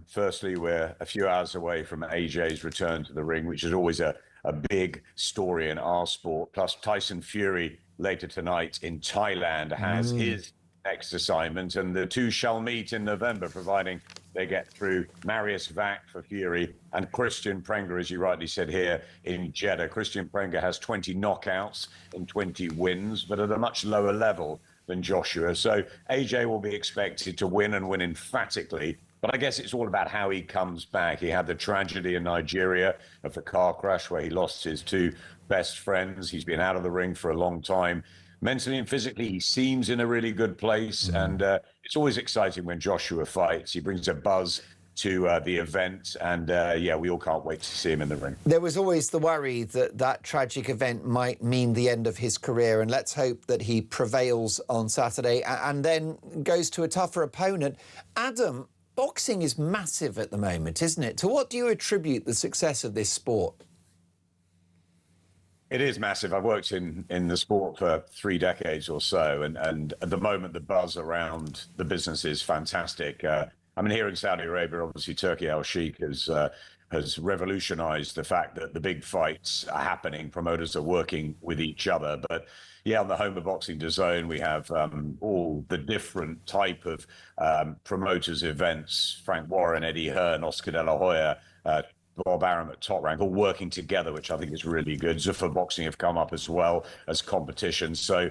Firstly, we're a few hours away from AJ's return to the ring, which is always a big story in our sport. Plus, Tyson Fury later tonight in Thailand has his next assignment, and the two shall meet in November, providing they get through Marius Vac for Fury and Christian Prenga, as you rightly said here, in Jeddah. Christian Prenga has 20 knockouts and 20 wins, but at a much lower level than Joshua. So AJ will be expected to win and win emphatically. But I guess it's all about how he comes back. He had the tragedy in Nigeria of the car crash where he lost his two best friends. He's been out of the ring for a long time. Mentally and physically, he seems in a really good place. And it's always exciting when Joshua fights. He brings a buzz to the event. And, yeah, we all can't wait to see him in the ring. There was always the worry that that tragic event might mean the end of his career. And let's hope that he prevails on Saturday and then goes to a tougher opponent. Adam, boxing is massive at the moment, isn't it? To what do you attribute the success of this sport? It is massive. I've worked in the sport for 3 decades or so, and at the moment the buzz around the business is fantastic. I mean, here in Saudi Arabia, obviously Turkey Al-Sheikh has revolutionized the fact that the big fights are happening. Promoters are working with each other. But yeah, on the home of boxing DAZN, we have all the different type of promoters events: Frank Warren, Eddie Hearn, Oscar De La Hoya, Bob Arum at Top Rank, all working together, which I think is really good. Zuffa Boxing have come up as well as competition. So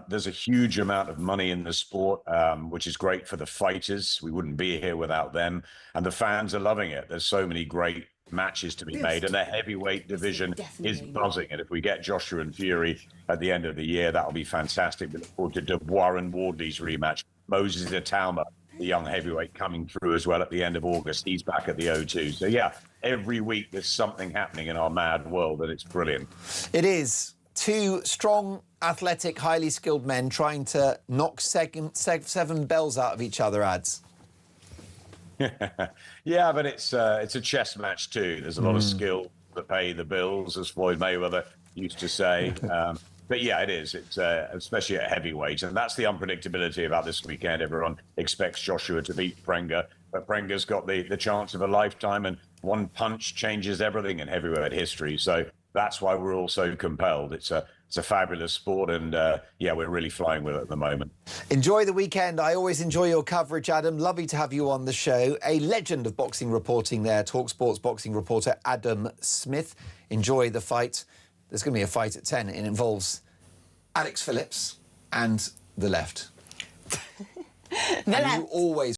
there's a huge amount of money in the sport, which is great for the fighters. We wouldn't be here without them. And the fans are loving it. There's so many great matches to be made, and the heavyweight division is buzzing. And if we get Joshua and Fury at the end of the year, that'll be fantastic. We look forward to Dubois and Wardley's rematch. Moses Itauma, the young heavyweight, coming through as well at the end of August. He's back at the O2. So yeah, every week there's something happening in our mad world, and it's brilliant. It is. Two strong, athletic, highly skilled men trying to knock seven bells out of each other, Ads. Yeah, but it's a chess match too. There's a lot of skill that pay the bills, as Floyd Mayweather used to say. But yeah, it is. It's especially at heavyweight, and that's the unpredictability about this weekend. Everyone expects Joshua to beat Prenga, but Prenga's got the chance of a lifetime, and one punch changes everything in heavyweight history. So that's why we're all so compelled. It's a fabulous sport, and yeah, we're really flying with it at the moment. Enjoy the weekend. I always enjoy your coverage, Adam. Lovely to have you on the show. A legend of boxing reporting there, talkSport's boxing reporter Adam Smith. Enjoy the fight. There's going to be a fight at 10. It involves Alex Phillips and the left. You always